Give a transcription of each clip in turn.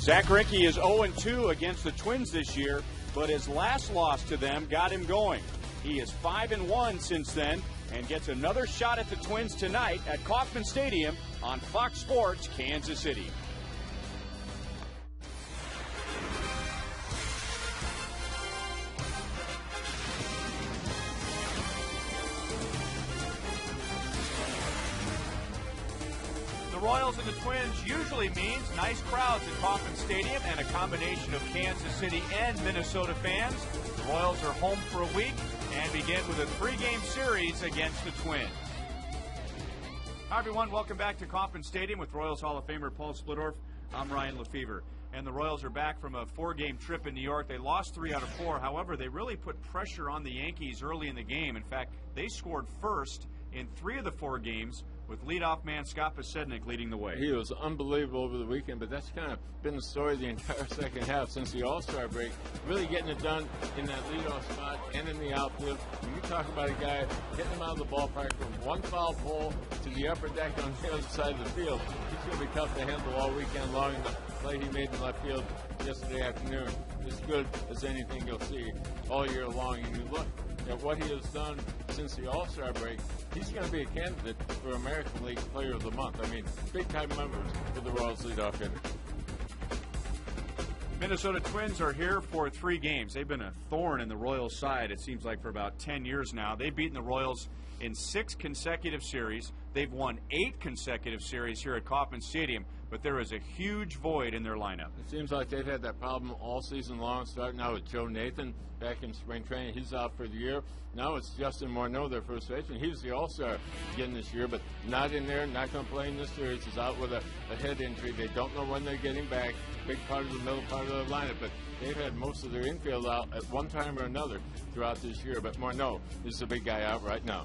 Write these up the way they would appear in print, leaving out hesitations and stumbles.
Zach Greinke is 0-2 against the Twins this year, but his last loss to them got him going. He is 5-1 since then and gets another shot at the Twins tonight at Kauffman Stadium on Fox Sports Kansas City. The Royals and the Twins usually means nice crowds at Kauffman Stadium and a combination of Kansas City and Minnesota fans. The Royals are home for a week and begin with a 3-game series against the Twins. Hi, everyone. Welcome back to Kauffman Stadium with Royals Hall of Famer Paul Splittorff. I'm Ryan Lefevre. And the Royals are back from a 4-game trip in New York. They lost 3 out of 4. However, they really put pressure on the Yankees early in the game. In fact, they scored first in 3 of the 4 games, with leadoff man Scott Pioli leading the way. He was unbelievable over the weekend, but that's kind of been the story the entire second half since the All-Star break. Really getting it done in that leadoff spot and in the outfield. When you talk about a guy getting him out of the ballpark from one foul pole to the upper deck on the other side of the field, he's going to be tough to handle all weekend long. The play he made in left field yesterday afternoon, as good as anything you'll see all year long. And you look at what he has done since the All-Star break, he's going to be a candidate for American League Player of the Month. I mean, big-time numbers for the Royals leadoff hitter. Minnesota Twins are here for 3 games. They've been a thorn in the Royals' side, it seems like, for about 10 years now. They've beaten the Royals in 6 consecutive series. They've won 8 consecutive series here at Kauffman Stadium, but there is a huge void in their lineup. It seems like they've had that problem all season long, starting out with Joe Nathan back in spring training. He's out for the year. Now it's Justin Morneau, their first baseman. He was the All-Star again this year, but not in there, not going to play in this series. He's out with a head injury. They don't know when they're getting back. Big part of the middle part of the lineup, but they've had most of their infield out at one time or another throughout this year. But Morneau is the big guy out right now.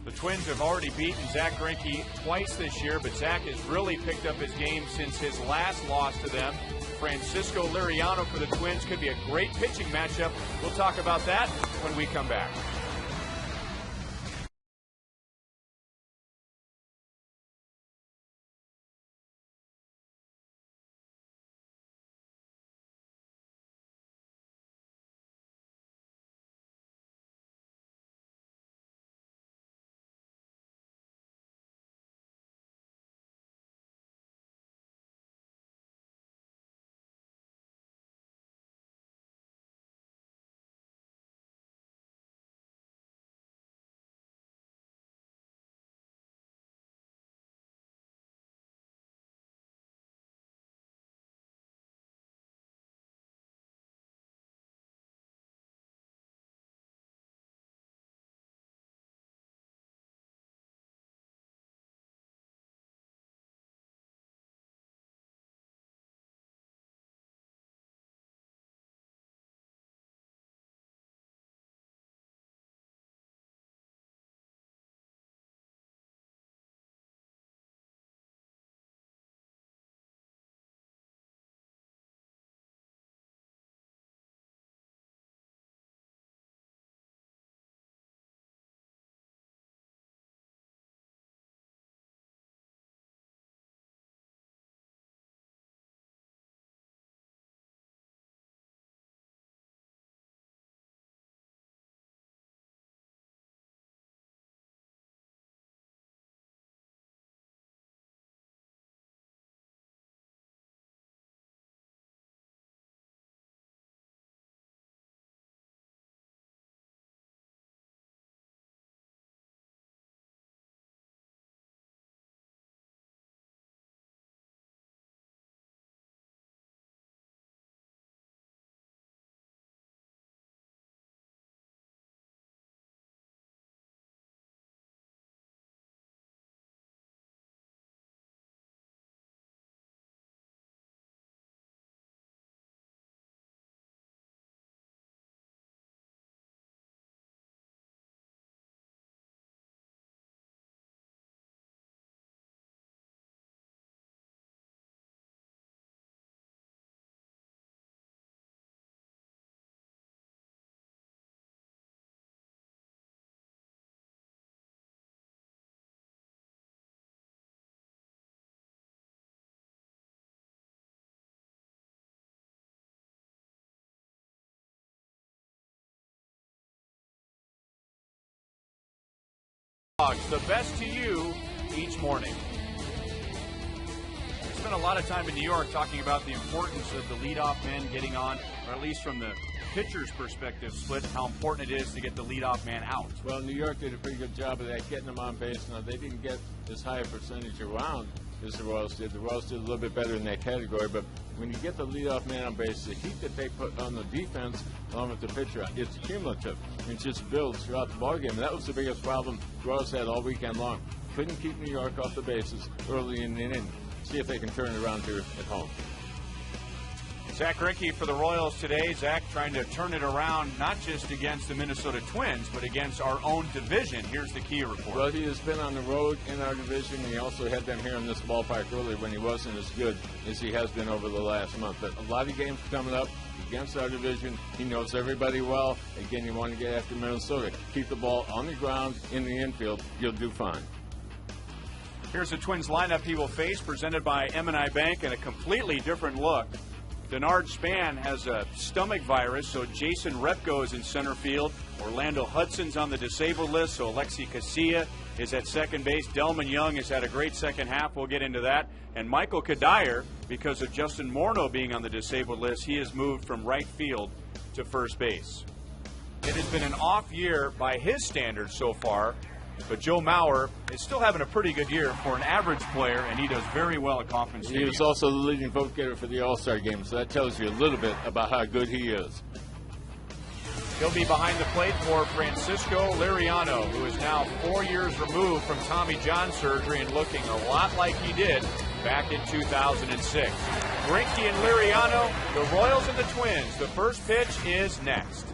The Twins have already beaten Zach Greinke twice this year, but Zach has really picked up his game since his last loss to them. Francisco Liriano for the Twins could be a great pitching matchup. We'll talk about that when we come back. The best to you each morning. We spent a lot of time in New York talking about the importance of the leadoff man getting on, or at least from the pitcher's perspective, Split, how important it is to get the leadoff man out. Well, New York did a pretty good job of that, getting them on base. Now, they didn't get as high a percentage around as the Royals did. The Royals did a little bit better in that category, but when you get the leadoff man on base, the heat that they put on the defense along with the pitcher, it's cumulative. It just builds throughout the ballgame. And that was the biggest problem the Royals had all weekend long. Couldn't keep New York off the bases early in the inning. See if they can turn it around here at home. Zach Greinke for the Royals today. Zach trying to turn it around, not just against the Minnesota Twins, but against our own division. Here's the key report. Well, he has been on the road in our division. He also had them here in this ballpark earlier when he wasn't as good as he has been over the last month. But a lot of games coming up against our division. He knows everybody well. Again, you want to get after Minnesota. Keep the ball on the ground in the infield. You'll do fine. Here's the Twins lineup he will face, presented by M&I Bank, and a completely different look. Denard Span has a stomach virus, so Jason Repko is in center field. Orlando Hudson's on the disabled list, so AT KCA is at second base. Delman Young has had a great second half. We'll get into that. And Michael Kadire, because of Justin Morneau being on the disabled list, he has moved from right field to first base. It has been an off year by his standards so far, but Joe Mauer is still having a pretty good year for an average player, and he does very well at Kauffman Stadium. He was also the leading vote getter for the All-Star game, so that tells you a little bit about how good he is. He'll be behind the plate for Francisco Liriano, who is now 4 years removed from Tommy John surgery and looking a lot like he did back in 2006. Greinke and Liriano, the Royals and the Twins. The first pitch is next.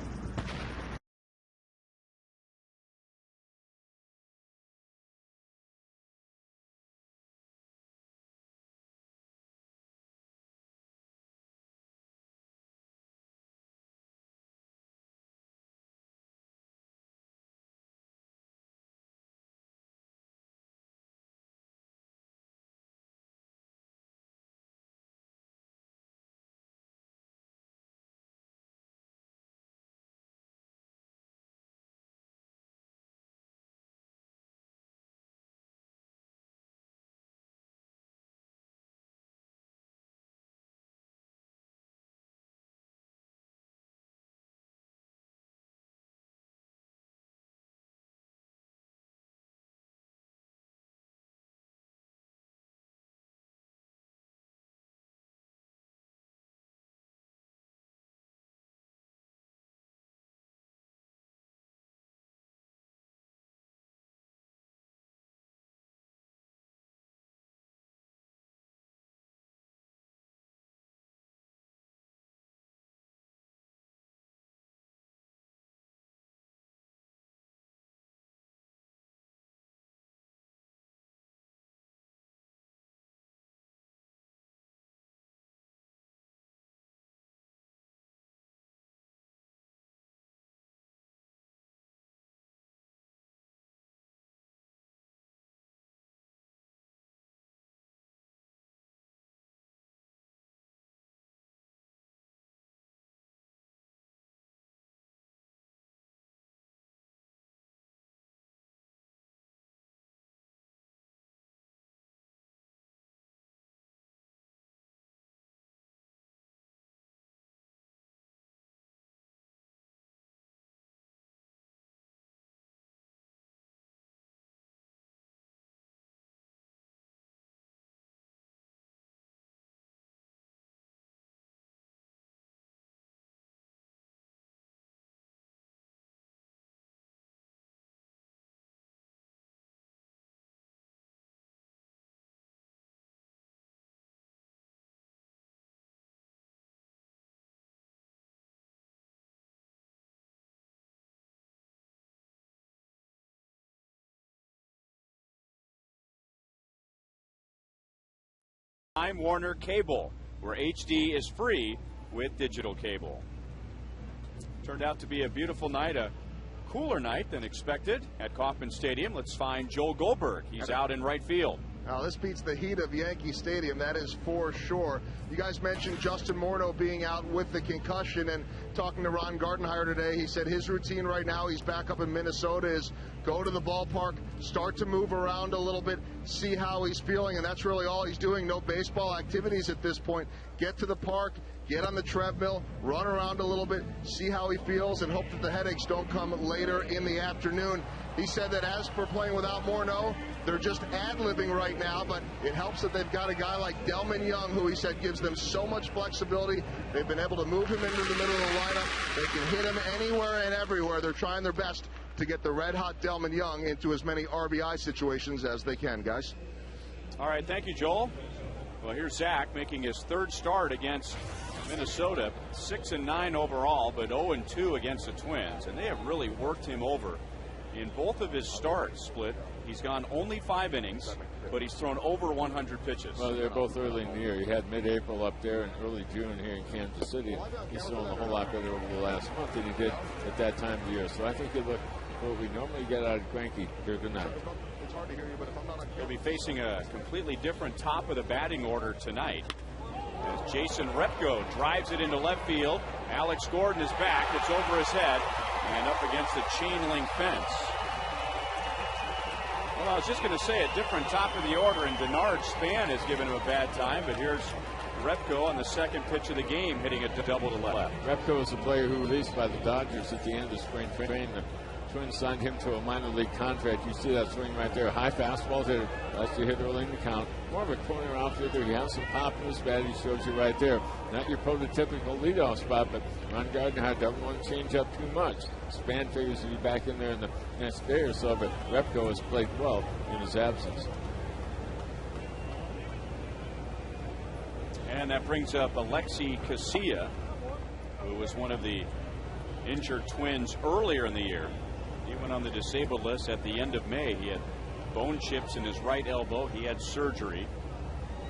Time Warner Cable, where HD is free with digital cable. Turned out to be a beautiful night, a cooler night than expected at Kauffman Stadium. Let's find Joel Goldberg. He's out in right field. Now, this beats the heat of Yankee Stadium, that is for sure. You guys mentioned Justin Morneau being out with the concussion, and talking to Ron Gardenhire today, he said his routine right now, he's back up in Minnesota, is go to the ballpark, start to move around a little bit, see how he's feeling, and that's really all he's doing. No baseball activities at this point. Get to the park, get on the treadmill, run around a little bit, see how he feels, and hope that the headaches don't come later in the afternoon. He said that as for playing without Morneau, they're just ad-libbing right now, but it helps that they've got a guy like Delman Young, who he said gives them so much flexibility. They've been able to move him into the middle of the lineup. They can hit him anywhere and everywhere. They're trying their best to get the red-hot Delman Young into as many RBI situations as they can, guys. All right, thank you, Joel. Well, here's Zach making his third start against Minnesota, 6-9 overall, but 0-2 against the Twins, and they have really worked him over. In both of his starts, Split, he's gone only 5 innings, but he's thrown over 100 pitches. Well, they're both early in the year. You had mid-April up there and early June here in Kansas City. He's thrown a whole lot better over the last month than he did at that time of the year. So I think you look what we normally get out of Greinke here tonight. He'll be facing a completely different top of the batting order tonight, as Jason Repko drives it into left field. Alex Gordon is back. It's over his head and up against the chain link fence. Well, I was just going to say a different top of the order, and Denard Span has given him a bad time, but here's Repko on the second pitch of the game hitting a double to left. Repko is a player who was released by the Dodgers at the end of spring training. The Twins signed him to a minor league contract. You see that swing right there. High fastball hitter. Likes to hit early in the count. More of a corner outfielder. He has some pop in his bat. He shows you right there. Not your prototypical leadoff spot, but Ron Gardenhire doesn't want to change up too much. Span figures to be back in there in the next day or so, but Repko has played well in his absence. And that brings up Alexi Casilla, who was one of the injured Twins earlier in the year. He went on the disabled list at the end of May. He had bone chips in his right elbow. He had surgery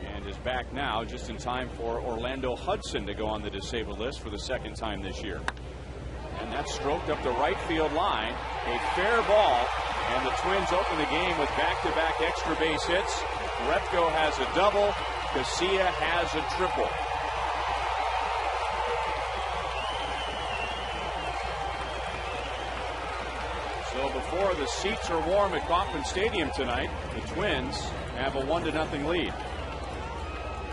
and is back now just in time for Orlando Hudson to go on the disabled list for the second time this year. And that's stroked up the right field line. A fair ball, and the Twins open the game with back-to-back extra base hits. Repko has a double. Casilla has a triple. So before the seats are warm at Kauffman Stadium tonight, the Twins have a 1-0 lead.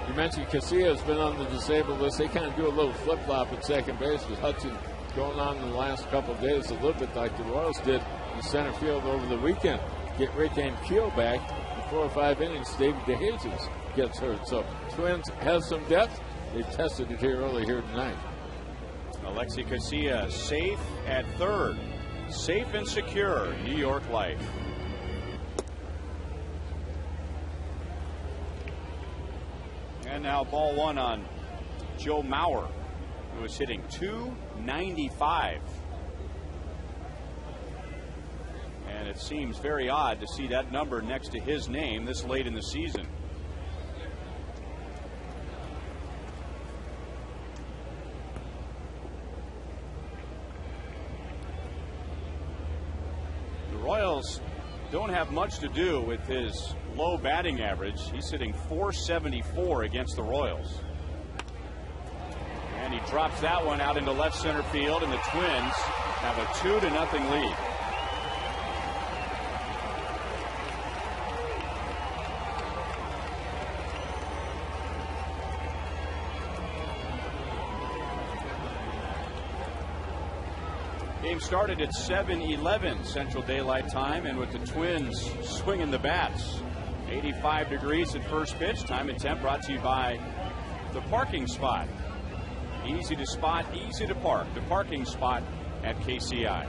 You mentioned Casilla has been on the disabled list. They kind of do a little flip-flop at second base with Hudson going on in the last couple of days, a little bit like the Royals did in center field over the weekend. Get Rick and Keel back in 4 or 5 innings. David DeJesus gets hurt. So Twins have some depth. They tested it here early here tonight. Alexi Casilla safe at third. Safe and secure, New York life. And now ball one on Joe Mauer, who is hitting .295. And it seems very odd to see that number next to his name this late in the season. Royals don't have much to do with his low batting average. He's hitting .474 against the Royals. And he drops that one out into left center field, and the Twins have a 2-0 lead. Game started at 7:11 Central Daylight Time, and with the Twins swinging the bats. 85 degrees at first pitch. Time and temp brought to you by the parking spot. Easy to spot, easy to park. The parking spot at KCI.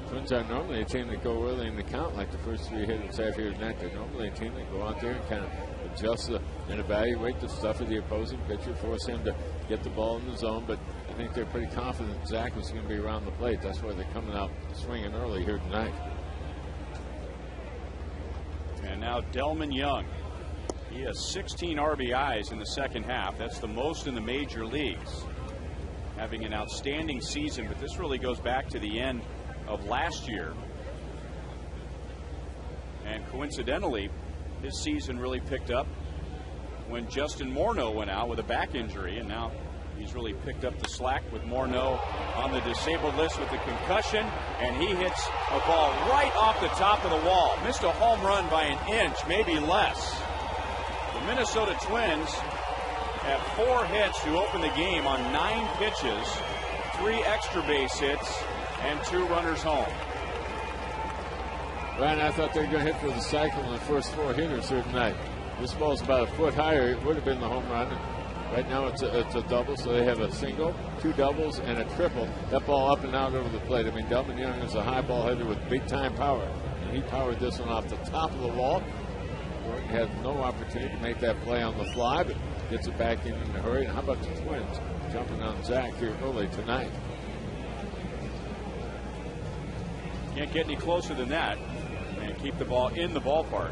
Twins are normally a team that go early in the count like the first 3 hitters have here tonight. They're normally a team that go out there and kind of adjust and evaluate the stuff of the opposing pitcher, force him to get the ball in the zone, but I think they're pretty confident Zach is going to be around the plate. That's why they're coming out swinging early here tonight. And now Delman Young. He has 16 RBIs in the second half. That's the most in the major leagues. Having an outstanding season, but this really goes back to the end of last year. And coincidentally, his season really picked up when Justin Morneau went out with a back injury, and now he's really picked up the slack with Morneau on the disabled list with the concussion, and he hits a ball right off the top of the wall. Missed a home run by an inch, maybe less. The Minnesota Twins have 4 hits to open the game on 9 pitches, 3 extra base hits, and 2 runners home. Ryan, I thought they were going to hit for the cycle in the first 4 hitters here tonight. This ball's about a foot higher. It would have been the home run. Right now it's a double, so they have a single, 2 doubles, and a triple. That ball up and out over the plate. I mean, Delvin Young is a high ball hitter with big-time power. And he powered this one off the top of the wall. Gordon had no opportunity to make that play on the fly, but gets it back in a hurry. And how about the Twins jumping on Zach here early tonight? Can't get any closer than that and keep the ball in the ballpark.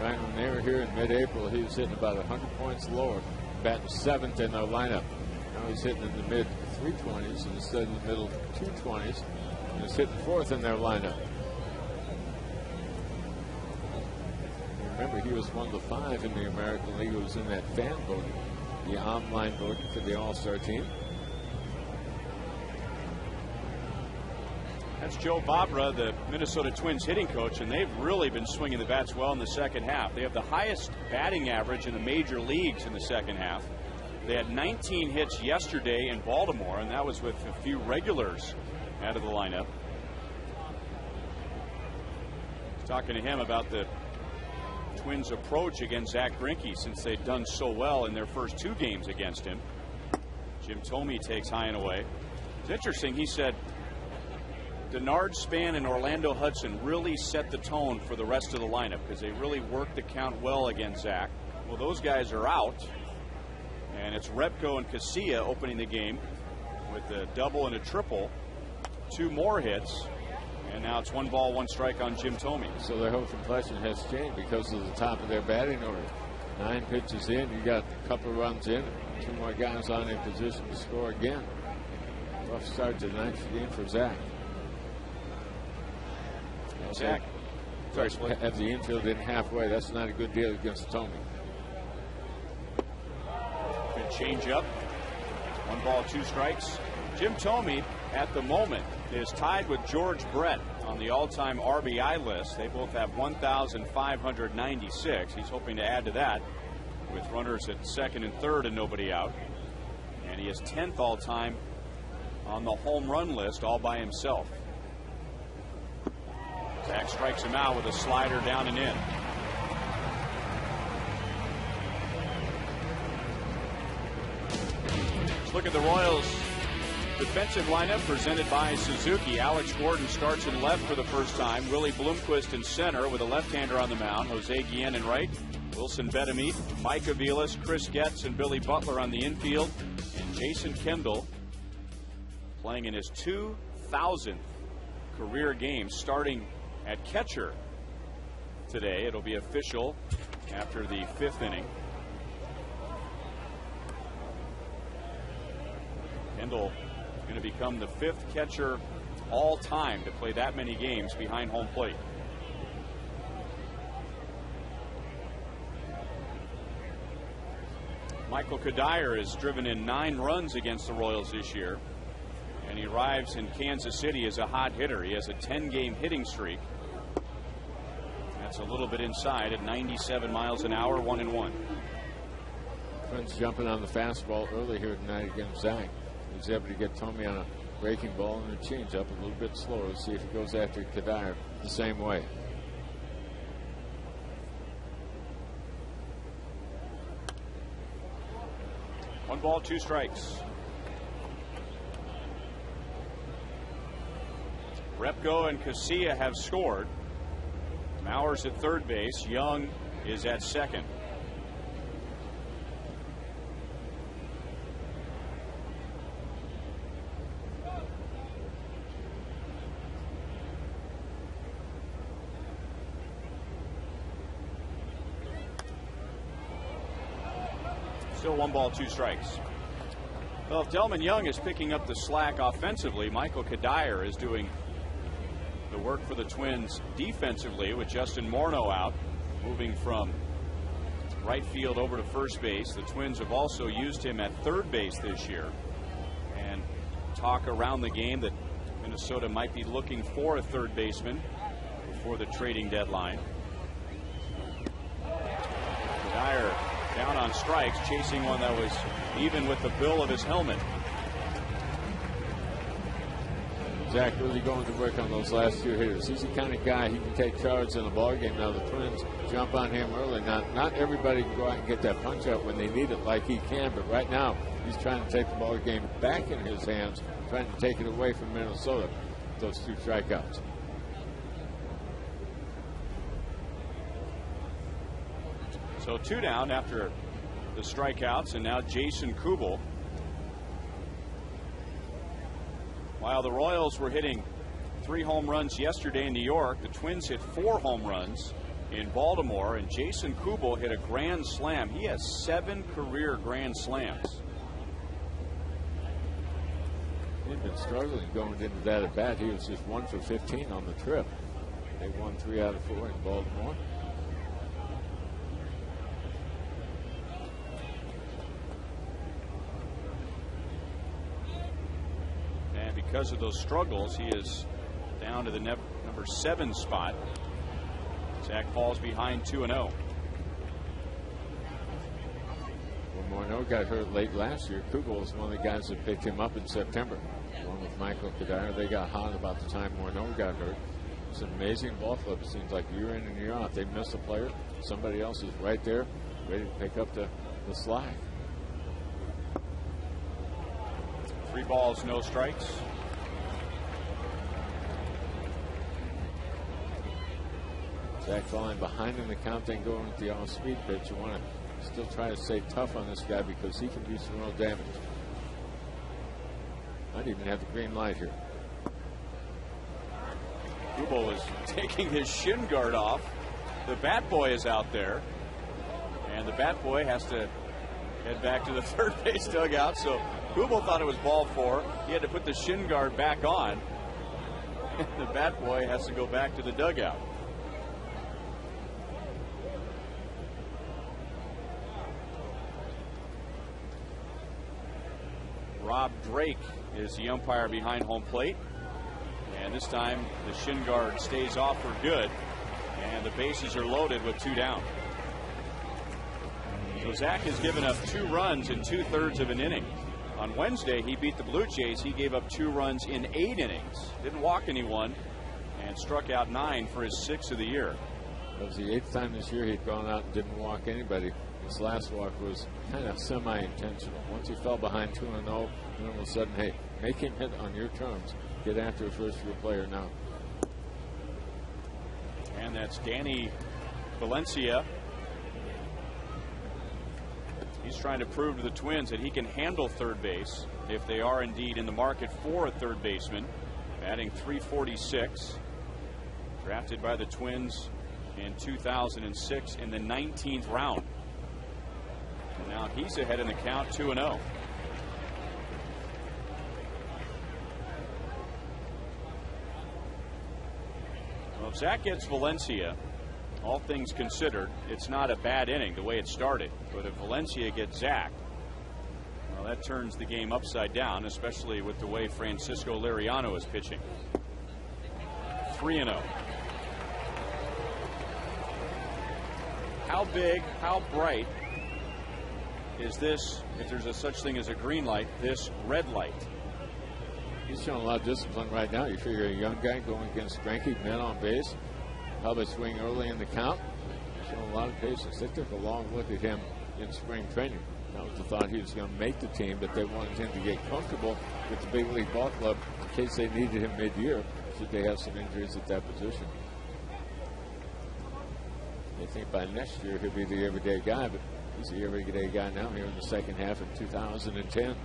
Right when they were here in mid-April, he was hitting about 100 points lower, batting 7th in their lineup. Now he's hitting in the mid-320s instead of the middle 220s, and he's hitting 4th in their lineup. Remember, he was one of the 5 in the American League who was in that fan voting, the online voting for the All-Star team. That's Joe Vavra, the Minnesota Twins hitting coach, and they've really been swinging the bats well in the second half. They have the highest batting average in the major leagues in the second half. They had 19 hits yesterday in Baltimore, and that was with a few regulars out of the lineup. Talking to him about the Twins' approach against Zach Greinke since they've done so well in their first 2 games against him. Jim Thome takes high and away. It's interesting, he said Denard Span and Orlando Hudson really set the tone for the rest of the lineup because they really worked the count well against Zach. Well, those guys are out, and it's Repko and KCA opening the game with a double and a triple, 2 more hits, and now it's 1 ball, 1 strike on Jim Thome. So their whole complexion has changed because of the top of their batting order. 9 pitches in, you got a couple runs in, 2 more guys on in position to score again. Rough start to the 9th game for Zach. Zach, sorry, have the infield in halfway. That's not a good deal against Thome. Good change up. 1 ball, 2 strikes. Jim Thome, at the moment, is tied with George Brett on the all-time RBI list. They both have 1,596. He's hoping to add to that with runners at 2nd and 3rd and nobody out. And he is 10th all-time on the home run list all by himself. Zach strikes him out with a slider down and in. Let's look at the Royals' defensive lineup presented by Suzuki. Alex Gordon starts in left for the first time. Willie Bloomquist in center with a left-hander on the mound. Jose Guillen in right. Wilson Betemit, Mike Aviles, Chris Getz, and Billy Butler on the infield. And Jason Kendall playing in his 2,000th career game, starting at catcher today. It'll be official after the 5th inning. Kendall going to become the 5th catcher all time to play that many games behind home plate. Michael Kadire has driven in 9 runs against the Royals this year, and he arrives in Kansas City as a hot hitter. He has a 10-game hitting streak. That's a little bit inside at 97 miles an hour, 1-1. Twins jumping on the fastball early here tonight against Zach. He's able to get Thome on a breaking ball and a changeup a little bit slower. See if he goes after Kadire the same way. One ball, 2 strikes. Repko and KCA have scored. Mauer's at 3rd base. Young is at 2nd. Still 1 ball, 2 strikes. Well, if Delman Young is picking up the slack offensively, Michael Kadire is doing the work for the Twins defensively with Justin Morneau out, moving from right field over to first base. The Twins have also used him at third base this year, and talk around the game that Minnesota might be looking for a third baseman before the trading deadline. Dyer down on strikes, chasing one that was even with the bill of his helmet. Zach really going to work on those last two hitters. He's the kind of guy, he can take charge in a ball game. Now the Twins jump on him early. Not everybody can go out and get that punch out when they need it like he can, but right now he's trying to take the ball game back in his hands, trying to take it away from Minnesota. Those two strikeouts. So 2 down after the strikeouts, and now Jason Kubel. While the Royals were hitting 3 home runs yesterday in New York, the Twins hit 4 home runs in Baltimore, and Jason Kubel hit a grand slam. He has 7 career grand slams. He'd been struggling going into that at bat. He was just 1 for 15 on the trip. They won 3 out of 4 in Baltimore. And because of those struggles, he is down to the number 7 spot. Zach falls behind 2-0. When Morneau got hurt late last year, Kubel was one of the guys that picked him up in September. Along with Michael Kadire, they got hot about the time Morneau got hurt. It's an amazing ball club. It seems like year in and year out, they miss a player, somebody else is right there, ready to pick up the slack. 3 balls, no strikes. Zach falling behind in the count, then going with the off-speed pitch. You want to still try to stay tough on this guy because he can do some real damage. Might even have the green light here. Kubel is taking his shin guard off. The bat boy is out there, and the bat boy has to head back to the third base dugout. So Kubel thought it was ball 4. He had to put the shin guard back on. The bat boy has to go back to the dugout. Rob Drake is the umpire behind home plate. And this time the shin guard stays off for good. And the bases are loaded with 2 down. So Zach has given up 2 runs in 2/3 of an inning. On Wednesday, he beat the Blue Jays. He gave up 2 runs in 8 innings. Didn't walk anyone and struck out 9 for his 6th of the year. It was the 8th time this year he'd gone out and didn't walk anybody. His last walk was kind of semi-intentional. Once he fell behind 2-0, and all of a sudden, hey, make him hit on your terms. Get after a first-year player now. And that's Danny Valencia. He's trying to prove to the Twins that he can handle third base if they are indeed in the market for a third baseman. Batting .346. Drafted by the Twins in 2006 in the 19th round. And now he's ahead in the count, 2-0. Well, if Zach gets Valencia, all things considered, it's not a bad inning the way it started. But if Valencia gets Zach, well, that turns the game upside down, especially with the way Francisco Liriano is pitching. 3-0. How big, how bright is this, if there's a such thing as a green light, this red light? He's showing a lot of discipline right now. You figure a young guy going against cranky men on base, probably swing early in the count. Showing a lot of patience. They took a long look at him in spring training. That was the thought he was going to make the team, but they wanted him to get comfortable with the big league ball club in case they needed him mid-year, should they have some injuries at that position. They think by next year he'll be the everyday guy, but he's the everyday guy now here in the second half of 2010.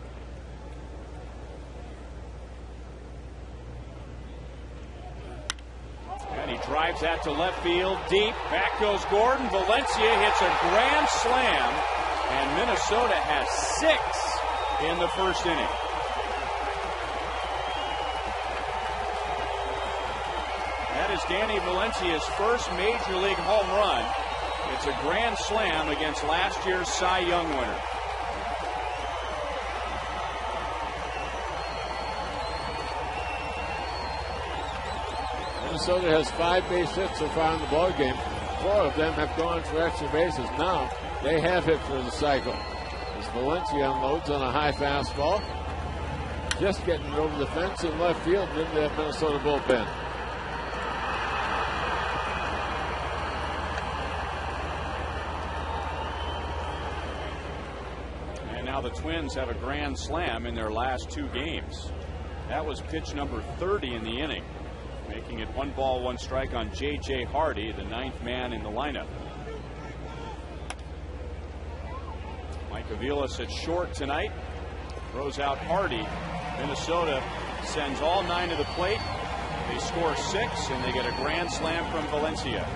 And he drives that to left field, deep. Back goes Gordon. Valencia hits a grand slam, and Minnesota has 6 in the first inning. Danny Valencia's first major league home run. It's a grand slam against last year's Cy Young winner. Minnesota has 5 base hits so far in the ball game. 4 of them have gone for extra bases. Now they have hit for the cycle. As Valencia unloads on a high fastball, just getting it over the fence in left field and into that Minnesota bullpen. And now the Twins have a grand slam in their last 2 games. That was pitch number 30 in the inning, making it 1 ball, 1 strike on J.J. Hardy, the 9th man in the lineup. Mike Aviles at short tonight. Throws out Hardy. Minnesota sends all 9 to the plate. They score 6, and they get a grand slam from Valencia.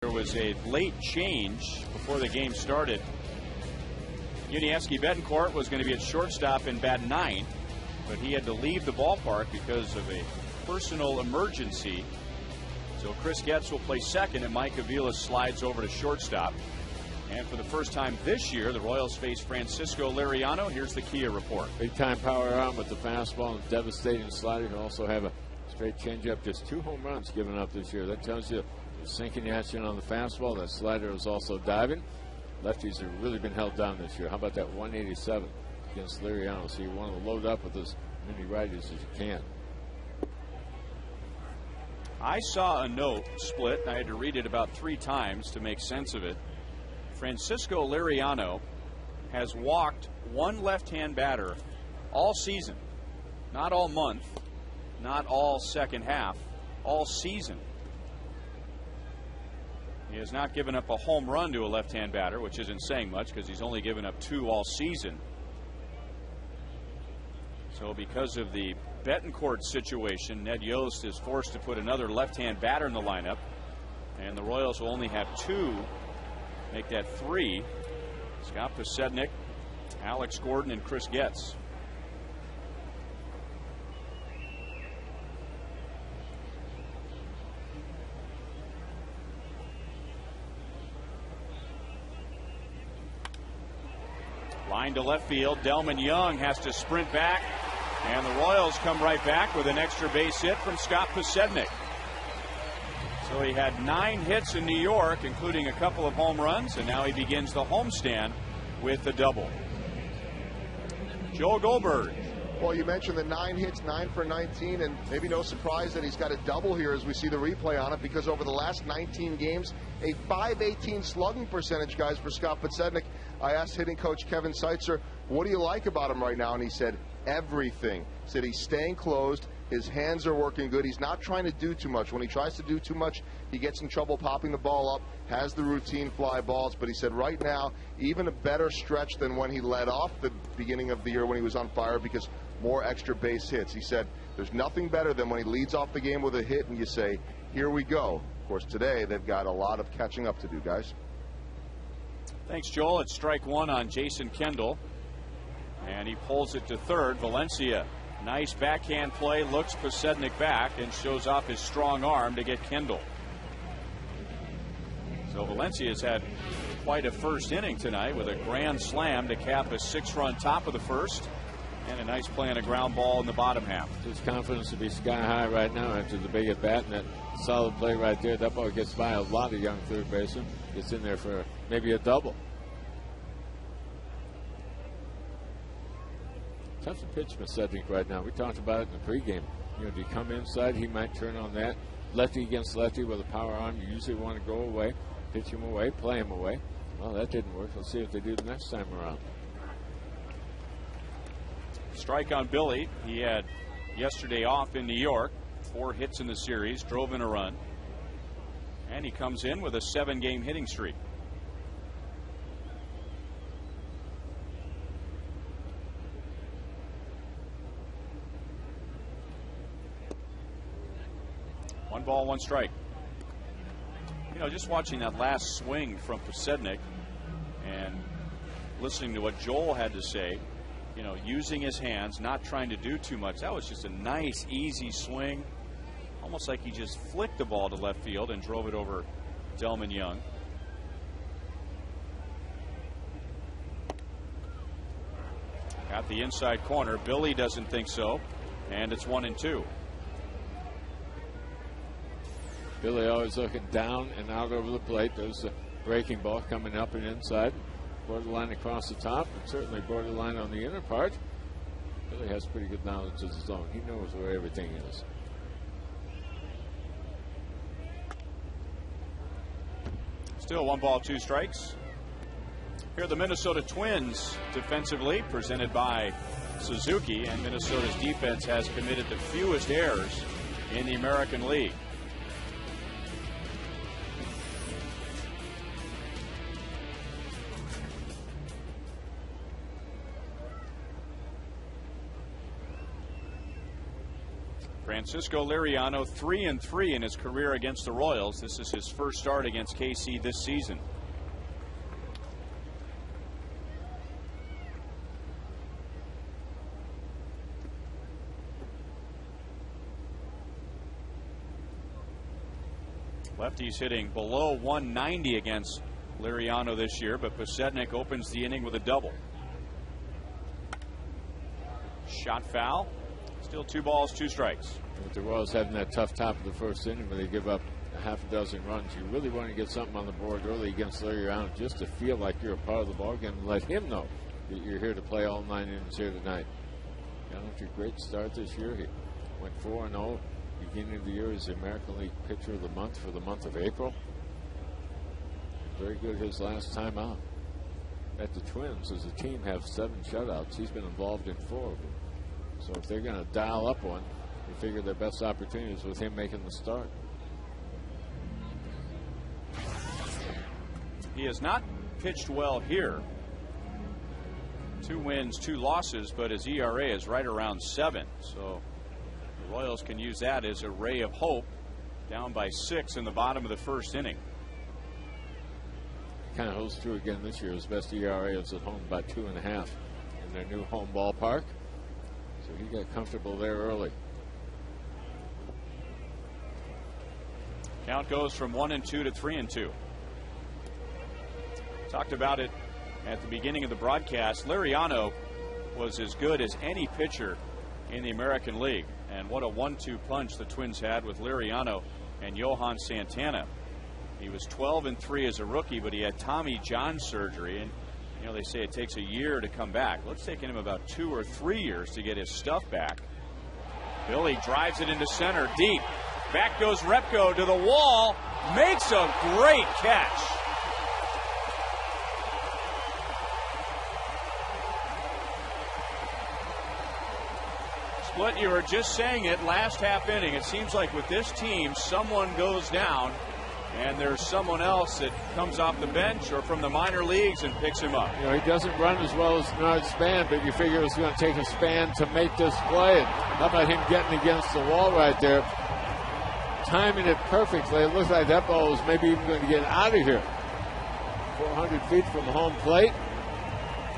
There was a late change before the game started. Yuniesky Betancourt was going to be at shortstop in bat 9, but he had to leave the ballpark because of a personal emergency. So Chris Getz will play second, and Mike Aviles slides over to shortstop. And for the first time this year, the Royals face Francisco Liriano. Here's the Kia report. Big time power arm with the fastball and devastating slider. He'll also have a straight changeup. Just 2 home runs given up this year. That tells you sinking action on the fastball. That slider is also diving. Lefties have really been held down this year. How about that 187 against Liriano? So you want to load up with as many righties as you can. I saw a note split. I had to read it about 3 times to make sense of it. Francisco Liriano has walked 1 left-hand batter all season. Not all month, not all second half, all season. He has not given up a home run to a left-hand batter, which isn't saying much because he's only given up 2 all season. So because of the Betancourt situation, Ned Yost is forced to put another left-hand batter in the lineup, and the Royals will only have 2, make that 3. Scott Pioli, Alex Gordon, and Chris Getz. Line to left field. Delman Young has to sprint back, and the Royals come right back with an extra base hit from Scott Pioli. So he had 9 hits in New York, including a couple of home runs, and now he begins the homestand with a double. Joe Goldberg. Well, you mentioned the 9 hits, 9 for 19, and maybe no surprise that he's got a double here as we see the replay on it, because over the last 19 games, a .518 slugging percentage, guys, for Scott Pioli. I asked hitting coach Kevin Seitzer, what do you like about him right now? And he said, everything. He said he's staying closed, His hands are working good. He's not trying to do too much. When he tries to do too much, he gets in trouble popping the ball up, has the routine fly balls. But he said right now, even a better stretch than when he led off the beginning of the year when he was on fire, because more extra base hits. He said there's nothing better than when he leads off the game with a hit and you say, here we go. Of course, today they've got a lot of catching up to do, guys. Thanks, Joel. It's strike one on Jason Kendall. And he pulls it to third. Valencia, nice backhand play, looks Posednik back and shows off his strong arm to get Kendall. So Valencia's had quite a first inning tonight with a grand slam to cap a 6-run top of the first. And a nice play on a ground ball in the bottom half. His confidence to be sky high right now after the big at bat, and that solid play right there. That ball gets by a lot of young third basemen. Gets in there for maybe a double. Tough to pitch Posednik right now. We talked about it in the pregame. You know, do you come inside? He might turn on that. Lefty against lefty with a power arm. You usually want to go away, pitch him away, play him away. Well, that didn't work. Let's see if they do the next time around. Strike on Billy. He had yesterday off in New York. 4 hits in the series, drove in a run. And he comes in with a 7-game hitting streak. One ball, one strike. You know, just watching that last swing from Posednik and listening to what Joel had to say, you know, using his hands, not trying to do too much. That was just a nice, easy swing. Almost like he just flicked the ball to left field and drove it over Delman Young. At the inside corner, Billy doesn't think so, and it's 1-2. Billy always looking down and out over the plate. There's the breaking ball coming up and inside. Borderline across the top, and certainly borderline on the inner part. Billy has pretty good knowledge of his zone. He knows where everything is. Still 1 ball, 2 strikes. Here are the Minnesota Twins defensively, presented by Suzuki, and Minnesota's defense has committed the fewest errors in the American League. Francisco Liriano 3-3 in his career against the Royals. This is his first start against KC this season. Lefty's hitting below 190 against Liriano this year, but Posednik opens the inning with a double. Shot foul. Still 2 balls, 2 strikes. With the Royals having that tough top of the first inning where they give up a half a dozen runs, you really want to get something on the board early against Liriano just to feel like you're a part of the ballgame and let him know that you're here to play all 9 innings here tonight. Got off to a great start this year. He went 4-0. Beginning of the year as the American League Pitcher of the Month for the month of April. Very good his last time out. At the Twins, as a team, have 7 shutouts. He's been involved in 4 of them. So if they're going to dial up one, they figure their best opportunity is with him making the start. He has not pitched well here. 2 wins, 2 losses, but his ERA is right around 7. So the Royals can use that as a ray of hope. Down by 6 in the bottom of the first inning. Kind of holds true again this year. His best ERA is at home by 2.5 in their new home ballpark. So he got comfortable there early. Count goes from 1-2 to 3-2. Talked about it at the beginning of the broadcast. Liriano was as good as any pitcher in the American League. And what a 1-2 punch the Twins had with Liriano and Johan Santana. He was 12-3 as a rookie, but he had Tommy John surgery. And you know, they say it takes a year to come back. Well, it's taken him about 2 or 3 years to get his stuff back. Billy drives it into center deep. Back goes Repko to the wall. Makes a great catch. Split, you were just saying it last half inning. It seems like with this team, someone goes down, and there's someone else that comes off the bench or from the minor leagues and picks him up. You know, he doesn't run as well as Bernard Span, but you figure it's going to take a Span to make this play. And how about him getting against the wall right there, timing it perfectly? It looks like that ball was maybe even going to get out of here. 400 feet from home plate.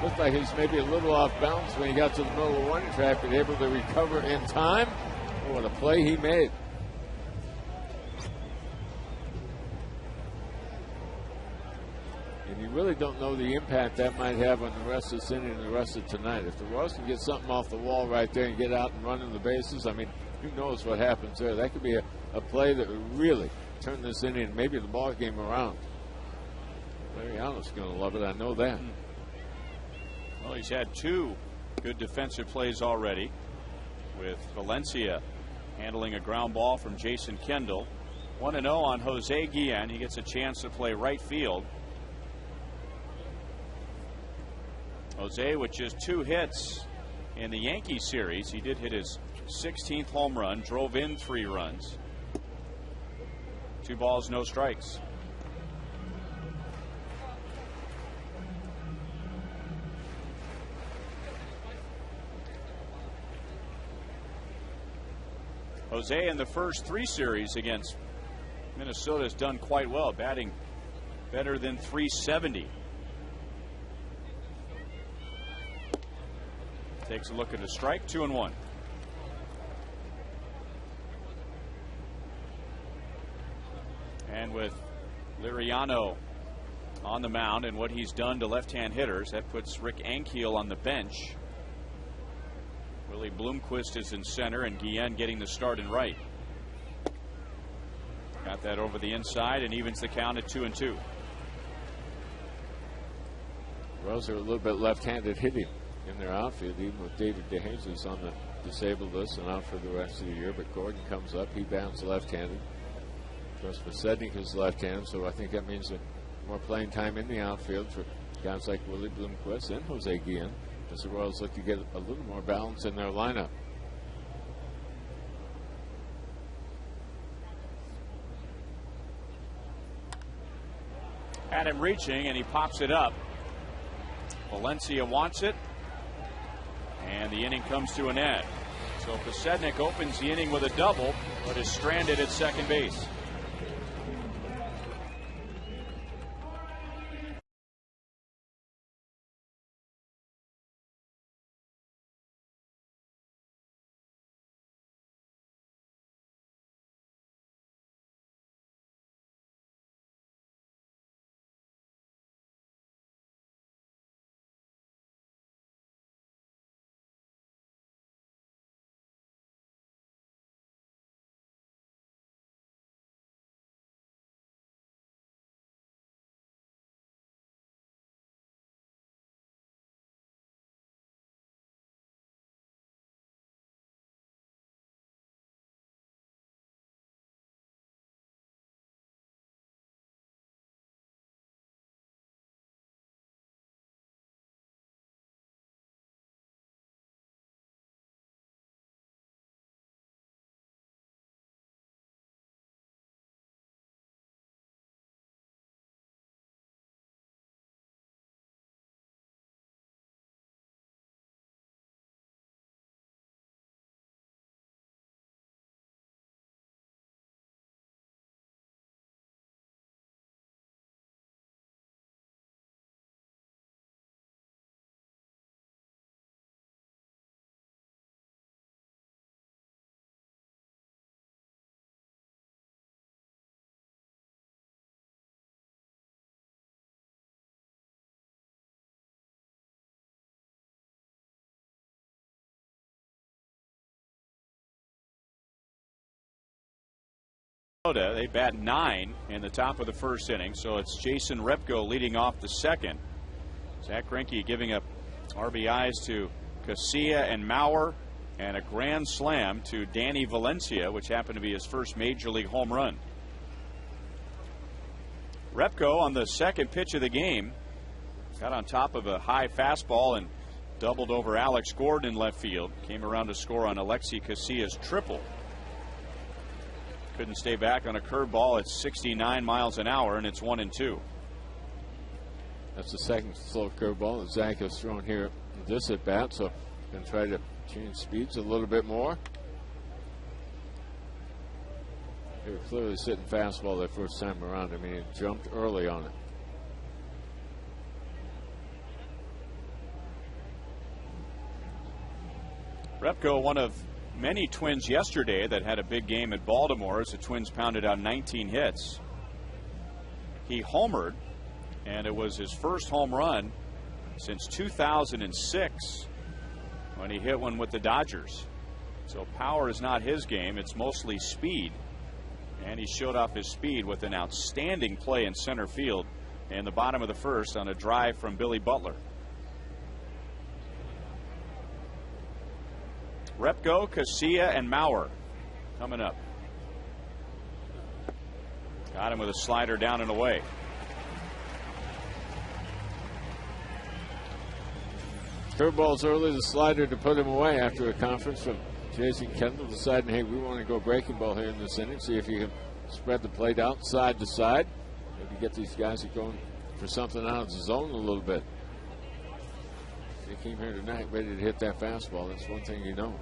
Looked like he's maybe a little off balance when he got to the middle of the warning track, but able to recover in time. Oh, what a play he made. And you really don't know the impact that might have on the rest of this inning and the rest of tonight. If the Royals can get something off the wall right there and get out and run in the bases, I mean, who knows what happens there. That could be a play that would really turn this inning and maybe the ball game around. Mariano's going to love it, I know that. Well, he's had 2 good defensive plays already, with Valencia handling a ground ball from Jason Kendall. 1-0 on Jose Guillen. He gets a chance to play right field. Jose with just 2 hits in the Yankee series. He did hit his 16th home run, drove in 3 runs. 2 balls, no strikes. Jose in the first 3 series against Minnesota has done quite well, batting better than .370. Takes a look at a strike, 2-1. And with Liriano on the mound and what he's done to left-hand hitters, that puts Rick Ankiel on the bench. Willie Bloomquist is in center, and Guillen getting the start in right. Got that over the inside and evens the count at 2-2. Royals are a little bit left-handed hitting in their outfield, even with David DeJesus on the disabled list and out for the rest of the year. But Gordon comes up, he bats left-handed. Of course, Pasednik is left-handed, so I think that means more playing time in the outfield for guys like Willie Bloomquist and Jose Guillen, as the Royals look to get a little more balance in their lineup. Had him reaching, and he pops it up. Valencia wants it, and the inning comes to an end. So Pasednik opens the inning with a double, but is stranded at second base. They bat 9 in the top of the first inning, so it's Jason Repko leading off the second. Zach Greinke giving up RBIs to Casilla and Mauer, and a grand slam to Danny Valencia, which happened to be his first major league home run. Repko on the second pitch of the game got on top of a high fastball and doubled over Alex Gordon in left field. Came around to score on AT KCA's triple. Couldn't stay back on a curveball at 69 miles an hour, and it's 1-2. That's the second slow curveball that Zach has thrown here in this at bat, so going to try to change speeds a little bit more. They were clearly sitting fastball that first time around. I mean, he jumped early on it. Repko, one of many Twins yesterday that had a big game at Baltimore as the Twins pounded out 19 hits. He homered, and it was his first home run since 2006 when he hit one with the Dodgers. So power is not his game, it's mostly speed. And he showed off his speed with an outstanding play in center field in the bottom of the first on a drive from Billy Butler. Repko, KCA, and Mauer coming up. Got him with a slider down and away. Curveballs early, the slider to put him away after a conference from Jason Kendall deciding, hey, we want to go breaking ball here in this inning, see if you can spread the plate out side to side. Maybe get these guys that are going for something out of the zone a little bit. They came here tonight ready to hit that fastball. That's one thing you know.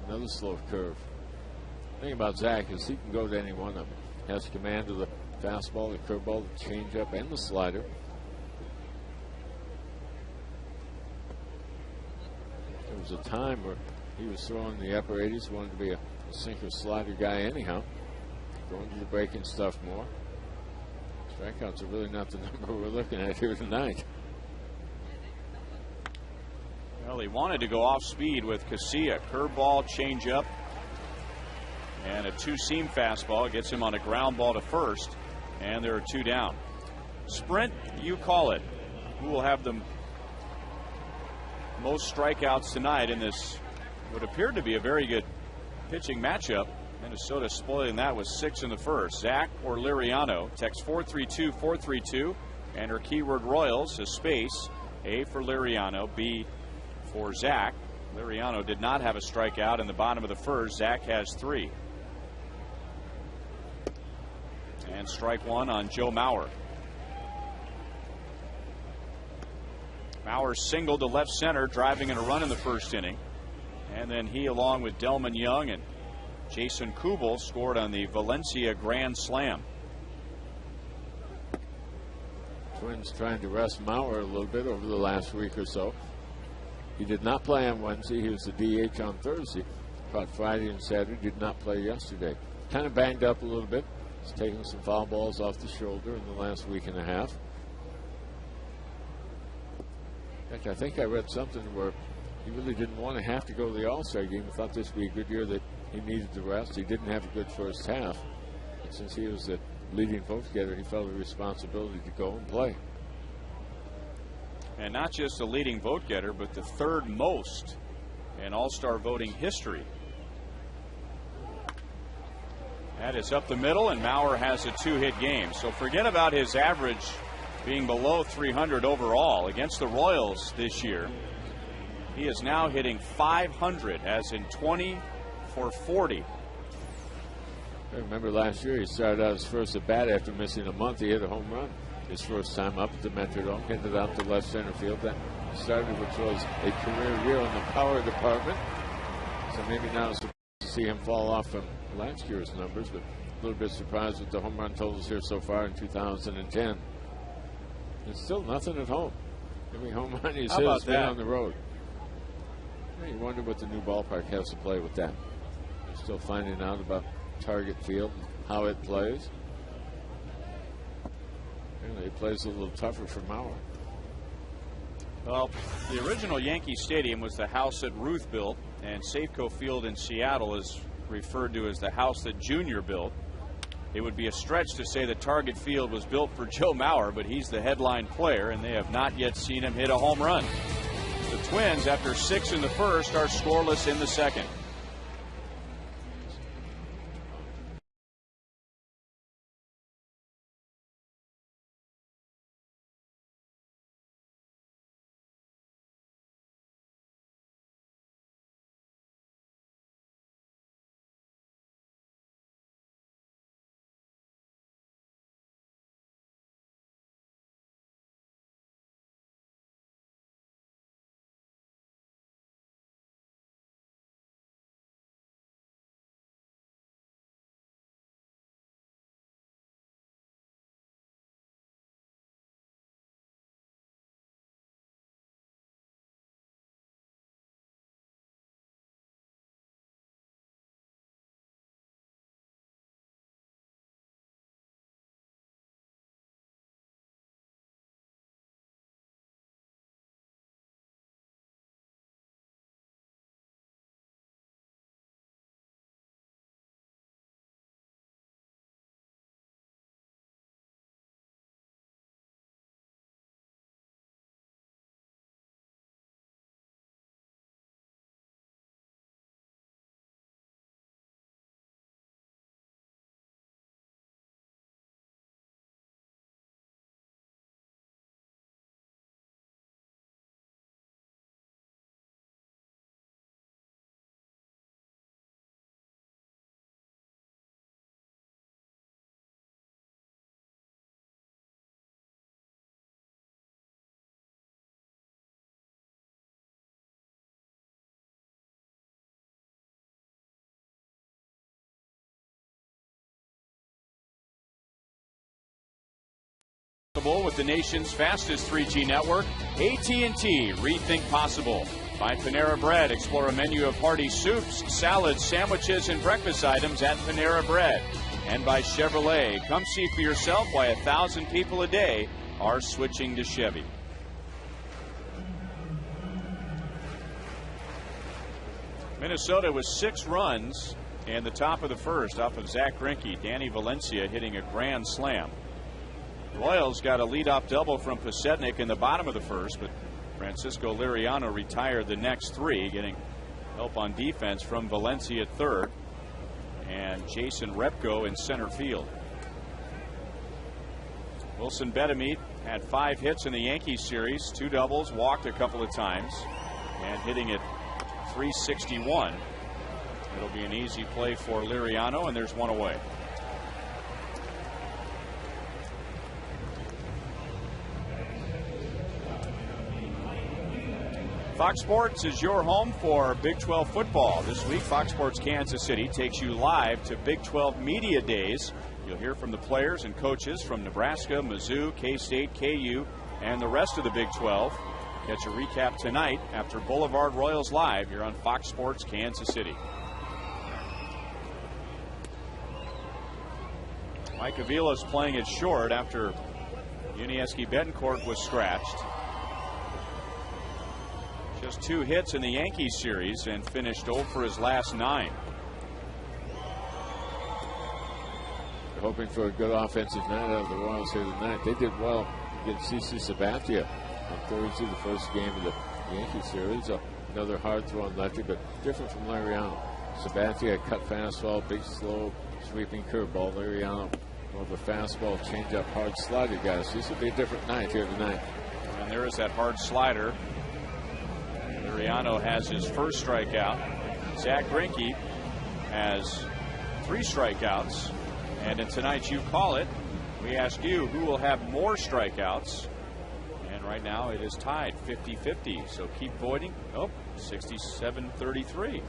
Another slow curve. The thing about Zach is he can go to any one of them. Has command of the fastball, the curveball, the changeup, and the slider. There was a time where he was throwing the upper 80s, wanted to be a sinker slider guy anyhow. Going to the breaking stuff more. Strikeouts are really not the number we're looking at here tonight. Well, he wanted to go off speed with KCA. Curveball, changeup, and a two-seam fastball gets him on a ground ball to first, and there are two down. Sprint, you call it. Who will have the most strikeouts tonight in this what appeared to be a very good pitching matchup? Minnesota spoiling that with 6 in the first. Zach or Liriano. Text 432-432. Enter keyword Royals, a space. A for Liriano, B for Zach. Liriano did not have a strikeout in the bottom of the first. Zach has 3. And strike one on Joe Mauer. Mauer singled to left center, driving in a run in the first inning. And then he, along with Delman Young and Jason Kubel, scored on the Valencia grand slam. Twins trying to rest Mauer a little bit over the last week or so. He did not play on Wednesday. He was the DH on Thursday. Caught Friday and Saturday. Did not play yesterday. Kind of banged up a little bit. He's taken some foul balls off the shoulder in the last week and a half. In fact, I think I read something where he really didn't want to have to go to the All-Star game. He thought this would be a good year that he needed the rest. He didn't have a good first half. And since he was the leading vote getter, he felt a responsibility to go and play. And not just the leading vote getter, but the third most in All-Star voting history. That is up the middle, and Mauer has a 2-hit game. So forget about his average being below 300 overall against the Royals this year. He is now hitting 500, as in 20 for 40. I remember last year he started out his first at bat after missing a month. He hit a home run his first time up at the Metrodome, hitting it out to left center field. That started, which was a career year in the power department. So maybe not surprised to see him fall off from last year's numbers, but a little bit surprised with the home run totals here so far in 2010. There's still nothing at home. Every home run he's hit has been on the road. You wonder what the new ballpark has to play with that. They're still finding out about Target Field, how it plays. Apparently it plays a little tougher for Mauer. Well, the original Yankee Stadium was the house that Ruth built, and Safeco Field in Seattle is referred to as the house that Junior built. It would be a stretch to say that Target Field was built for Joe Mauer, but he's the headline player, and they have not yet seen him hit a home run. The Twins, after 6 in the first, are scoreless in the second. possible with the nation's fastest 3G network. AT&T, rethink possible. By Panera Bread, explore a menu of hearty soups, salads, sandwiches, and breakfast items at Panera Bread. And by Chevrolet, come see for yourself why 1,000 people a day are switching to Chevy. Minnesota with 6 runs in the top of the first off of Zach Greinke. Danny Valencia hitting a grand slam. Royals got a leadoff double from Posednik in the bottom of the first, but Francisco Liriano retired the next 3, getting help on defense from Valencia at third and Jason Repko in center field. Wilson Betemit had 5 hits in the Yankees series, 2 doubles, walked a couple of times, and hitting at .361. It'll be an easy play for Liriano, and there's 1 away. Fox Sports is your home for Big 12 football. This week, Fox Sports Kansas City takes you live to Big 12 Media Days. You'll hear from the players and coaches from Nebraska, Mizzou, K-State, KU, and the rest of the Big 12. Catch a recap tonight after Boulevard Royals Live here on Fox Sports Kansas City. Mike Avila's playing it short after Yuniesky Betancourt was scratched. Just 2 hits in the Yankees series and finished 0 for his last 9. Hoping for a good offensive night out of the Royals here tonight. They did well against CC Sabathia on Thursday, the first game of the Yankees series. Another hard-thrown lefty, but different from Liriano. Sabathia cut fastball, big, slow, sweeping curveball. Liriano, more of a fastball, changeup, hard slider guy. So this will be a different night here tonight. And there is that hard slider. Liriano has his first strikeout. Zach Greinke has 3 strikeouts. And in tonight's You Call It, we ask you who will have more strikeouts. And right now it is tied 50-50. So keep voting. Oh, 67-33.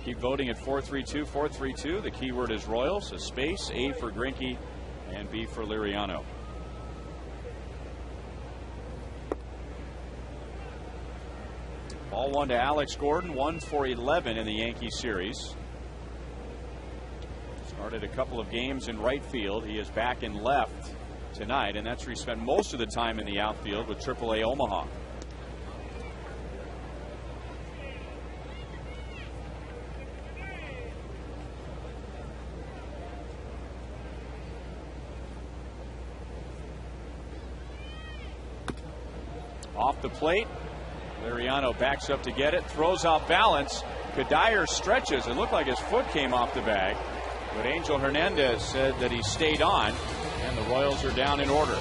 Keep voting at 432-432. The keyword is Royals, a space, A for Greinke, and B for Liriano. Ball 1 to Alex Gordon, 1 for 11 in the Yankee series. Started a couple of games in right field. He is back in left tonight, and that's where he spent most of the time in the outfield with AAA Omaha. Off the plate, Liriano backs up to get it, throws out balance. Kadire stretches. It looked like his foot came off the bag, but Angel Hernandez said that he stayed on, and the Royals are down in order.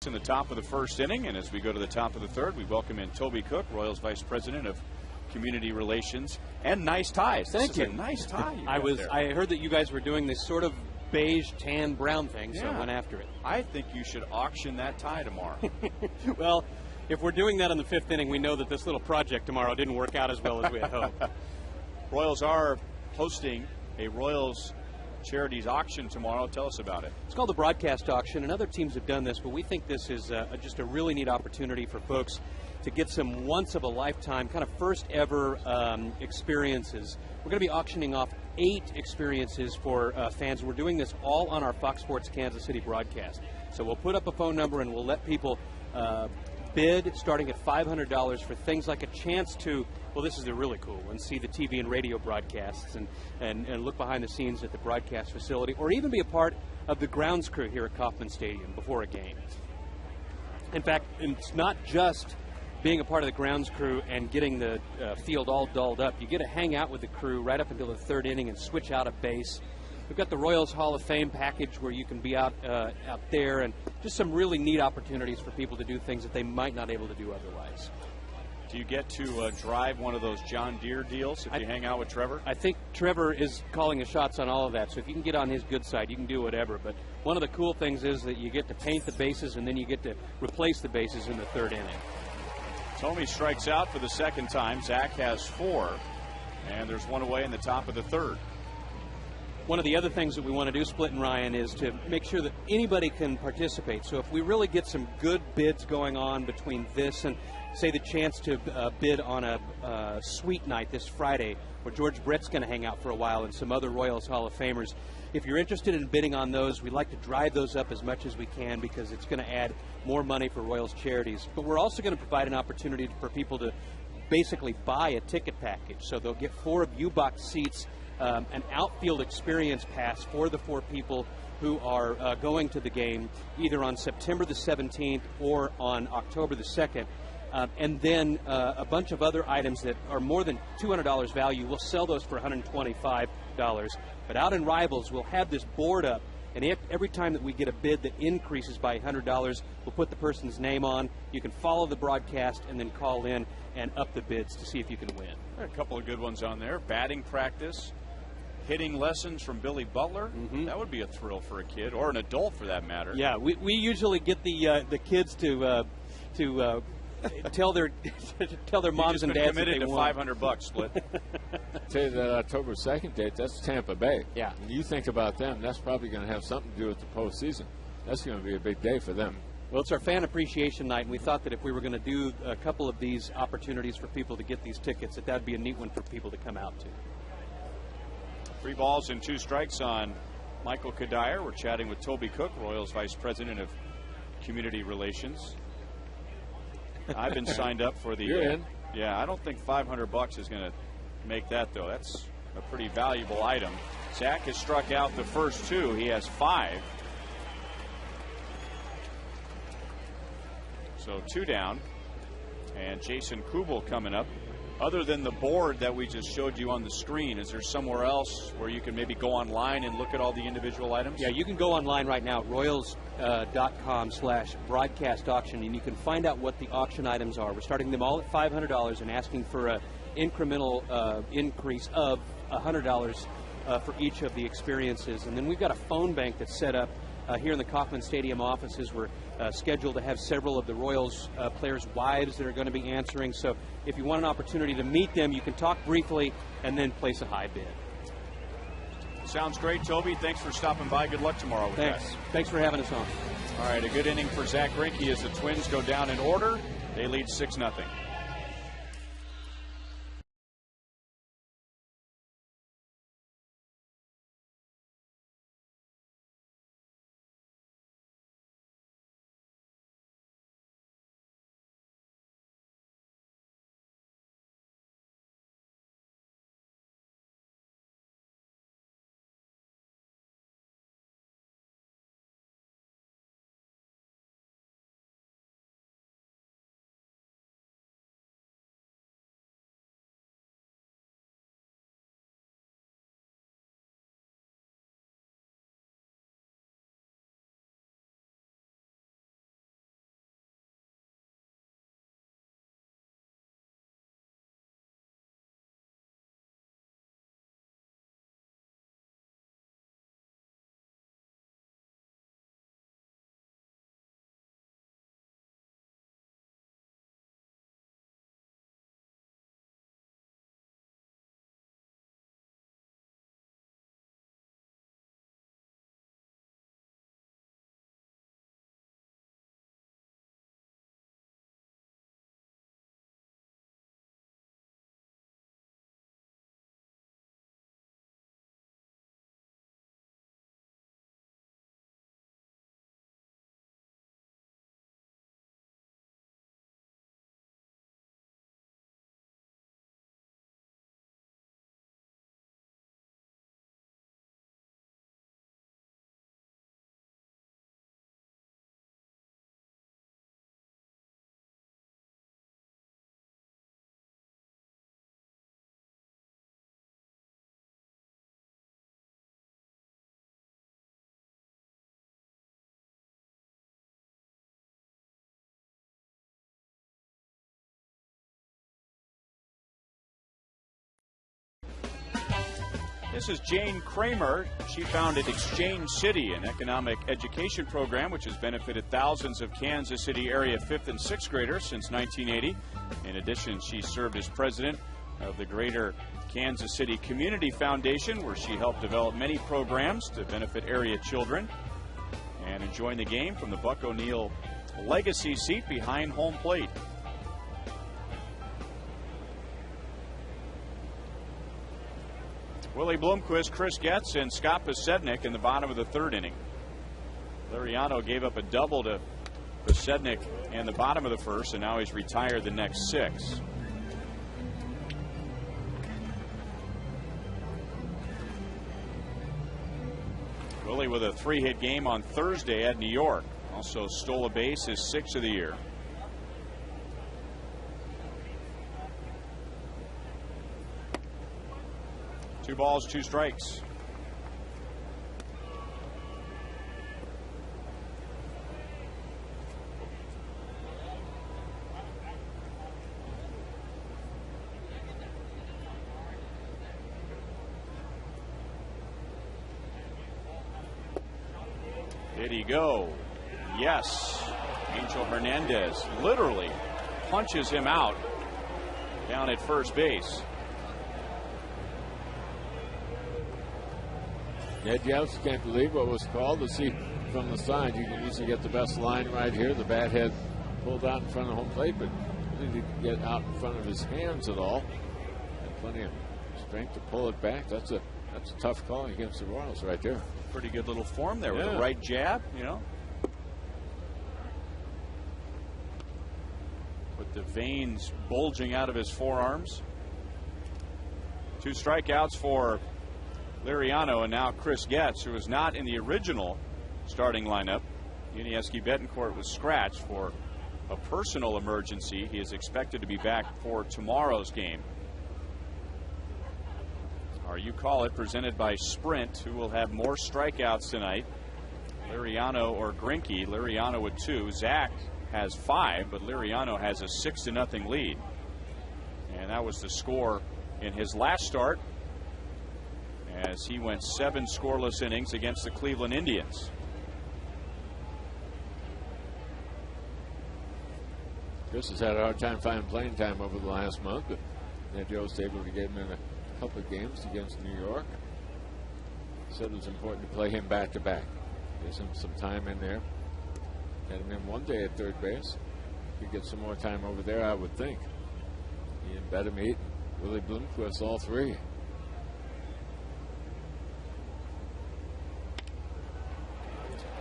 In the top of the first inning, and as we go to the top of the third, we welcome in Toby Cook, Royals Vice President of Community Relations, and nice ties. Thank you. A nice tie. I heard that you guys were doing this sort of beige, tan, brown thing, so I went after it. I think you should auction that tie tomorrow. Well, if we're doing that in the fifth inning, we know that this little project tomorrow didn't work out as well as we had hoped. Royals are hosting a Royals Charities auction tomorrow. Tell us about it. It's called the broadcast auction, and other teams have done this, but we think this is just a really neat opportunity for folks to get some once-of-a-lifetime, kind of first-ever experiences. We're going to be auctioning off 8 experiences for fans. We're doing this all on our Fox Sports Kansas City broadcast. So we'll put up a phone number, and we'll let people bid starting at $500 for things like a chance to, well, this is the really cool one, see the TV and radio broadcasts and look behind the scenes at the broadcast facility, or even be a part of the grounds crew here at Kauffman Stadium before a game. In fact, it's not just being a part of the grounds crew and getting the field all dolled up. You get to hang out with the crew right up until the third inning and switch out of base. We've got the Royals Hall of Fame package where you can be out there, and just some really neat opportunities for people to do things that they might not be able to do otherwise. Do you get to drive one of those John Deere deals if you hang out with Trevor? I think Trevor is calling the shots on all of that, so if you can get on his good side, you can do whatever. But one of the cool things is that you get to paint the bases, and then you get to replace the bases in the third inning. Tommy strikes out for the second time. Zach has 4, and there's one away in the top of the third. One of the other things that we want to do, Split and Ryan, is to make sure that anybody can participate. So if we really get some good bids going on between this and, say, the chance to bid on a suite night this Friday, where George Brett's going to hang out for a while and some other Royals Hall of Famers, if you're interested in bidding on those, we'd like to drive those up as much as we can because it's going to add more money for Royals charities. But we're also going to provide an opportunity for people to basically buy a ticket package. So they'll get 4 U-Box seats, an outfield experience pass for the 4 people who are going to the game either on September the 17th or on October the 2nd. And then a bunch of other items that are more than $200 value. We'll sell those for $125. But out in Rivals, we'll have this board up, and every time that we get a bid that increases by $100, we'll put the person's name on. You can follow the broadcast and then call in and up the bids to see if you can win. A couple of good ones on there. Batting practice, hitting lessons from Billy Butler. Mm-hmm. That would be a thrill for a kid, or an adult for that matter. Yeah, we usually get the kids to tell their moms and dads committed that they to want. $500, Split. Tell you that October 2nd date, that's Tampa Bay. Yeah. When you think about them, that's probably going to have something to do with the postseason. That's going to be a big day for them. Well, it's our fan appreciation night, and we thought that if we were going to do a couple of these opportunities for people to get these tickets, that would be a neat one for people to come out to. 3 balls and 2 strikes on Michael Kadire. We're chatting with Toby Cook, Royals Vice President of Community Relations. I've been signed up for the. You're in. Yeah, I don't think $500 is going to make that, though. That's a pretty valuable item. Zach has struck out the first 2. He has 5. So 2 down. And Jason Kubel coming up. Other than the board that we just showed you on the screen, is there somewhere else where you can maybe go online and look at all the individual items? Yeah, you can go online right now at royals.com/broadcast auction, and you can find out what the auction items are. We're starting them all at $500 and asking for an incremental increase of $100 for each of the experiences. And then we've got a phone bank that's set up here in the Kauffman Stadium offices. We're scheduled to have several of the Royals players' wives that are going to be answering. So if you want an opportunity to meet them, you can talk briefly and then place a high bid. Sounds great, Toby. Thanks for stopping by. Good luck tomorrow with that. Thanks for having us on. All right, a good inning for Zach Greinke as the Twins go down in order. They lead 6-0. This is Jane Kramer. She founded Exchange City, an economic education program which has benefited thousands of Kansas City area 5th and 6th graders since 1980. In addition, she served as president of the Greater Kansas City Community Foundation, where she helped develop many programs to benefit area children. And enjoying the game from the Buck O'Neill legacy seat behind home plate. Willie Bloomquist, Chris Getz, and Scott Pioli in the bottom of the 3rd inning. Liriano gave up a double to Pioli in the bottom of the 1st, and now he's retired the next 6. Willie with a 3-hit game on Thursday at New York. Also stole a base, his 6th of the year. Two balls, 2 strikes. Did he go? Yes. Angel Hernandez literally punches him out down at first base. Ned Yost can't believe what was called. To see from the side, you can usually get the best line right here. The bat head pulled out in front of home plate, but really didn't get out in front of his hands at all. And plenty of strength to pull it back. That's a tough call against the Royals right there. Pretty good little form there with the right jab, you know. With the veins bulging out of his forearms. 2 strikeouts for Liriano, and now Chris Getz, who was not in the original starting lineup. Yuniesky Betancourt was scratched for a personal emergency. He is expected to be back for tomorrow's game. Our You Call It, presented by Sprint, who will have more strikeouts tonight. Liriano or Greinke. Liriano with 2. Zach has 5, but Liriano has a 6-0 lead. And that was the score in his last start, as he went 7 scoreless innings against the Cleveland Indians. Chris has had a hard time finding playing time over the last month, but Ned Yost able to get him in a couple of games against New York. Said it was important to play him back-to-back. Gives him some time in there. Had him in one day at third base. Could get some more time over there, I would think. He and Betemeet, Willie Bloomquist, all 3.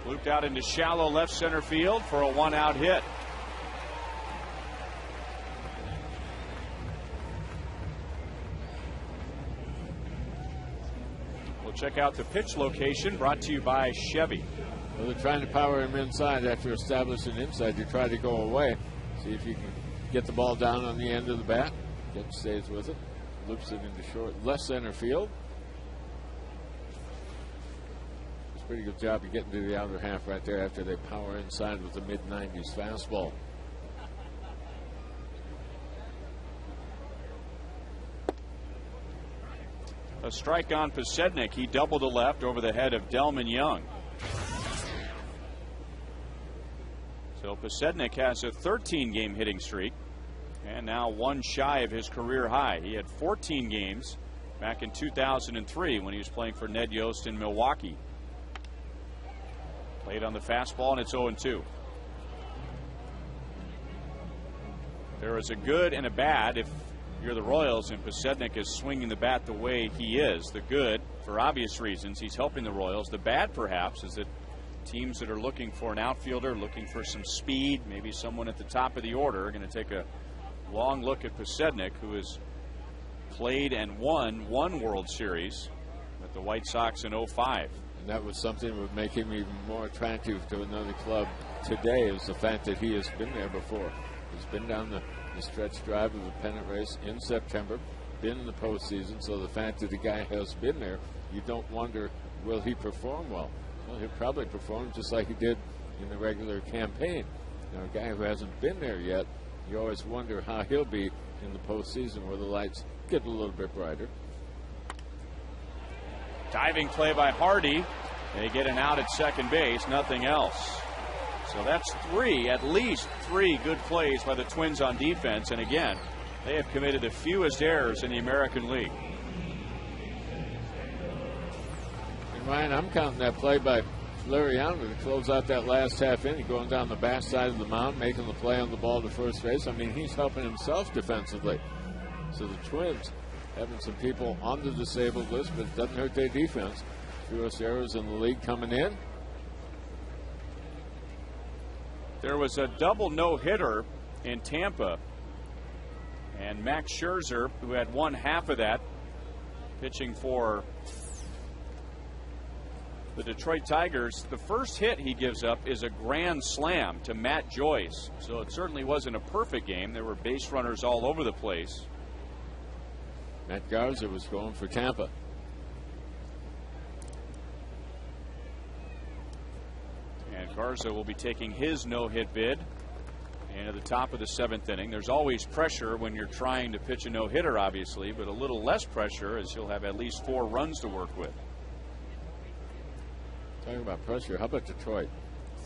Looped out into shallow left center field for a 1-out hit. We'll check out the pitch location, brought to you by Chevy. Well, they're trying to power him inside. After establishing inside, you try to go away. See if you can get the ball down on the end of the bat. Getz stays with it. Loops it into short left center field. Pretty good job of getting to the outer half right there after they power inside with the mid-90s fastball. A strike on Pioli. He doubled to left over the head of Delman Young. So Pioli has a 13-game hitting streak, and now 1 shy of his career high. He had 14 games back in 2003 when he was playing for Ned Yost in Milwaukee. Played on the fastball, and it's 0-2. There is a good and a bad if you're the Royals, and Pioli is swinging the bat the way he is. The good, for obvious reasons, he's helping the Royals. The bad, perhaps, is that teams that are looking for an outfielder, looking for some speed, maybe someone at the top of the order, are going to take a long look at Pioli, who has played and won 1 World Series with the White Sox in 2005. And that was something that would make him even more attractive to another club today, is the fact that he has been there before. He's been down the stretch drive of the pennant race in September, been in the postseason, so the fact that the guy has been there, you don't wonder, will he perform well? Well, he'll probably perform just like he did in the regular campaign. Now, a guy who hasn't been there yet, you always wonder how he'll be in the postseason, where the lights get a little bit brighter. Diving play by Hardy. They get an out at second base, nothing else. So that's at least three good plays by the Twins on defense. And again, they have committed the fewest errors in the American League. And Ryan, I'm counting that play by Liriano to close out that last half inning, going down the back side of the mound, making the play on the ball to first base. I mean, he's helping himself defensively. So the Twins having some people on the disabled list, but it doesn't hurt their defense. Fewest errors in the league coming in. There was a double no-hitter in Tampa, and Max Scherzer, who had one half of that, pitching for the Detroit Tigers. The first hit he gives up is a grand slam to Matt Joyce, so it certainly wasn't a perfect game. There were base runners all over the place. Matt Garza was going for Tampa. And Garza will be taking his no-hit bid. And at the top of the seventh inning, there's always pressure when you're trying to pitch a no-hitter, obviously, but a little less pressure as he'll have at least 4 runs to work with. Talking about pressure, how about Detroit?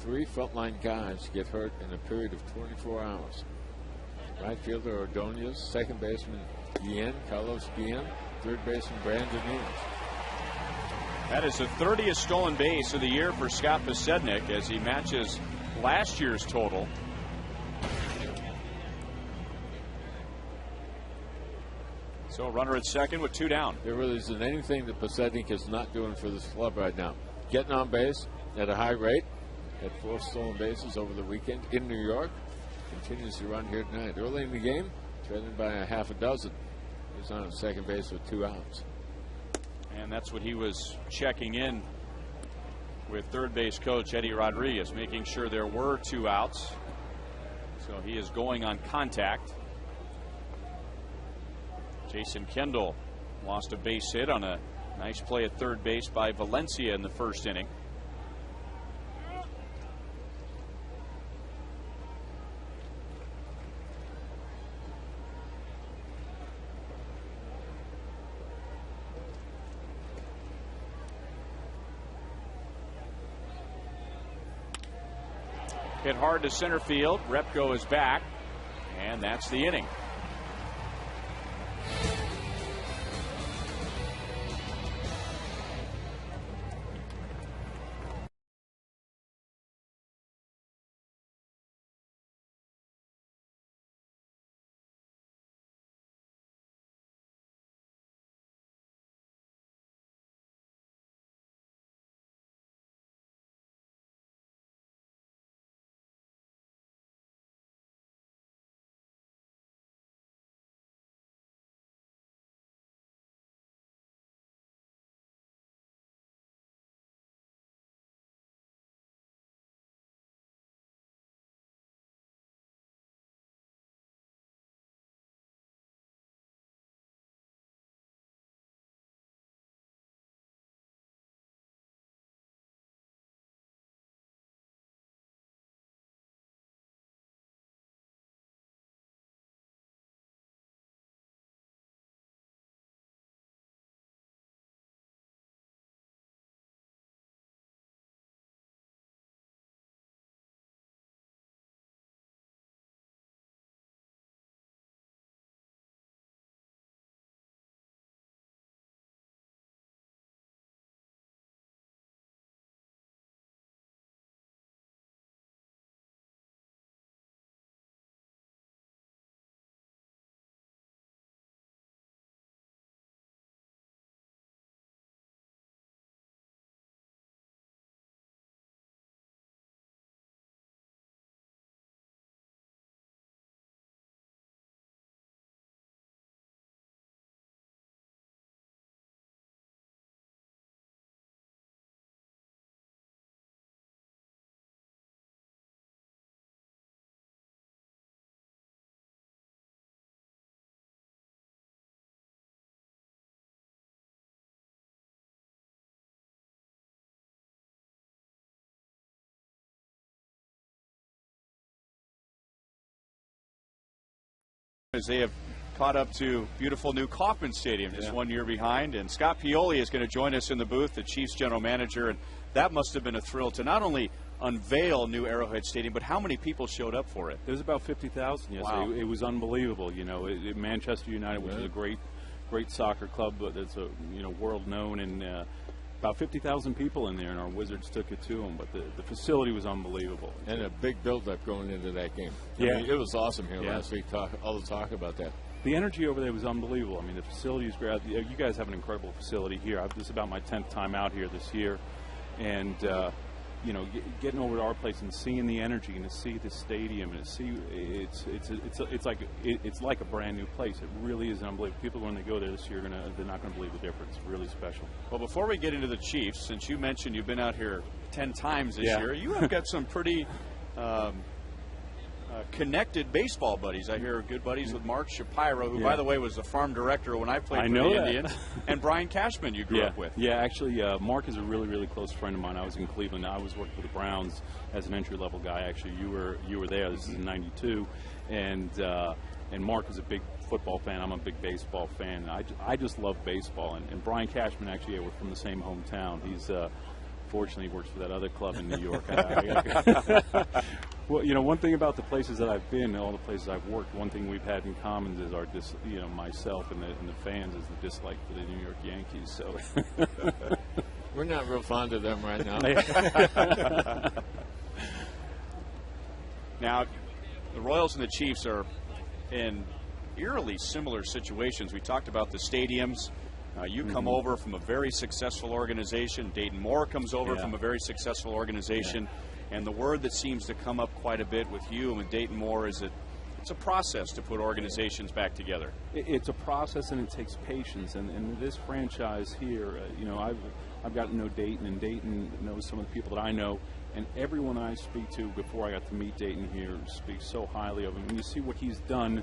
3 frontline guys get hurt in a period of 24 hours. Right fielder Ordonez, second baseman Carlos Guillen, third baseman Brandon Eames. That is the 30th stolen base of the year for Scott Pioli as he matches last year's total. So a runner at second with 2 down. There really isn't anything that Pioli is not doing for this club right now. Getting on base at a high rate. Had 4 stolen bases over the weekend in New York. Continues to run here tonight. Early in the game, trailing by a half a dozen. He's on second base with 2 outs. And that's what he was checking in with third base coach Eddie Rodriguez, making sure there were 2 outs. So he is going on contact. Jason Kendall lost a base hit on a nice play at third base by Valencia in the first inning. Hit hard to center field. Repko is back, and that's the inning. As they have caught up to beautiful new Kauffman Stadium, just 1 year behind. And Scott Pioli is going to join us in the booth, the Chiefs general manager. And that must have been a thrill to not only unveil new Arrowhead Stadium, but how many people showed up for it? There was about 50,000 yesterday. Wow. It was unbelievable. You know, Manchester United, which is a great soccer club, but it's a world known, and about 50,000 people in there, and our Wizards took it to them. But the facility was unbelievable, and a big build-up going into that game. Yeah, I mean, it was awesome here last week. All the talk about that. The energy over there was unbelievable. I mean, the facility is great. You guys have an incredible facility here. This is about my 10th time out here this year, and getting over to our place and seeing the energy and to see the stadium and to see it's like a brand new place. It really is unbelievable. People, when they go there this year, they're not going to believe the difference. It's really special. Well, before we get into the Chiefs, since you mentioned you've been out here 10 times this year, you have got some pretty connected baseball buddies. I hear good buddies with Mark Shapiro, who, by the way, was the farm director when I played for the Indians, and Brian Cashman you grew up with. Yeah, actually, Mark is a really, really close friend of mine. I was in Cleveland. I was working for the Browns as an entry-level guy. Actually, you were there. This is in '92, and Mark is a big football fan. I'm a big baseball fan. I just love baseball. And Brian Cashman, actually, we're from the same hometown. He's fortunately works for that other club in New York. Well, one thing about the places that I've been, all the places I've worked, one thing we've had in common is our myself and the fans is the dislike for the New York Yankees. So we're not real fond of them right now. Now, the Royals and the Chiefs are in eerily similar situations. We talked about the stadiums. You come over from a very successful organization. Dayton Moore comes over from a very successful organization. And the word that seems to come up quite a bit with you and with Dayton Moore is that it's a process to put organizations back together. It's a process, and it takes patience. And this franchise here, I've gotten to know Dayton, and Dayton knows some of the people that I know. And everyone I speak to before I got to meet Dayton here speaks so highly of him. And you see what he's done,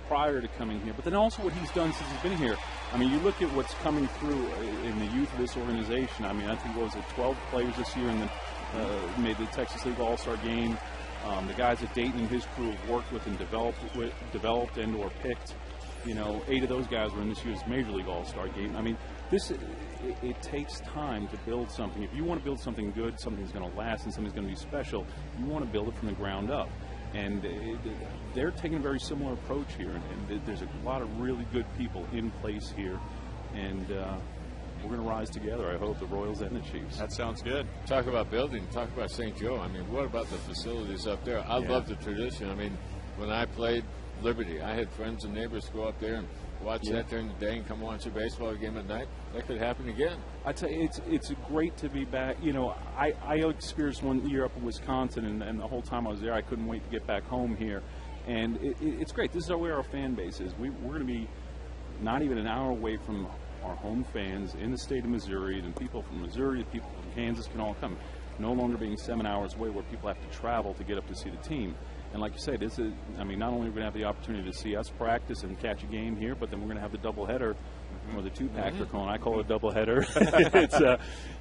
prior to coming here, but then also what he's done since he's been here. I mean, you look at what's coming through in the youth of this organization. I mean, I think, 12 players this year made the Texas League All-Star game. The guys at Dayton and his crew have worked with and developed and or picked. 8 of those guys were in this year's Major League All-Star game. I mean, it takes time to build something. If you want to build something good, something's going to last, and something's going to be special, you want to build it from the ground up. And they're taking a very similar approach here, and there's a lot of really good people in place here, and we're going to rise together, I hope, the Royals and the Chiefs. That sounds good. Talk about building, talk about St. Joe. I mean, what about the facilities up there? I love the tradition. I mean, when I played Liberty, I had friends and neighbors go up there and watch that during the day and come watch a baseball game at night. That could happen again. I tell you, it's great to be back. I experienced 1 year up in Wisconsin, and the whole time I was there, I couldn't wait to get back home here. And it's great. This is where our fan base is. We're going to be not even an hour away from our home fans in the state of Missouri, and people from Missouri, people from Kansas can all come. No longer being 7 hours away where people have to travel to get up to see the team. And like you said, not only are we going to have the opportunity to see us practice and catch a game here, but then we're going to have the doubleheader, or the two-pack they're calling. I call it a doubleheader. It's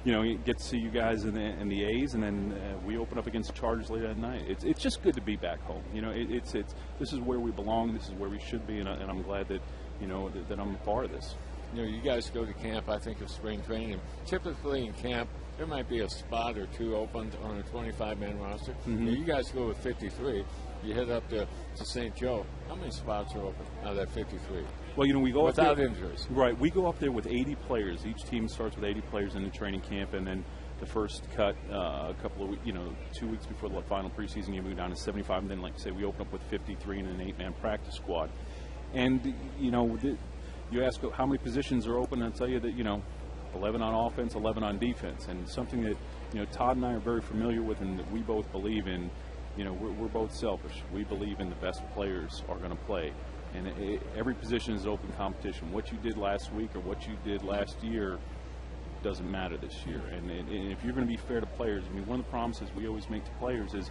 you get to see you guys in the A's, and then we open up against the Chargers later that night. It's just good to be back home. This is where we belong. This is where we should be, and I'm glad that that I'm a part of this. You guys go to camp, I think, of spring training. Typically in camp, there might be a spot or two open on a 25-man roster. You guys go with 53. You head up to St. Joe. How many spots are open out of that 53? Well, we go without up there, injuries. Right. We go up there with 80 players. Each team starts with 80 players in the training camp, and then the first cut a couple of 2 weeks before the final preseason game, we go down to 75. And then, like you say, we open up with 53 and an 8-man practice squad. And you ask how many positions are open, and I'll tell you that 11 on offense, 11 on defense, and something that Todd and I are very familiar with, and that we both believe in. We're both selfish. We believe in the best players are going to play, and every position is open competition. What you did last week or what you did last year doesn't matter this year. And if you're going to be fair to players, one of the promises we always make to players is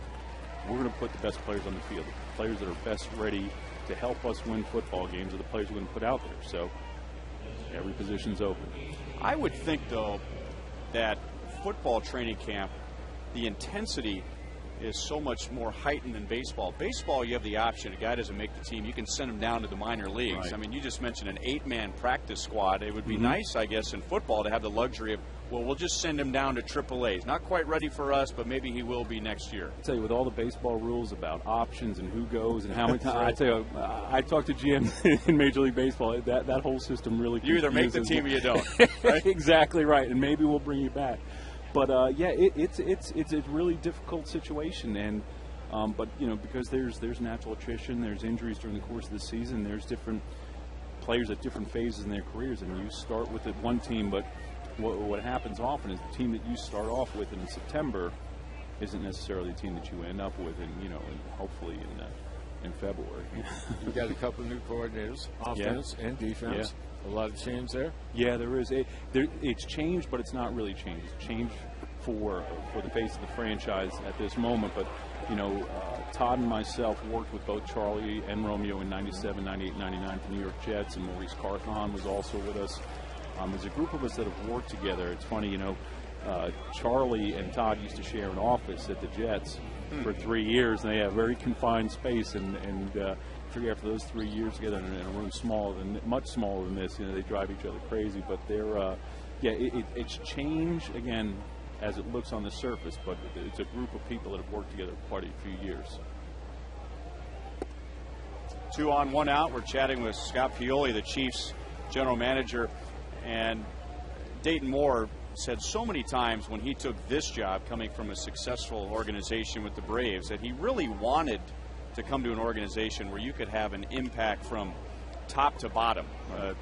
we're going to put the best players on the field. The players that are best ready to help us win football games are the players we're going to put out there. So every position's open. I would think, though, that football training camp, the intensity is so much more heightened than baseball. Baseball, you have the option. A guy doesn't make the team, you can send him down to the minor leagues. Right. I mean, you just mentioned an 8-man practice squad. It would be nice, I guess, in football to have the luxury of, well, we'll just send him down to AAA. He's not quite ready for us, but maybe he will be next year. I tell you, with all the baseball rules about options and who goes and how many times, I tell you, I talked to GMs in Major League Baseball. That whole system really You either make the team or you don't. Right? Exactly right, and maybe we'll bring you back. But it's a really difficult situation, and but because there's natural attrition, there's injuries during the course of the season, there's different players at different phases in their careers, and you start with one team, but what happens often is the team that you start off with in September isn't necessarily the team that you end up with, and hopefully in February. You've got a couple of new coordinators, offense and defense. A lot of change there. Yeah, there is. It's changed, but it's not really changed. It's changed for the face of the franchise at this moment. But Todd and myself worked with both Charlie and Romeo in '97, '98, '99 for the New York Jets, and Maurice Carthon was also with us. There's a group of us that have worked together. It's funny, Charlie and Todd used to share an office at the Jets for 3 years, and they have very confined space. And figure after those 3 years together in a room much smaller than this, they drive each other crazy. But they're, it's changed again as it looks on the surface. But it's a group of people that have worked together for quite a few years. 2 on, 1 out. We're chatting with Scott Pioli, the Chiefs general manager. And Dayton Moore said so many times when he took this job, coming from a successful organization with the Braves, that he really wanted to come to an organization where you could have an impact from top to bottom,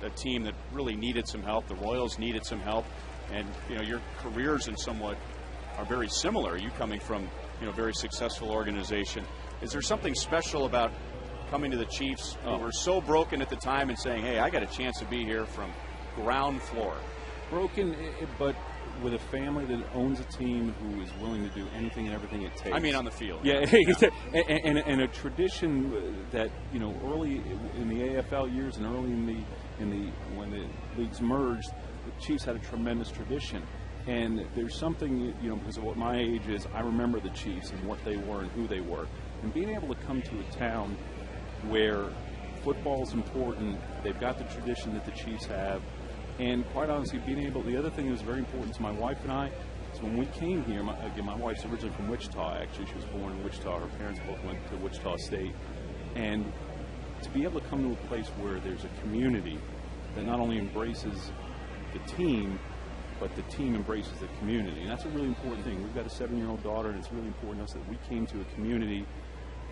a team that really needed some help. The Royals needed some help. And, your careers in somewhat are very similar. You coming from, a very successful organization. Is there something special about coming to the Chiefs who were so broken at the time and saying, hey, I got a chance to be here from ground floor? Broken, but with a family that owns a team who is willing to do anything and everything it takes. I mean on the field. Yeah, and a tradition that, early in the AFL years and early when the leagues merged, the Chiefs had a tremendous tradition. And there's something, because of what my age is, I remember the Chiefs and what they were and who they were. And being able to come to a town where football is important, they've got the tradition that the Chiefs have, and quite honestly, the other thing that was very important to my wife and I is when we came here, my wife's originally from Wichita, actually. She was born in Wichita. Her parents both went to Wichita State. And to be able to come to a place where there's a community that not only embraces the team, but the team embraces the community. And that's a really important thing. We've got a 7-year-old daughter, and it's really important to us that we came to a community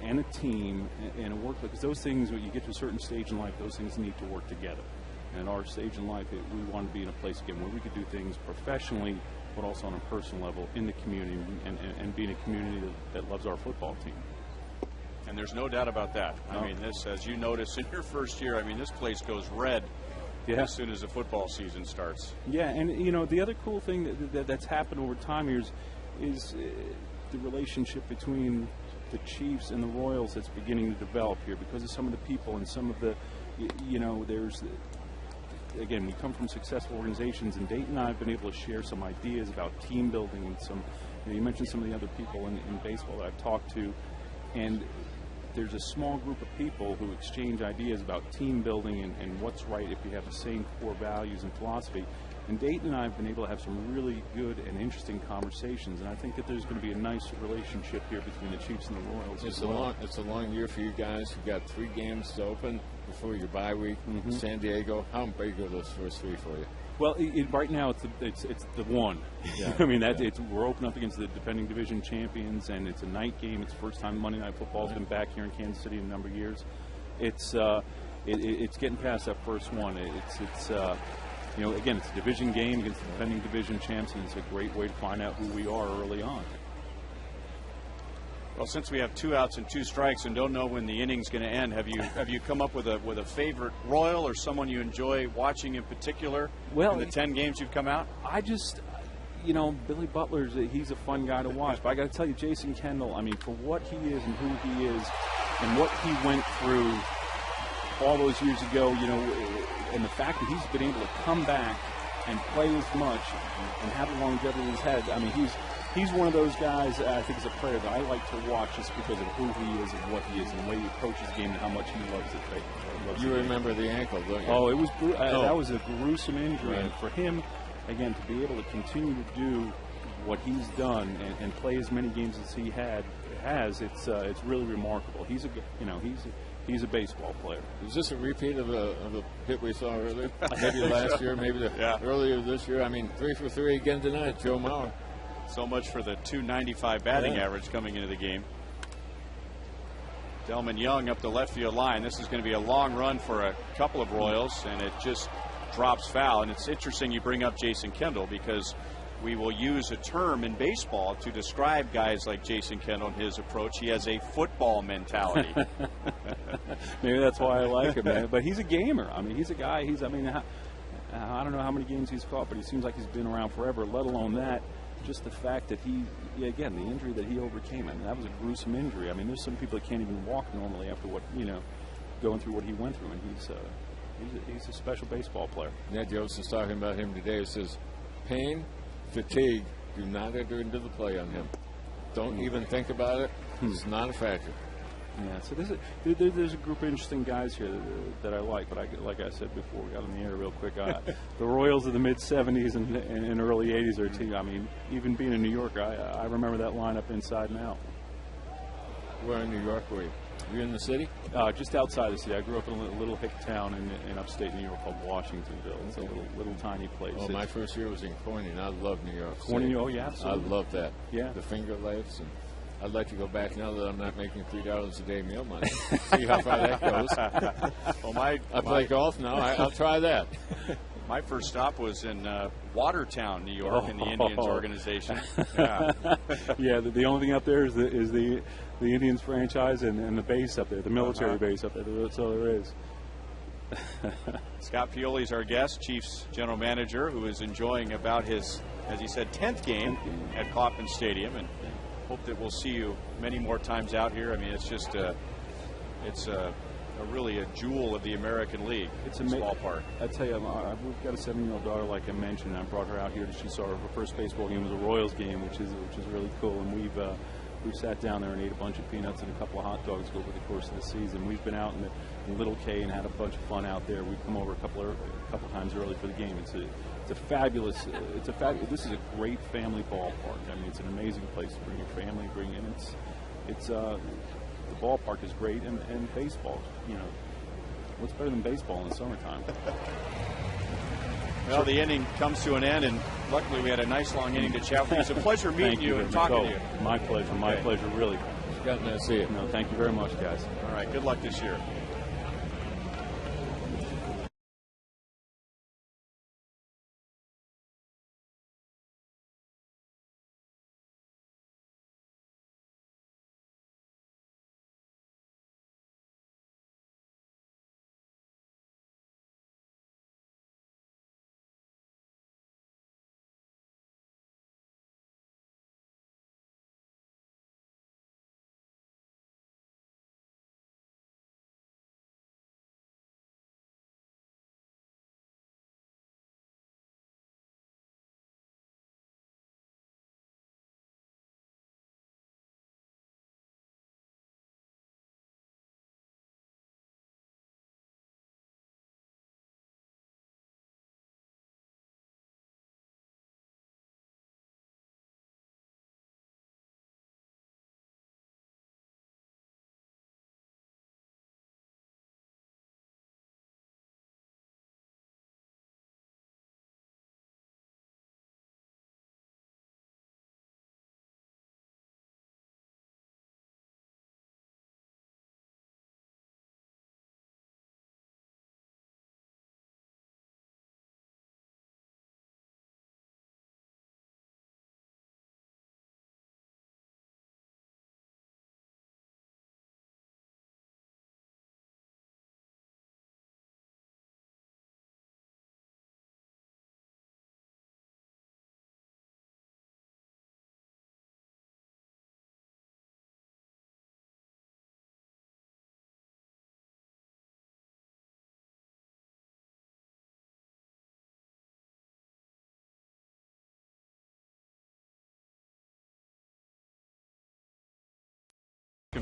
and a team and a work, because those things, when you get to a certain stage in life, those things need to work together. And at our stage in life, we want to be in a place again where we could do things professionally, but also on a personal level in the community, and be in a community that loves our football team. And there's no doubt about that. No. I mean, this, as you noticed in your first year, this place goes red as soon as the football season starts. Yeah, and the other cool thing that's happened over time here is the relationship between the Chiefs and the Royals that's beginning to develop here because of some of the people and some of the, there's, again, we come from successful organizations, and Dayton and I have been able to share some ideas about team building and some, you mentioned some of the other people in baseball that I've talked to, and there's a small group of people who exchange ideas about team building and what's right if you have the same core values and philosophy. And Dayton and I have been able to have some really good and interesting conversations, and I think that there's going to be a nice relationship here between the Chiefs and the Royals. It's a long year for you guys. You've got 3 games to open before your bye week. San Diego. How big are those first 3 for you? Well, right now it's the one. Yeah. We're open up against the defending division champions, and it's a night game. It's the first time Monday Night Football's been back here in Kansas City in a number of years. It's getting past that first one. Again, it's a division game against the defending division champs, and it's a great way to find out who we are early on. Well, since we have 2 outs and 2 strikes and don't know when the inning's going to end, have you come up with a favorite Royal or someone you enjoy watching in particular in the 10 games you've come out? I just, Billy Butler's he's a fun guy to watch. But I got to tell you, Jason Kendall, for what he is and who he is and what he went through all those years ago, and the fact that he's been able to come back and play as much and have the longevity he's had. he's one of those guys, I think, as a player that I like to watch just because of who he is and what he is and the way he approaches the game and how much he loves it. You remember the ankle, don't you? Oh, it was that was a gruesome injury. Right. And for him, again, to be able to continue to do what he's done and play as many games as he has, it's really remarkable. He's a baseball player. Is this a repeat of the hit we saw earlier? Maybe last year, maybe earlier this year. I mean, 3 for 3 again tonight, Joe Mauer. So much for the .295 batting average coming into the game. Delman Young up the left field line. This is going to be a long run for a couple of Royals, and it just drops foul. And it's interesting you bring up Jason Kendall, because we will use a term in baseball to describe guys like Jason Kendall and his approach. He has a football mentality. Maybe that's why I like him, man. But he's a gamer. I mean, he's a guy. I don't know how many games he's caught, but he seems like he's been around forever, let alone that. Just the fact that the injury that he overcame, I mean, that was a gruesome injury. I mean, there's some people that can't even walk normally after going through what he went through, and he's a special baseball player. Ned Yost was talking about him today. He says, pain, fatigue do not enter into the play on him. Don't even think about it. It's not a factor. Yeah, so there's a group of interesting guys here that I like, but like I said before, we got on the air real quick. The Royals of the mid-'70s and early '80s are a team. I mean, even being in New York, I remember that lineup inside and out. Where in New York were you? Were you in the city? Just outside the city. I grew up in a little hick town in upstate New York called Washingtonville. It's a little tiny place. Oh, my first year was in Corning. I love New York City. Corning, oh yeah, absolutely. I love that. Yeah, the Finger Lakes, and I'd like to go back now that I'm not making $3 a day meal money. See how far that goes. Well, I play golf now. I'll try that. My first stop was in Watertown, New York, in the Indians organization. Yeah, yeah. The only thing up there is the Indians franchise and the base up there, the military base up there. That's all there is. Scott Pioli is our guest, Chiefs general manager, who is enjoying about his, as he said, 10th game at Kauffman Stadium, and hope that we'll see you many more times out here. I mean, it's just really a jewel of the American League. It's a ballpark. I tell you, we've got a 7-year-old daughter, like I mentioned. I brought her out here. She saw her first baseball game was a Royals game, which is really cool. And we've sat down there and ate a bunch of peanuts and a couple of hot dogs over the course of the season. We've been out in Little K and had a bunch of fun out there. We've come over a couple times early for the game. It's a fabulous. This is a great family ballpark. I mean, it's an amazing place to bring your family, bring in. The ballpark is great, and baseball. What's better than baseball in the summertime? Well, the inning comes to an end, and luckily we had a nice long inning to chat with you. It's a pleasure meeting you and talking to you. My pleasure. My pleasure, really. Got to see it. No, thank you very much, guys. All right, good luck this year.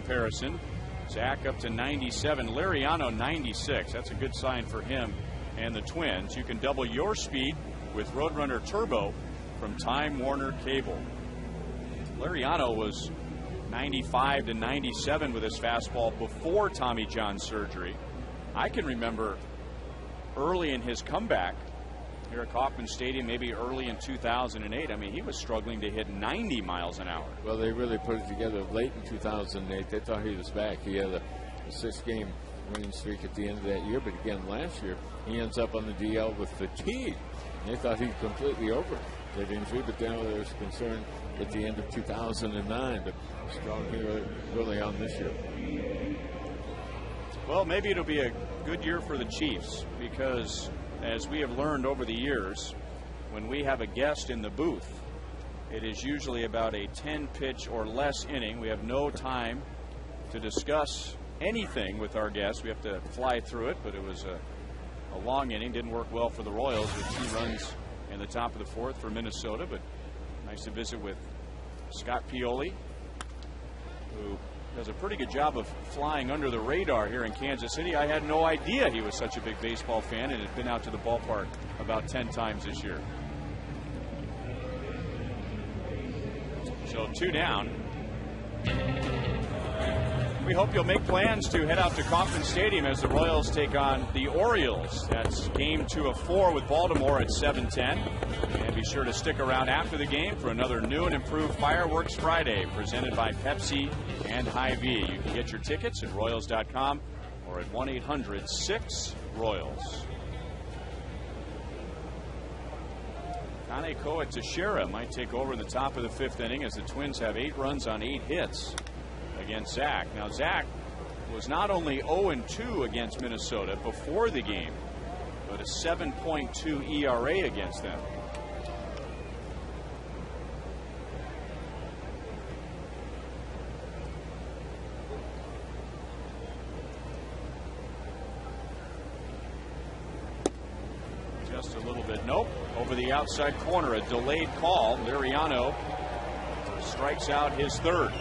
comparison. Zach up to 97. Liriano 96. That's a good sign for him and the Twins. You can double your speed with Roadrunner Turbo from Time Warner Cable. Liriano was 95 to 97 with his fastball before Tommy John surgery. I can remember early in his comeback here at Kauffman Stadium, maybe early in 2008. I mean, he was struggling to hit 90 miles an hour. Well, they really put it together late in 2008. They thought he was back. He had a 6-game winning streak at the end of that year, but again, last year, he ends up on the DL with fatigue. They thought he'd completely over that injury, but then there was concern at the end of 2009, but strong here early on this year. Well, maybe it'll be a good year for the Chiefs, because as we have learned over the years, when we have a guest in the booth, it is usually about a 10-pitch or less inning. We have no time to discuss anything with our guests. We have to fly through it, but it was a long inning. Didn't work well for the Royals with 2 runs in the top of the 4th for Minnesota, but nice to visit with Scott Pioli, who does a pretty good job of flying under the radar here in Kansas City. I had no idea he was such a big baseball fan and had been out to the ballpark about 10 times this year. So 2 down. We hope you'll make plans to head out to Kauffman Stadium as the Royals take on the Orioles. That's game 2 of 4 with Baltimore at 7:10. And be sure to stick around after the game for another new and improved Fireworks Friday presented by Pepsi and Hy-Vee. You can get your tickets at Royals.com or at 1-800-6-ROYALS. Kanekoa Teixeira might take over in the top of the 5th inning as the Twins have 8 runs on 8 hits against Zach. Now, Zach was not only 0-2 against Minnesota before the game, but a 7.2 ERA against them. Just a little bit. Nope. Over the outside corner, a delayed call. Liriano strikes out his 3rd.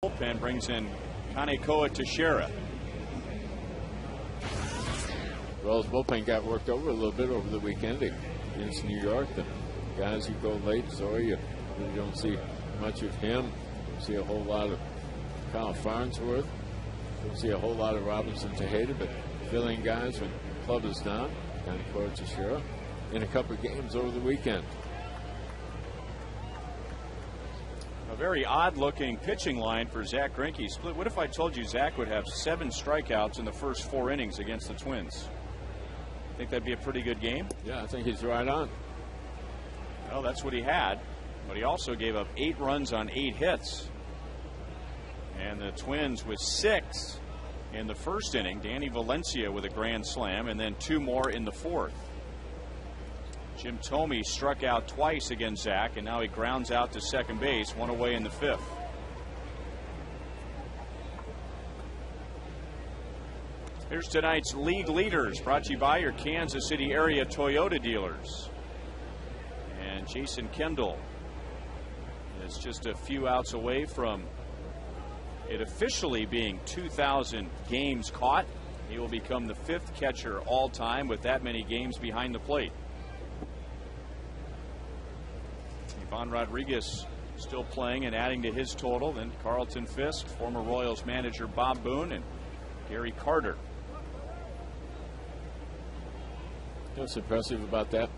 Bullpen brings in Kanekoa Teixeira. Royals bullpen got worked over a little bit over the weekend against New York. The guys who go late, sorry, you really don't see much of him. Don't see a whole lot of Kyle Farnsworth. Don't see a whole lot of Robinson Tejeda, but filling guys when the club is down. Kanekoa Teixeira in a couple of games over the weekend. A very odd-looking pitching line for Zach Greinke. Split. What if I told you Zach would have 7 strikeouts in the first 4 innings against the Twins? Think that'd be a pretty good game? Yeah, I think he's right on. Well, that's what he had. But he also gave up 8 runs on 8 hits. And the Twins with 6 in the first inning. Danny Valencia with a grand slam, and then 2 more in the 4th. Jim Thome struck out twice against Zach, and now he grounds out to second base, 1 away in the 5th. Here's tonight's league leaders, brought to you by your Kansas City area Toyota dealers. And Jason Kendall is just a few outs away from it officially being 2,000 games caught. He will become the 5th catcher all time with that many games behind the plate. Ivan Rodriguez still playing and adding to his total. Then Carlton Fisk, former Royals manager Bob Boone, and Gary Carter. What's impressive about that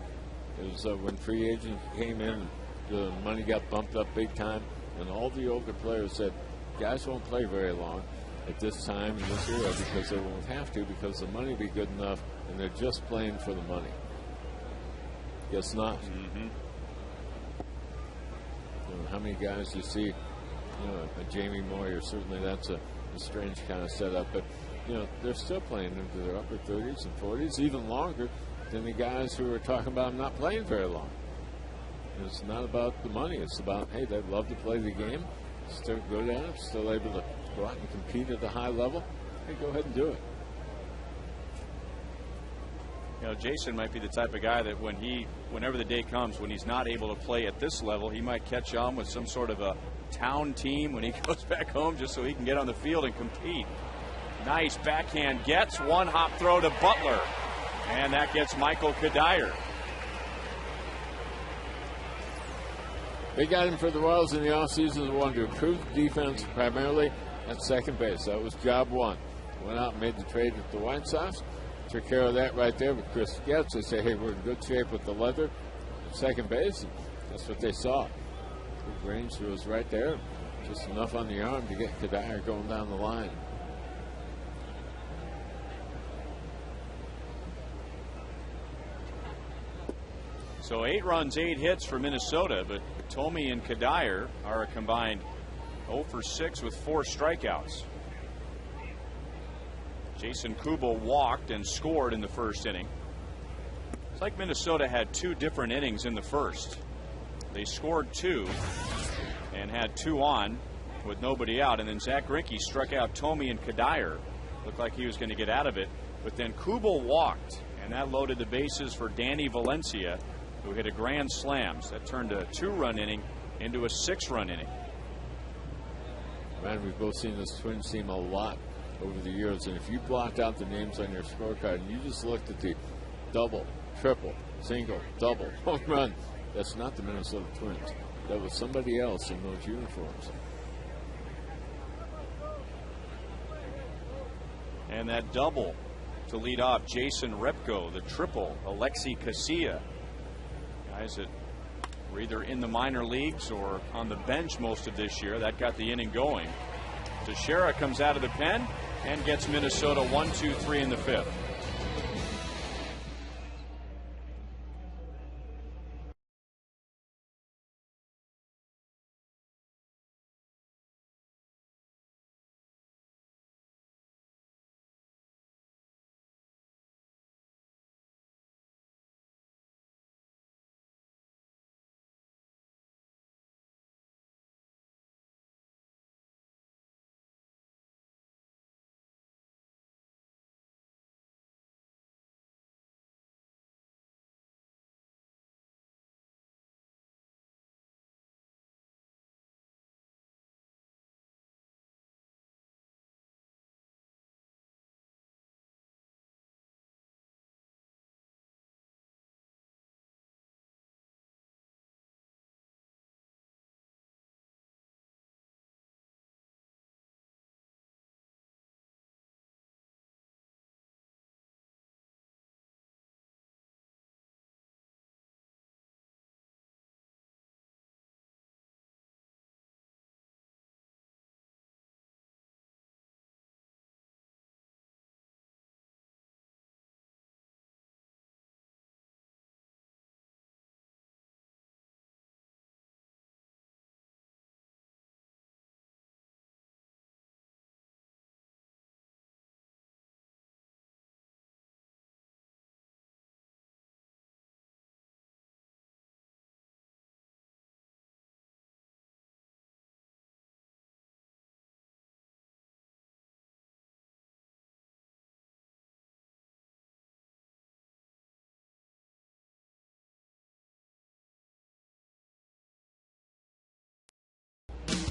is when free agents came in, the money got bumped up big time, and all the older players said, guys won't play very long at this time in this era because they won't have to, because the money will be good enough, and they're just playing for the money. Guess not. How many guys you see, a Jamie Moyer, certainly that's a strange kind of setup, but they're still playing into their upper 30s and 40s, even longer than the guys who are talking about not playing very long. And it's not about the money, it's about, hey, they love to play the game, still good at it, still able to go out and compete at a high level. Hey, go ahead and do it. Jason might be the type of guy that whenever the day comes when he's not able to play at this level, he might catch on with some sort of a town team when he goes back home just so he can get on the field and compete. Nice backhand gets, 1 hop throw to Butler, and that gets Michael Kadire. They got him for the Royals in the offseason. They wanted to improve the defense primarily at second base. That was job 1. Went out and made the trade with the White Sox. Took care of that right there with Chris Getz. They say, hey, we're in good shape with the leather at second base. And that's what they saw. Big range was right there. Just enough on the arm to get Kadire going down the line. So 8 runs, 8 hits for Minnesota, but Thome and Kadire are a combined 0 for 6 with 4 strikeouts. Jason Kubel walked and scored in the first inning. It's like Minnesota had 2 different innings in the first. They scored 2 and had 2 on with nobody out, and then Zach Greinke struck out Thome and Kadire. Looked like he was going to get out of it, but then Kubel walked, and that loaded the bases for Danny Valencia, who hit a grand slam. So that turned a 2-run inning into a 6-run inning. Man, we've both seen this Twins team a lot over the years, and if you blocked out the names on your scorecard and you just looked at the double, triple, single, double, home run, that's not the Minnesota Twins. That was somebody else in those uniforms. And that double to lead off Jason Repko, the triple, AT KCA. Guys that were either in the minor leagues or on the bench most of this year. That got the inning going. Teixeira comes out of the pen and gets Minnesota 1-2-3 in the 5th.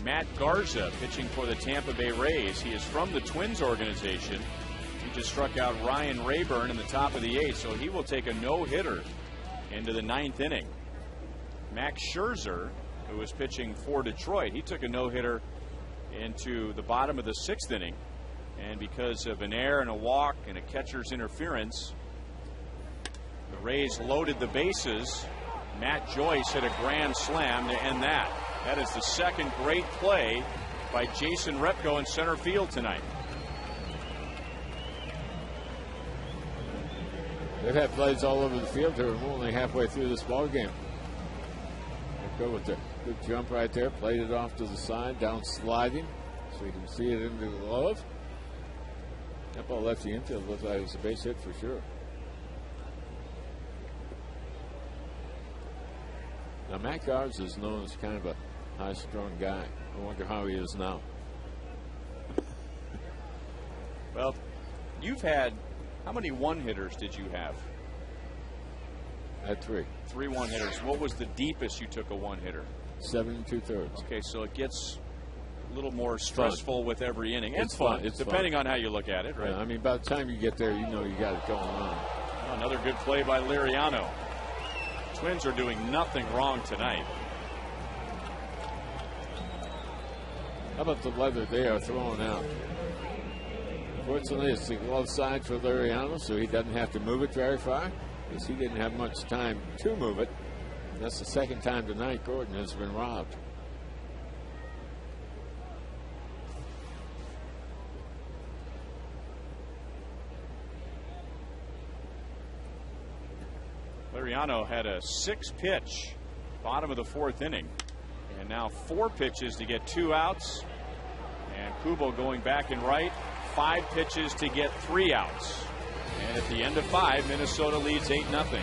Matt Garza pitching for the Tampa Bay Rays. He is from the Twins organization. He just struck out Ryan Rayburn in the top of the 8th, so he will take a no-hitter into the 9th inning. Max Scherzer, who was pitching for Detroit, he took a no-hitter into the bottom of the 6th inning. And because of an error and a walk and a catcher's interference, the Rays loaded the bases. Matt Joyce hit a grand slam to end that. That is the second great play by Jason Repko in center field tonight. They've had plays all over the field. They're only halfway through this ball game. Repko with the good jump right there, played it off to the side, down sliding, so you can see it into the glove. That ball left the infield. Looked like it was a base hit for sure. Now, Matt Garza is known as kind of a high-strung guy. I wonder how he is now. Well, you've had, how many one-hitters did you have? I had 3. 3 one-hitters. What was the deepest you took a one-hitter? 7 2/3. Okay, so it gets a little more stressful with every inning. It's fun. It's depending fun on how you look at it, right? Yeah, I mean, by the time you get there, you know you got it going on. Another good play by Liriano. Twins are doing nothing wrong tonight. How about the leather they are throwing out? Fortunately, it's the glove side for Liriano, so he doesn't have to move it very far, because he didn't have much time to move it. That's the second time tonight Gordon has been robbed. Liriano had a 6-pitch bottom of the 4th inning, and now 4 pitches to get 2 outs, and Kubo going back and right, 5 pitches to get 3 outs, and at the end of 5, Minnesota leads 8-0.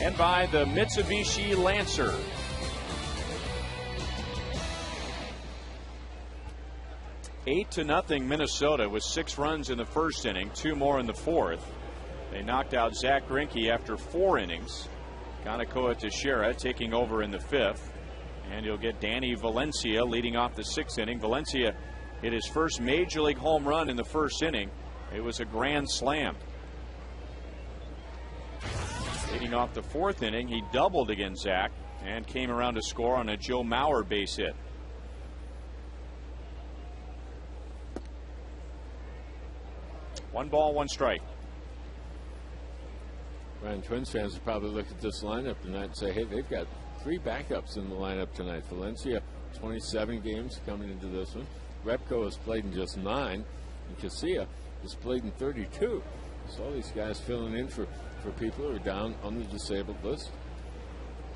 And by the Mitsubishi Lancer. Eight to nothing Minnesota with 6 runs in the 1st inning, 2 more in the 4th. They knocked out Zach Greinke after 4 innings. Kanakoa Teixeira taking over in the 5th. And you'll get Danny Valencia leading off the 6th inning. Valencia hit his first major league home run in the 1st inning. It was a grand slam. Leading off the 4th inning, he doubled against Zach and came around to score on a Joe Mauer base hit. One ball, 1 strike. Ryan, Twins fans will probably look at this lineup tonight and say, hey, they've got 3 backups in the lineup tonight. Valencia, 27 games coming into this one. Repko has played in just 9, and KCA has played in 32. So all these guys filling in for people who are down on the disabled list.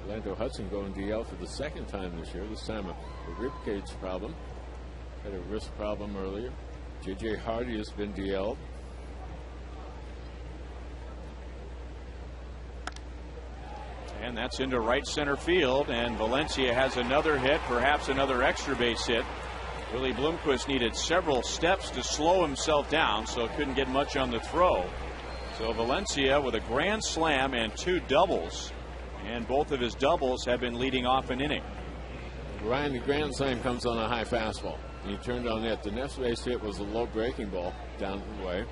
Orlando Hudson going DL for the second time this year. This time a rib cage problem. Had a wrist problem earlier. J.J. Hardy has been DL'd. And that's into right center field, and Valencia has another hit, perhaps another extra base hit. Willie Bloomquist needed several steps to slow himself down, so couldn't get much on the throw. So Valencia with a grand slam and 2 doubles, and both of his doubles have been leading off an inning. Ryan, the grand slam comes on a high fastball. He turned on that. The next base hit was a low breaking ball down the way.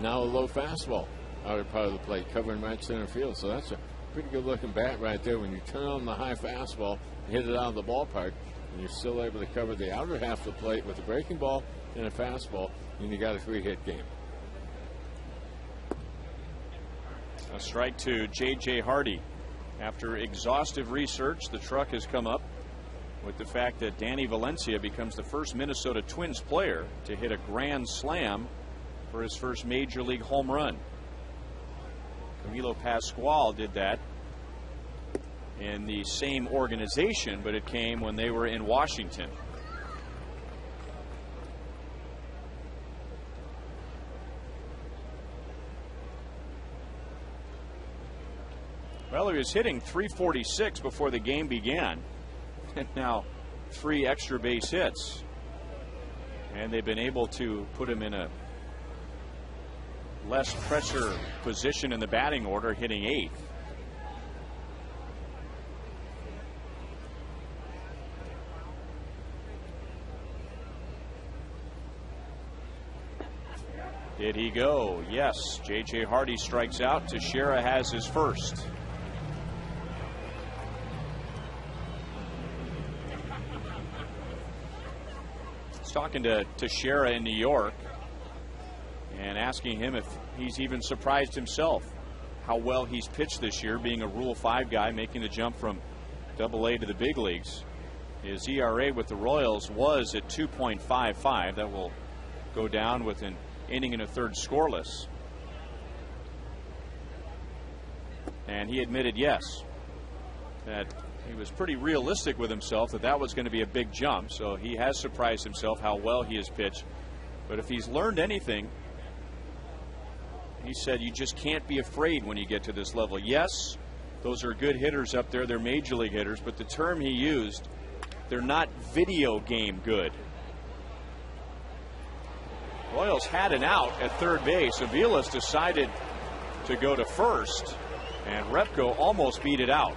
Now a low fastball out of part of the plate, covering right center field. So that's a pretty good looking bat right there. When you turn on the high fastball, hit it out of the ballpark, and you're still able to cover the outer half of the plate with a breaking ball and a fastball, and you got a 3-hit game. A strike to J.J. Hardy. After exhaustive research, the truck has come up with the fact that Danny Valencia becomes the first Minnesota Twins player to hit a grand slam for his first major league home run. Camilo Pascual did that in the same organization, but it came when they were in Washington. Well, he was hitting .346 before the game began, and now 3 extra base hits, and they've been able to put him in a less pressure position in the batting order, hitting 8th. Did he go? Yes. J.J. Hardy strikes out. Teixeira has his first. I was talking to Teixeira in New York and asking him if he's even surprised himself how well he's pitched this year, being a Rule 5 guy, making the jump from Double-A to the big leagues. His ERA with the Royals was at 2.55. That will go down with an inning and a third scoreless. And he admitted, yes, that he was pretty realistic with himself that that was going to be a big jump. So he has surprised himself how well he has pitched. But if he's learned anything, he said you just can't be afraid when you get to this level. Yes, those are good hitters up there. They're major league hitters. But the term he used, they're not video game good. Royals had an out at third base. Aviles decided to go to first, and Repko almost beat it out.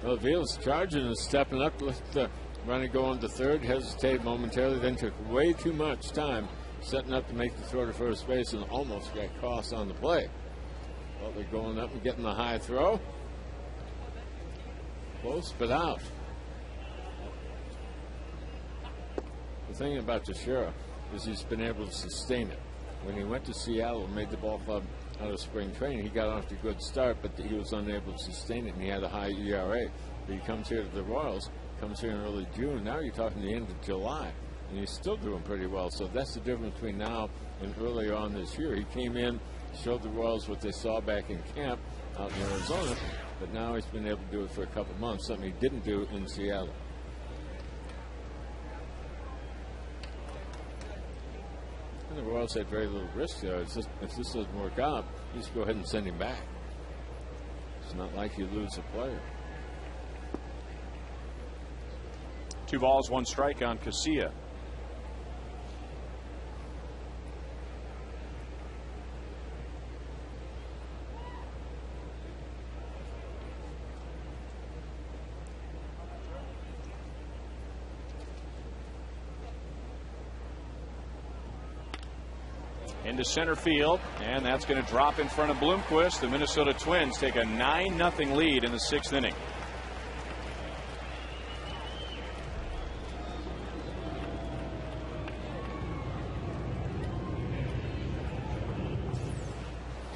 Well, Aviles charging and stepping up, let the runner go on to third, hesitate momentarily, then took way too much time setting up to make the throw to first base and almost got crossed on the play. Well, they're going up and getting the high throw. Close, but out. The thing about Teixeira is he's been able to sustain it. When he went to Seattle and made the ball club out of spring training, he got off to a good start, but he was unable to sustain it, and he had a high ERA. But he comes here to the Royals, comes here in early June. Now you're talking the end of July, and he's still doing pretty well. So that's the difference between now and earlier on this year. He came in, showed the Royals what they saw back in camp out in Arizona, but now he's been able to do it for a couple months, something he didn't do in Seattle. And the Royals had very little risk there. It's just, if this doesn't work out, you just go ahead and send him back. It's not like you lose a player. 2 balls, 1 strike on KCA. Into center field, and that's going to drop in front of Bloomquist. The Minnesota Twins take a 9-0 lead in the 6th inning.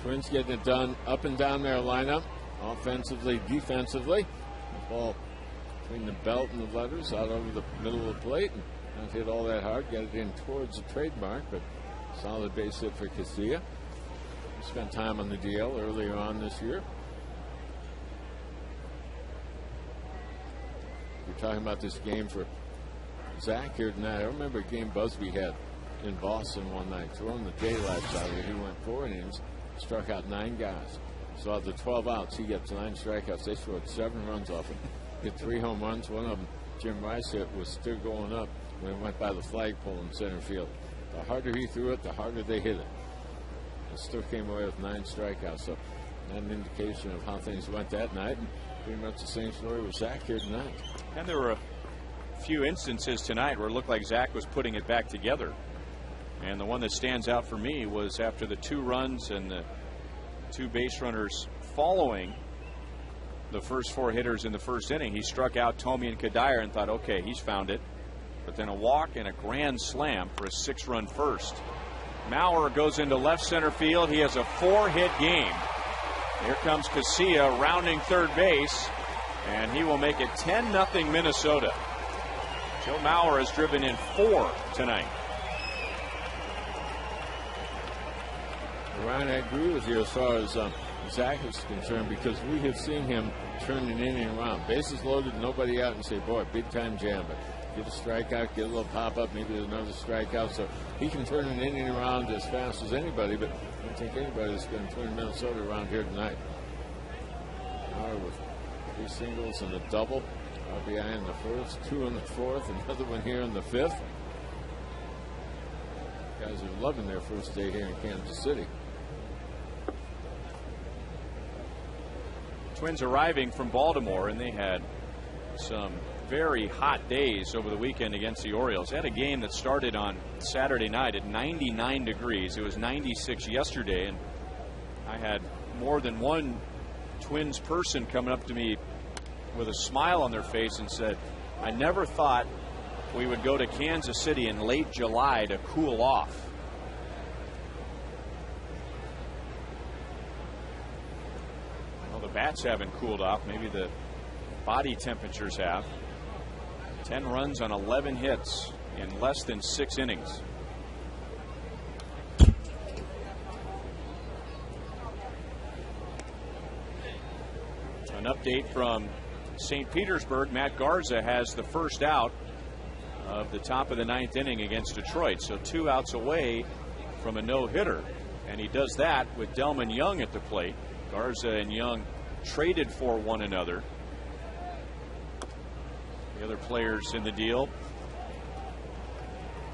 Twins getting it done up and down their lineup, offensively, defensively. The ball between the belt and the letters out over the middle of the plate. And not hit all that hard, get it in towards the trademark, but Solid base hit for KCA. He spent time on the DL earlier on this year. We're talking about this game for Zach here tonight. I remember a game Busby had in Boston one night, throwing the daylights out of it. He went 4 innings, struck out 9 guys. So out of the 12 outs, he gets 9 strikeouts. They scored 7 runs off him. Hit 3 home runs. One of them, Jim Rice hit, was still going up when it went by the flagpole in center field. The harder he threw it, the harder they hit it. And still came away with 9 strikeouts. So an indication of how things went that night. And pretty much the same story with Zach here tonight. And there were a few instances tonight where it looked like Zach was putting it back together. And the one that stands out for me was after the 2 runs and the 2 base runners following the first 4 hitters in the first inning. He struck out Tomey and Kadire and thought, okay, he's found it. But then a walk and a grand slam for a 6-run first. Maurer goes into left center field. He has a 4-hit game. Here comes KCA rounding third base, and he will make it 10-0 Minnesota. Joe Maurer has driven in 4 tonight. Ryan, I agree with you as far as Zach is concerned, because we have seen him turn an inning around. Bases loaded, nobody out, and say, boy, big time jam. But get a strikeout, get a little pop up, maybe another strikeout. So he can turn an inning around as fast as anybody, but I don't think anybody's going to turn Minnesota around here tonight. Maurer with 3 singles and a double. RBI in the first, 2 in the fourth, another one here in the 5th. Guys are loving their first day here in Kansas City. Twins arriving from Baltimore, and they had some very hot days over the weekend against the Orioles. They had a game that started on Saturday night at 99 degrees. It was 96 yesterday, and I had more than one Twins person coming up to me with a smile on their face and said, I never thought we would go to Kansas City in late July to cool off. Well, the bats haven't cooled off. Maybe the body temperatures have. 10 runs on 11 hits in less than 6 innings. An update from St. Petersburg. Matt Garza has the first out of the top of the 9th inning against Detroit. So 2 outs away from a no-hitter. And he does that with Delman Young at the plate. Garza and Young traded for one another. The other players in the deal,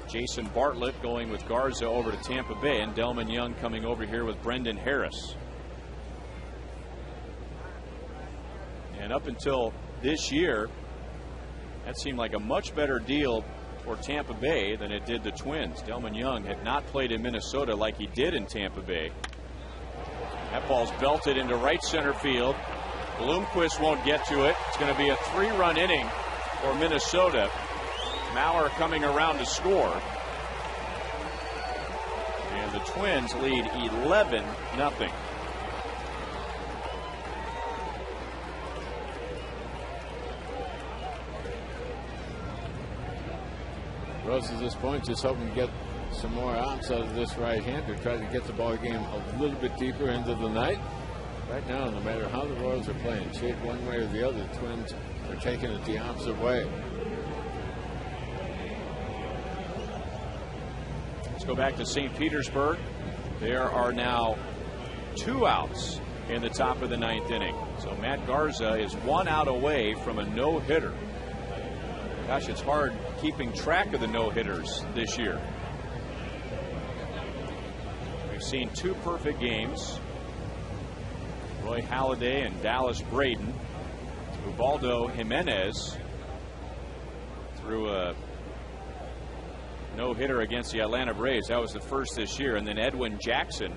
Jason Bartlett going with Garza over to Tampa Bay, and Delman Young coming over here with Brendan Harris. And up until this year, that seemed like a much better deal for Tampa Bay than it did the Twins. Delman Young had not played in Minnesota like he did in Tampa Bay. That ball's belted into right center field. Bloomquist won't get to it. It's going to be a 3-run inning for Minnesota. Maurer coming around to score. And the Twins lead 11-0. Rose at this point just hoping to get some more outs out of this right-hander, try to get the ball game a little bit deeper into the night. Right now, no matter how the Royals are playing, shade one way or the other, the Twins are taking it the opposite way. Let's go back to St. Petersburg. There are now 2 outs in the top of the 9th inning. So Matt Garza is 1 out away from a no-hitter. Gosh, it's hard keeping track of the no-hitters this year. We've seen 2 perfect games. Roy Halladay and Dallas Braden. Ubaldo Jimenez threw a no-hitter against the Atlanta Braves. That was the first this year. And then Edwin Jackson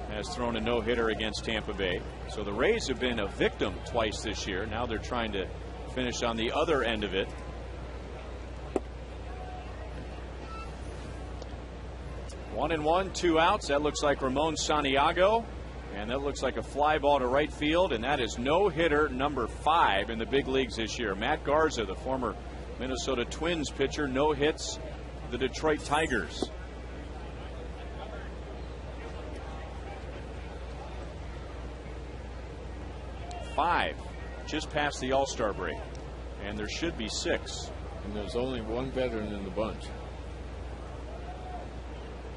has thrown a no-hitter against Tampa Bay. So the Rays have been a victim twice this year. Now they're trying to finish on the other end of it. One and one, 2 outs. That looks like Ramon Santiago. And that looks like a fly ball to right field. And that is no-hitter number 5 in the big leagues this year. Matt Garza, the former Minnesota Twins pitcher, no hits the Detroit Tigers. 5 just past the All-Star break, and there should be 6. And there's only one veteran in the bunch.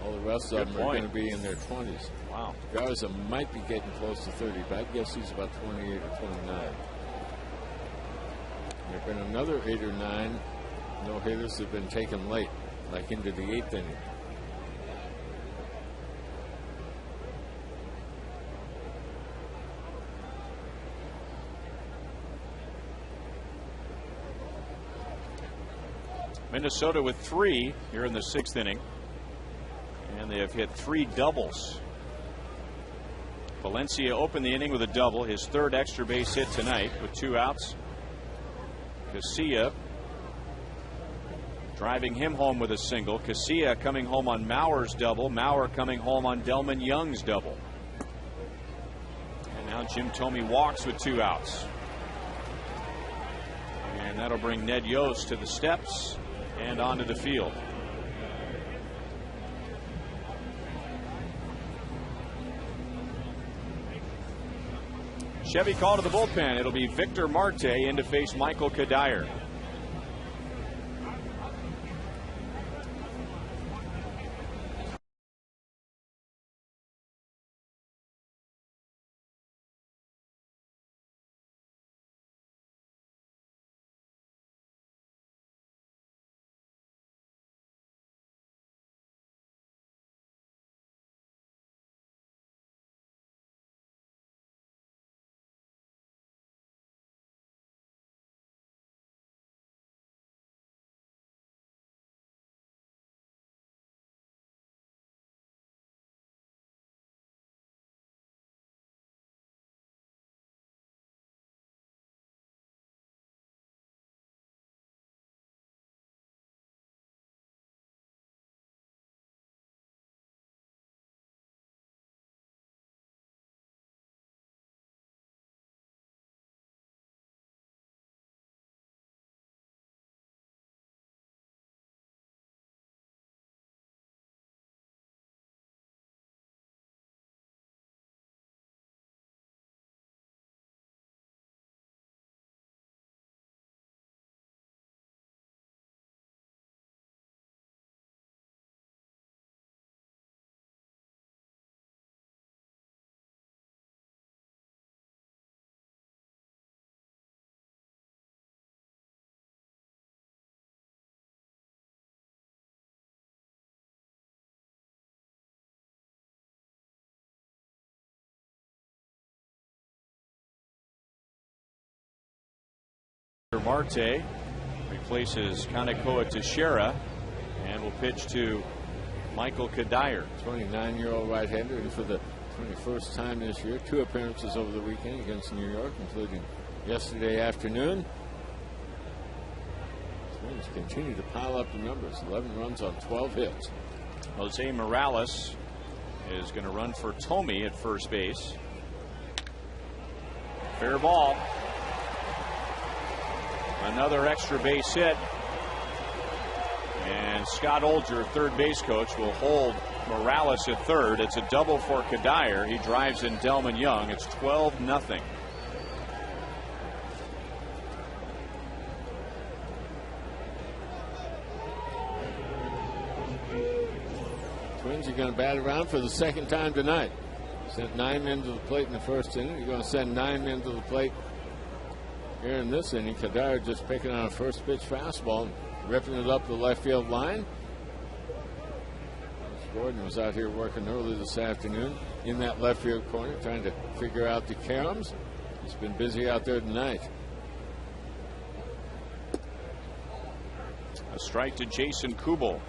All the rest of them are going to be in their 20s. Wow. Garza might be getting close to 30, but I guess he's about 28 or 29. There have been another 8 or 9 no-hitters that have been taken late, like into the 8th inning. Minnesota with 3 here in the 6th inning, and they have hit 3 doubles. Valencia opened the inning with a double, his 3rd extra base hit tonight with 2 outs. KCA driving him home with a single. KCA coming home on Mauer's double. Mauer coming home on Delman Young's double. And now Jim Thome walks with 2 outs. And that'll bring Ned Yost to the steps and onto the field. Chevy call to the bullpen. It'll be Victor Marte in to face Michael Kadire. Marte replaces Kanekoa Teixeira and will pitch to Michael Kadire. 29-year-old right-hander, and for the 21st time this year, 2 appearances over the weekend against New York, including yesterday afternoon. Twins continue to pile up the numbers. 11 runs on 12 hits. Jose Morales is going to run for Thome at first base. Fair ball. Another extra base hit. And Scott Olger, third base coach, will hold Morales at third. It's a double for Kadire. He drives in Delman Young. It's 12-0. Twins are going to bat around for the second time tonight. Sent 9 men to the plate in the first inning. You're going to send 9 men to the plate here in this inning. Kadire just picking on a first pitch fastball and ripping it up the left field line. Gordon was out here working early this afternoon in that left field corner trying to figure out the caroms. He's been busy out there tonight. A strike to Jason Kubel.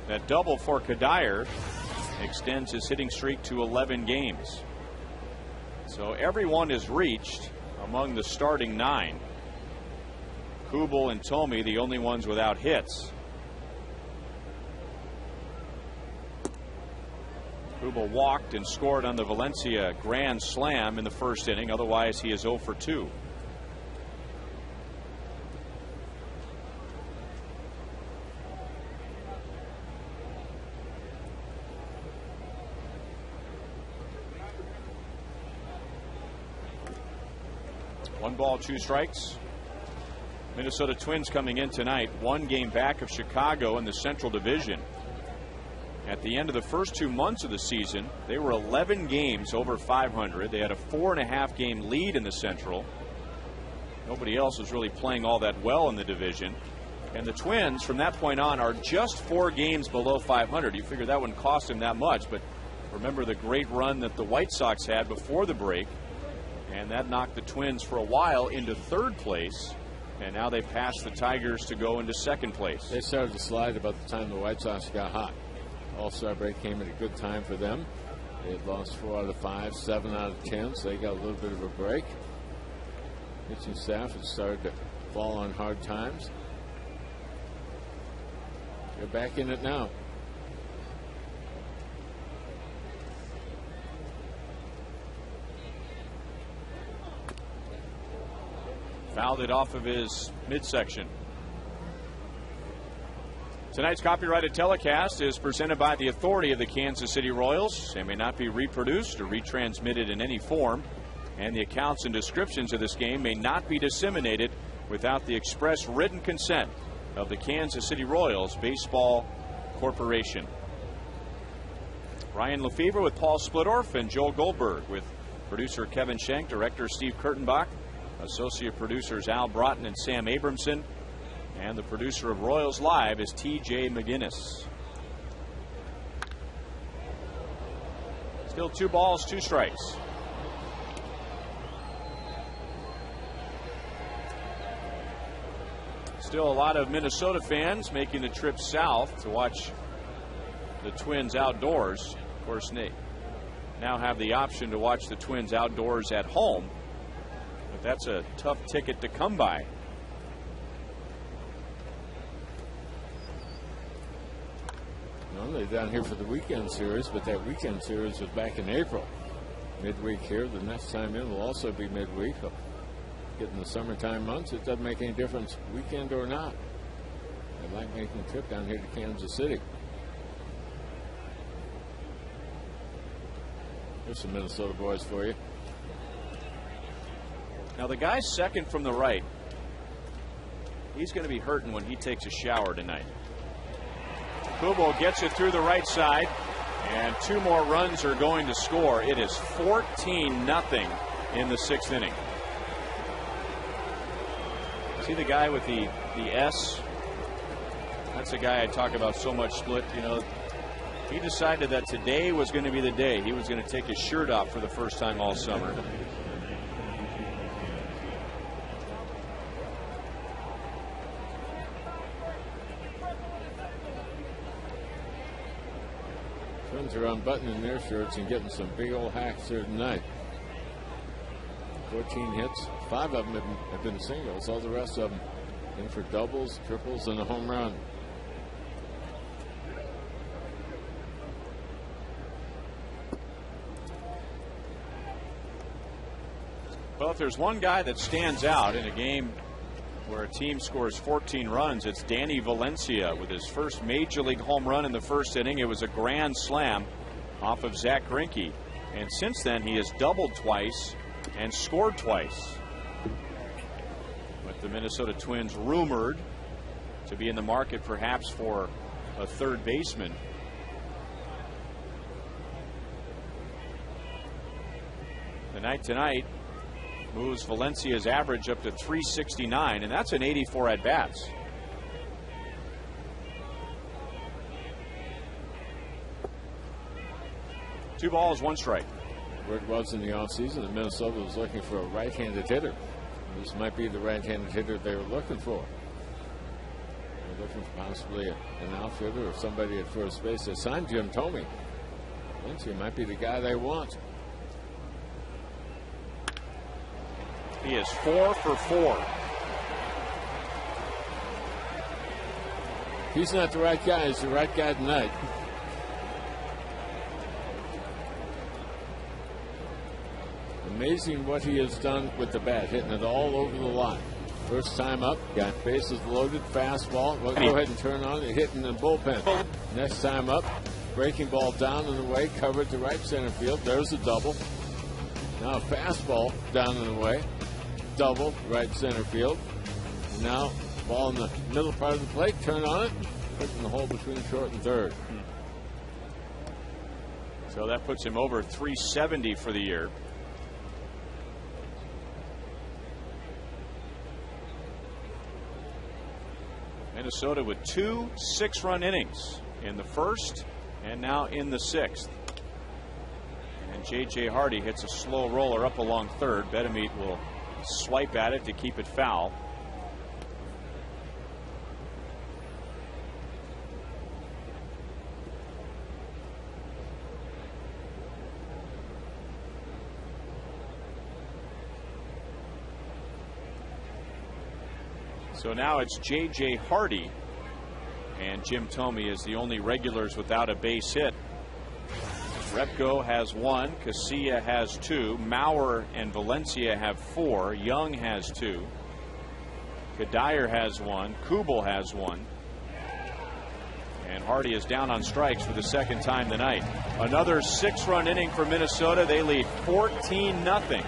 That double for Kadire extends his hitting streak to 11 games. So everyone is reached among the starting 9. Kubel and Thome the only ones without hits. Kubel walked and scored on the Valencia grand slam in the first inning. Otherwise, he is 0 for 2. One ball, two strikes. Minnesota Twins coming in tonight, one game back of Chicago in the Central Division. At the end of the first 2 months of the season, they were 11 games over 500. They had a 4.5 game lead in the Central. Nobody else was really playing all that well in the division. And the Twins, from that point on, are just 4 games below 500. You figure that wouldn't cost them that much, but remember the great run that the White Sox had before the break, and that knocked the Twins for a while into 3rd place. And now they passed the Tigers to go into 2nd place. They started to slide about the time the White Sox got hot. All-Star break came at a good time for them. They had lost 4 out of 5, 7 out of 10, so they got a little bit of a break. Pitching staff had started to fall on hard times. They're back in it now. Fouled it off of his midsection. Tonight's copyrighted telecast is presented by the authority of the Kansas City Royals and may not be reproduced or retransmitted in any form. And the accounts and descriptions of this game may not be disseminated without the express written consent of the Kansas City Royals Baseball Corporation. Ryan Lefevre with Paul Splittorff and Joel Goldberg, with producer Kevin Schenk, director Steve Kurtenbach, associate producers Al Broughton and Sam Abramson, and the producer of Royals Live is T.J. McGinnis. Still 2 balls, 2 strikes. Still a lot of Minnesota fans making the trip south to watch the Twins outdoors. Of course, they now have the option to watch the Twins outdoors at home, but that's a tough ticket to come by. Normally down here for the weekend series, but that weekend series was back in April. Midweek here. The next time in will also be midweek. Getting the summertime months, it doesn't make any difference, weekend or not. I like making a trip down here to Kansas City. There's some Minnesota boys for you. Now the guy second from the right, he's going to be hurting when he takes a shower tonight. Kubo gets it through the right side, and 2 more runs are going to score. It is 14-0 in the 6th inning. See the guy with the S? That's a guy I talk about so much, Split. You know, he decided that today was going to be the day he was going to take his shirt off for the first time all summer. Twins are unbuttoning their shirts and getting some big old hacks here tonight. 14 hits, 5 of them have been singles. All the rest of them in for doubles, triples, and a home run. Well, if there's one guy that stands out in a game where a team scores 14 runs, it's Danny Valencia with his first major league home run in the 1st inning. It was a grand slam off of Zach Greinke. And since then, he has doubled twice and scored twice. With the Minnesota Twins rumored to be in the market perhaps for a 3rd baseman. The night tonight moves Valencia's average up to 369, and that's an 84 at bats. Two balls, 1 strike. Word was in the offseason that Minnesota was looking for a right-handed hitter. This might be the right-handed hitter they were looking for. They're looking for possibly an outfielder or somebody at first base. They signed Jim Thome. Valencia might be the guy they want. He is 4 for 4. He's not the right guy. He's the right guy tonight. Amazing what he has done with the bat, hitting it all over the lot. First time up, got bases loaded, fastball. Well, go ahead and turn on it, hitting the bullpen. Next time up, breaking ball down and away, covered to right center field. There's a double. Now a fastball down and away. double right center field. And now, ball in the middle part of the plate, turn on it, put it in the hole between short and third. So that puts him over 370 for the year. Minnesota with 2 6-run innings in the first and now in the sixth. And J.J. Hardy hits a slow roller up along third. Bedemeet will swipe at it to keep it foul. So now it's J.J. Hardy, and Jim Thome is the only regulars without a base hit. Repko has 1, KCA has 2, Maurer and Valencia have 4, Young has 2, Kadire has 1, Kubel has 1, and Hardy is down on strikes for the second time tonight. Another 6-run inning for Minnesota. They lead 14-0.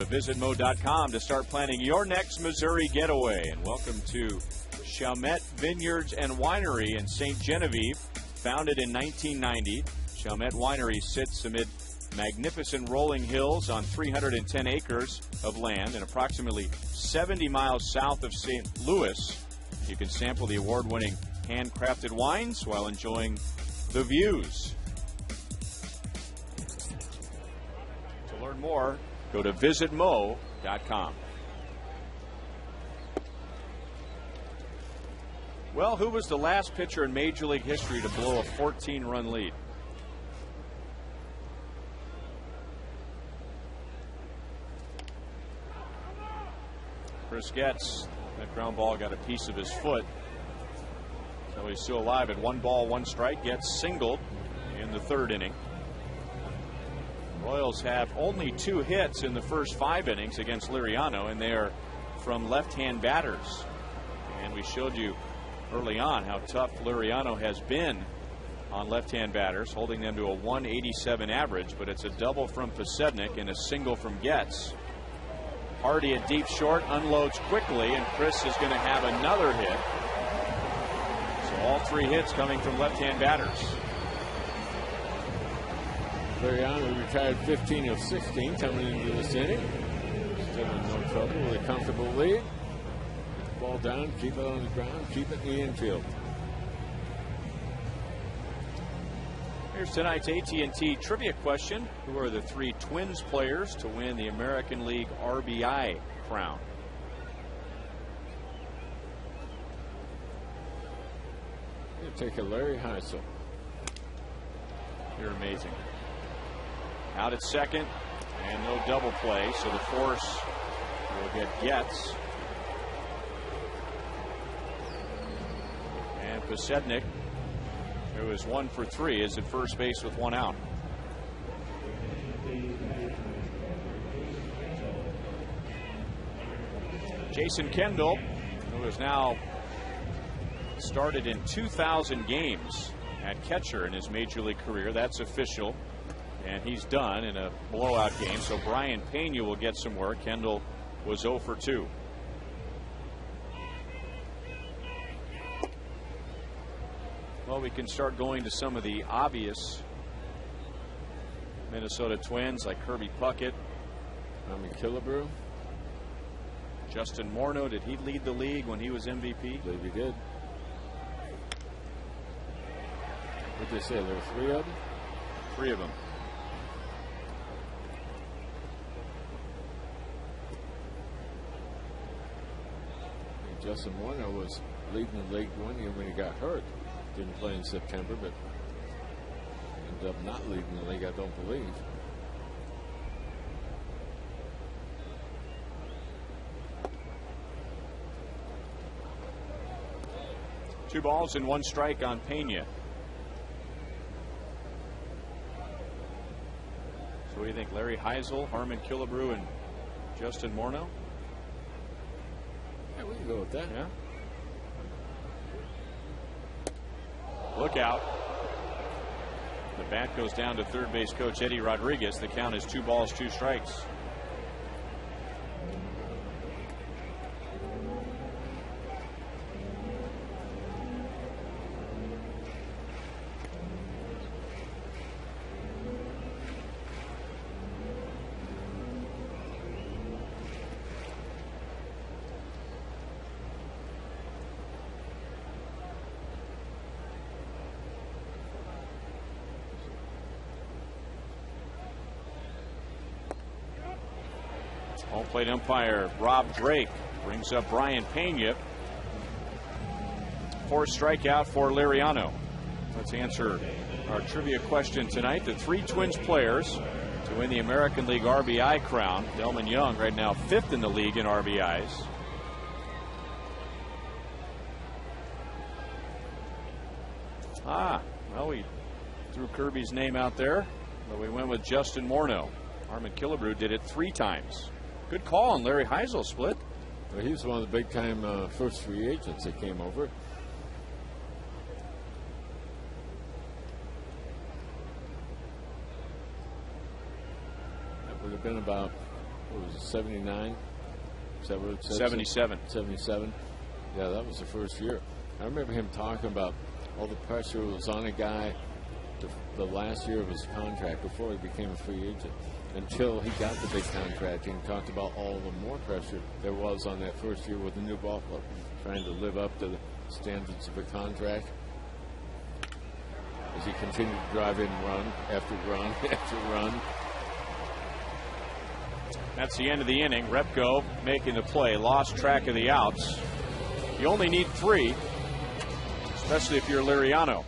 VisitMo.com to start planning your next Missouri getaway. And welcome to Chalmette Vineyards and Winery in St. Genevieve. Founded in 1990, Chalmette Winery sits amid magnificent rolling hills on 310 acres of land and approximately 70 miles south of St. Louis. You can sample the award-winning handcrafted wines while enjoying the views. To learn more, go to visitmo.com. Well, who was the last pitcher in Major League history to blow a 14-run lead? Chris Getz, that ground ball got a piece of his foot. So he's still alive at 1 ball, 1 strike. Getz singled in the third inning. Royals have only 2 hits in the first 5 innings against Liriano, and they are from left-hand batters. And we showed you early on how tough Liriano has been on left-hand batters, holding them to a 187 average, but it's a double from Pasednik and a single from Getz. Hardy at deep short unloads quickly, and Chris is going to have another hit. So all 3 hits coming from left-hand batters. Liriano retired 15 of 16 coming into this inning. Still in no trouble with a comfortable lead. Get the ball down, keep it on the ground, keep it in the infield. Here's tonight's AT trivia question. Who are the 3 Twins players to win the American League RBI crown? You take a Larry Heisel. You're amazing. Out at second, and no double play, so the force will get Getz. And Pasednik who is 1 for 3, is at first base with 1 out. Jason Kendall, who has now started in 2,000 games at catcher in his major league career. That's official, and he's done in a blowout game. So Brian Pena will get some work. Kendall was 0 for 2. Well, we can start going to some of the obvious Minnesota Twins, like Kirby Puckett, Killebrew, Justin Morneau. Did he lead the league when he was MVP? I believe he did. What did they say? There were 3 of them? 3 of them. Justin Morneau was leading the league one year when he got hurt. Didn't play in September, but ended up not leading the league, I don't believe. Two balls and 1 strike on Pena. So what do you think? Larry Heisel, Harmon Killebrew, and Justin Morneau? Yeah, we can go with that. Yeah. Look out. The bat goes down to third base coach Eddie Rodriguez. The count is 2 balls, 2 strikes. Home plate umpire Rob Drake brings up Brian Pena. 4th strikeout for Liriano. Let's answer our trivia question tonight. The 3 Twins players to win the American League RBI crown. Delman Young right now 5th in the league in RBIs. Well, we threw Kirby's name out there, but we went with Justin Morneau. Harmon Killebrew did it 3 times. Good call on Larry Heisel, Split. Well, he was one of the big-time first free agents that came over. That would have been about, what was it, 79? Is that what it said? 77. 77. Yeah, that was the first year. I remember him talking about all the pressure that was on a guy the last year of his contract before he became a free agent. Until he got the big contract, and talked about all the more pressure there was on that first year with the new ball club, trying to live up to the standards of a contract. As he continued to drive in run after run after run. That's the end of the inning. Repko making the play, lost track of the outs. You only need 3, especially if you're Liriano.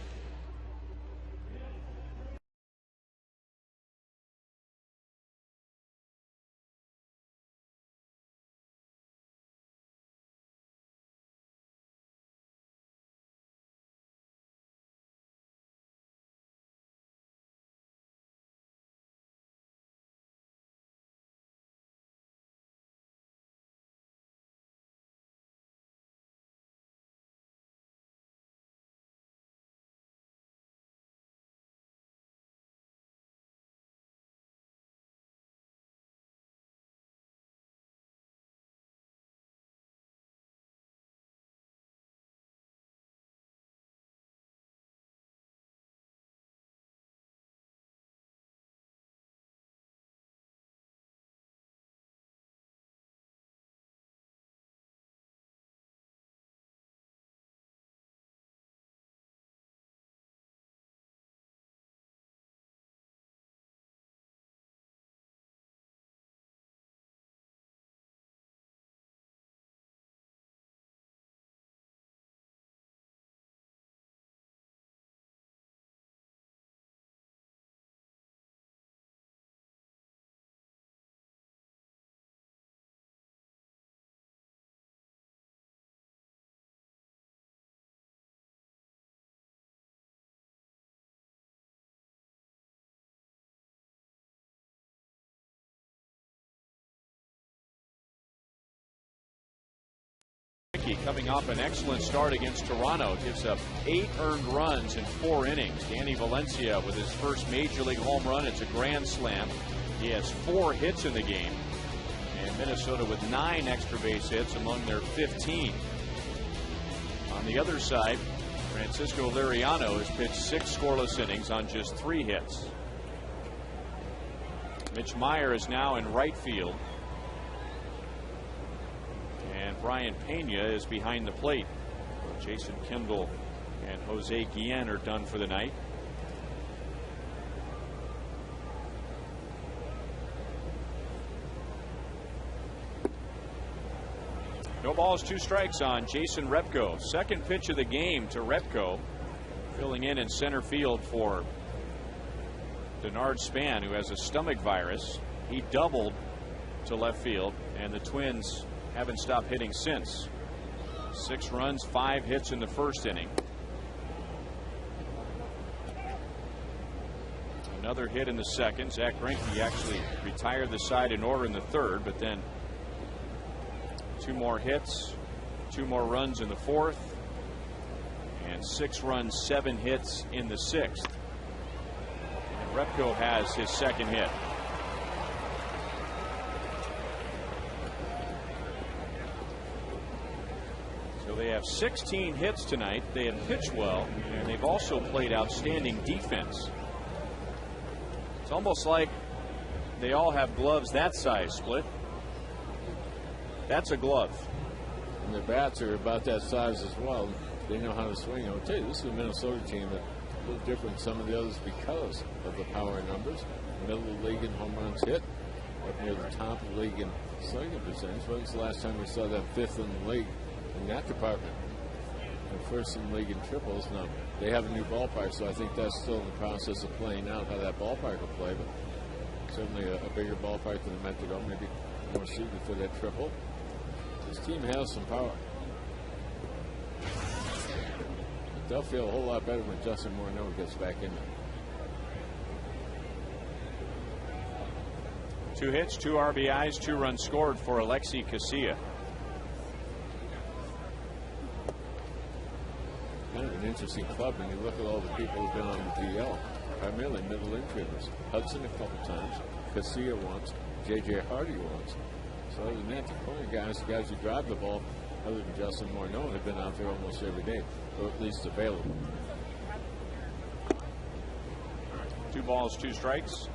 City coming off an excellent start against Toronto. Gives up 8 earned runs in 4 innings. Danny Valencia with his first Major League home run. It's a grand slam. He has 4 hits in the game. And Minnesota with 9 extra base hits among their 15. On the other side, Francisco Liriano has pitched 6 scoreless innings on just 3 hits. Mitch Meyer is now in right field. And Brian Pena is behind the plate. Jason Kendall and Jose Guillen are done for the night. No balls, 2 strikes on Jason Repko. Second pitch of the game to Repko. Filling in center field for Denard Span, who has a stomach virus. He doubled to left field, and the Twins haven't stopped hitting since. 6 runs, 5 hits in the first inning. Another hit in the second. Zach Greinke actually retired the side in order in the third, but then 2 more hits, 2 more runs in the fourth, and 6 runs, 7 hits in the sixth. And Repko has his second hit. So they have 16 hits tonight. They have pitched well, and they've also played outstanding defense. It's almost like they all have gloves that size, Split. That's a glove. And their bats are about that size as well. They know how to swing. I'll tell you, this is a Minnesota team that's a little different than some of the others because of the power numbers. Middle of the league in home runs hit, up near the top of the league in slugging percentage. When was the last time we saw that 5th in the league in that department? And 1st in the league in triples. Now, they have a new ballpark, so I think that's still in the process of playing out how that ballpark will play. But certainly a bigger ballpark than the Metrodome, maybe more suited for that triple. This team has some power. They'll feel a whole lot better when Justin Morneau gets back in there. 2 hits, 2 RBIs, 2 runs scored for AT KCA. Kind of an interesting club when you look at all the people who've been on the DL. Primarily middle infielders. Hudson a couple times. KCA once. J.J. Hardy once. So other than that, the corner guys, the guys who drive the ball, other than Justin Morneau, have been out there almost every day, or at least available. 2 balls, 2 strikes.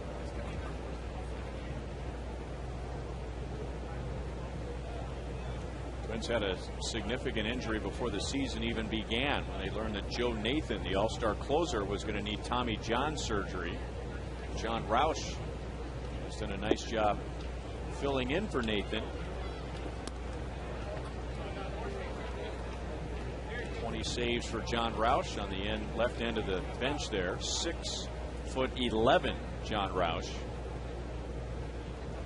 Twins had a significant injury before the season even began when they learned that Joe Nathan, the all-star closer, was going to need Tommy John surgery. John Roush has done a nice job filling in for Nathan. 20 saves for John Roush on the left end of the bench there. 6'11" John Roush.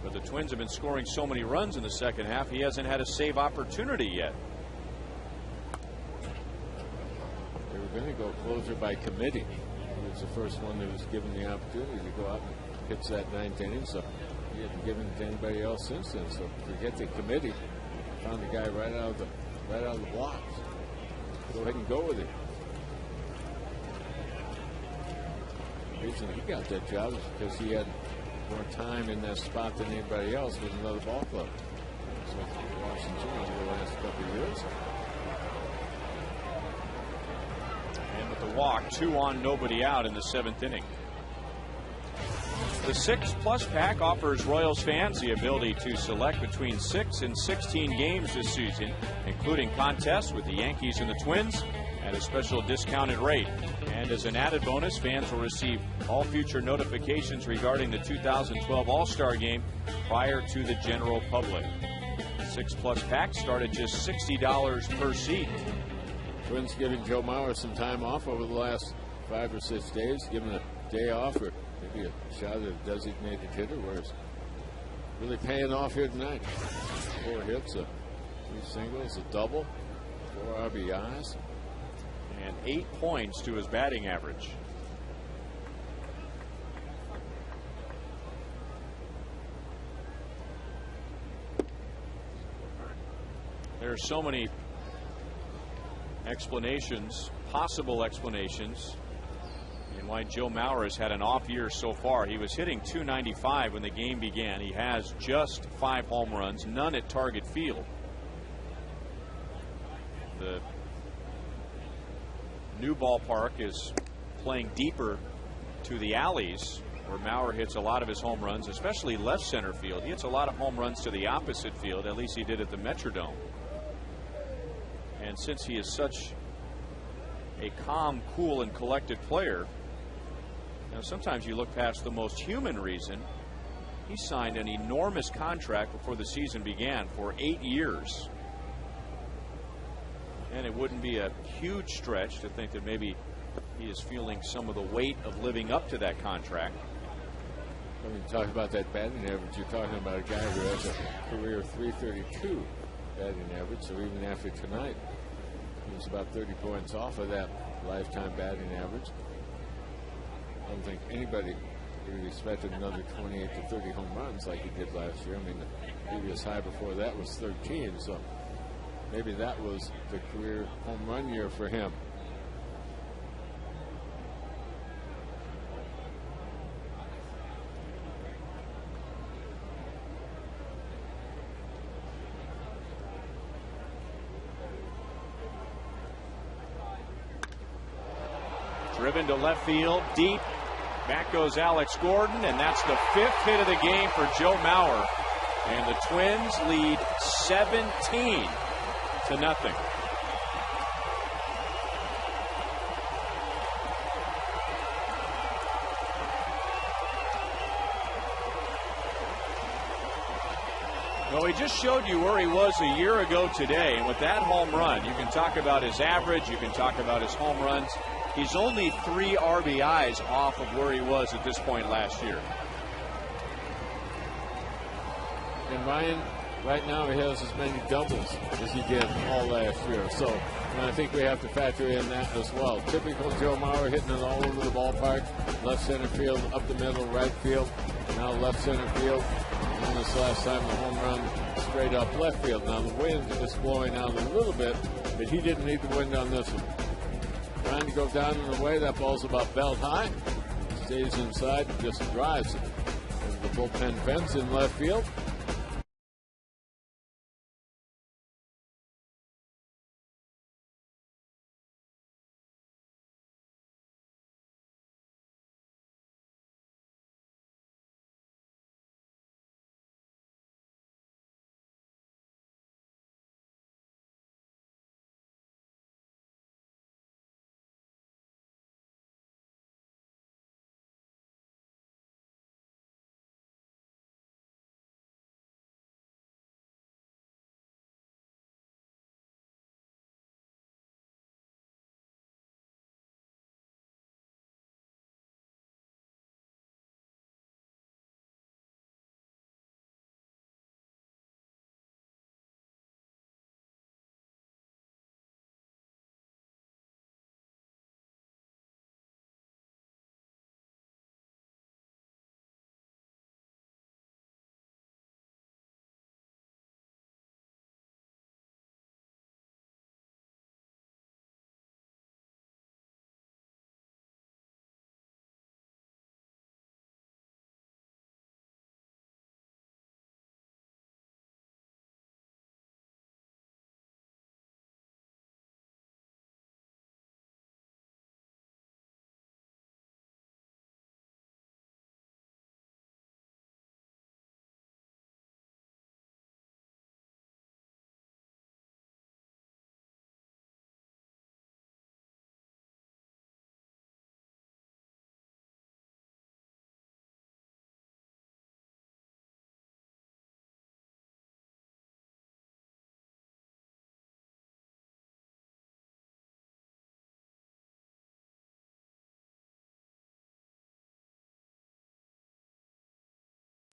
But the Twins have been scoring so many runs in the second half, he hasn't had a save opportunity yet. They were going to go closer by committee. He was the first one that was given the opportunity to go out and pitch that 9th inning, so he hasn't given it to anybody else since then. So forget the committee. Found the guy right out of the blocks. Go ahead and go with it. The reason he got that job is because he had more time in that spot than anybody else with another ball club. So Washington over the last couple of years. And with the walk, 2 on, nobody out in the 7th inning. The 6+ pack offers Royals fans the ability to select between 6 and 16 games this season, including contests with the Yankees and the Twins at a special discounted rate. And as an added bonus, fans will receive all future notifications regarding the 2012 All-Star Game prior to the general public. 6+ packs start at just $60 per seat. Twins giving Joe Mauer some time off over the last 5 or 6 days, giving a day off or maybe a shot at a designated hitter, where it's really paying off here tonight. 4 hits, 3 singles, a double, 4 RBIs. And 8 points to his batting average. There are so many explanations, possible explanations, and why Joe Mauer has had an off year so far. He was hitting .295 when the game began. He has just 5 home runs, none at Target Field. The new ballpark is playing deeper to the alleys, where Mauer hits a lot of his home runs, especially left center field. He hits a lot of home runs to the opposite field, at least he did at the Metrodome. And since he is such a calm, cool, and collected player, you know, sometimes you look past the most human reason. He signed an enormous contract before the season began for 8 years. And it wouldn't be a huge stretch to think that maybe he is feeling some of the weight of living up to that contract. When you talk about that batting average, you're talking about a guy who has a career 332 batting average. So even after tonight, he was about 30 points off of that lifetime batting average. I don't think anybody really expected another 28 to 30 home runs like he did last year. I mean, the previous high before that was 13. So maybe that was the career home run year for him. Driven to left field, deep. Back goes Alex Gordon, and that's the 5th hit of the game for Joe Mauer. And the Twins lead 17-0. Well, he just showed you where he was a year ago today, and with that home run, you can talk about his average, you can talk about his home runs. He's only 3 RBIs off of where he was at this point last year. And Ryan, right now he has as many doubles as he did all last year. So I think we have to factor in that as well. Typical Joe Mauer hitting it all over the ballpark. Left center field, up the middle, right field. Now left center field. And this last time the home run straight up left field. Now the wind is blowing out a little bit, but he didn't need the wind on this one. Trying to go down in the way. That ball's about belt high. Stays inside and just drives it. And the bullpen fence in left field.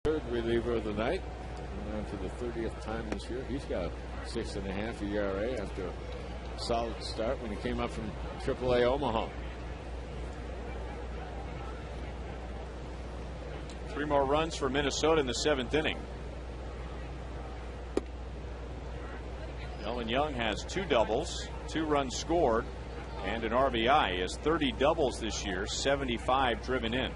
Third reliever of the night. On to the 30th time this year. He's got a 6.5 ERA after a solid start when he came up from AAA Omaha. 3 more runs for Minnesota in the 7th inning. Nolan Young has 2 doubles, 2 runs scored, and an RBI. He has 30 doubles this year, 75 driven in.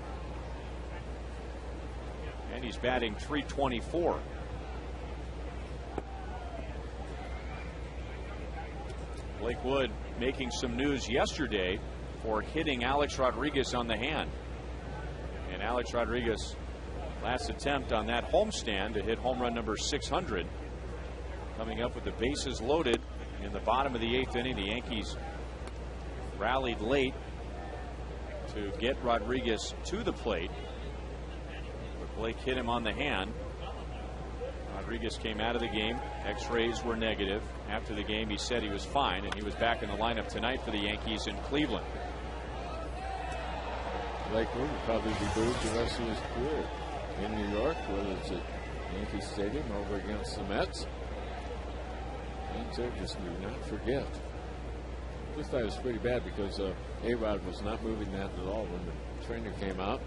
And he's batting .324. Blake Wood making some news yesterday for hitting Alex Rodriguez on the hand. And Alex Rodriguez, last attempt on that homestand to hit home run number 600. Coming up with the bases loaded in the bottom of the 8th inning. The Yankees rallied late to get Rodriguez to the plate. But Blake hit him on the hand. Rodriguez came out of the game. X-rays were negative. After the game, he said he was fine, and he was back in the lineup tonight for the Yankees in Cleveland. Blake Wood will probably be booed the rest of his career in New York, whether it's at Yankee Stadium over against the Mets. Things there just do not forget. This thought it was pretty bad because A-Rod was not moving that at all when the trainer came out.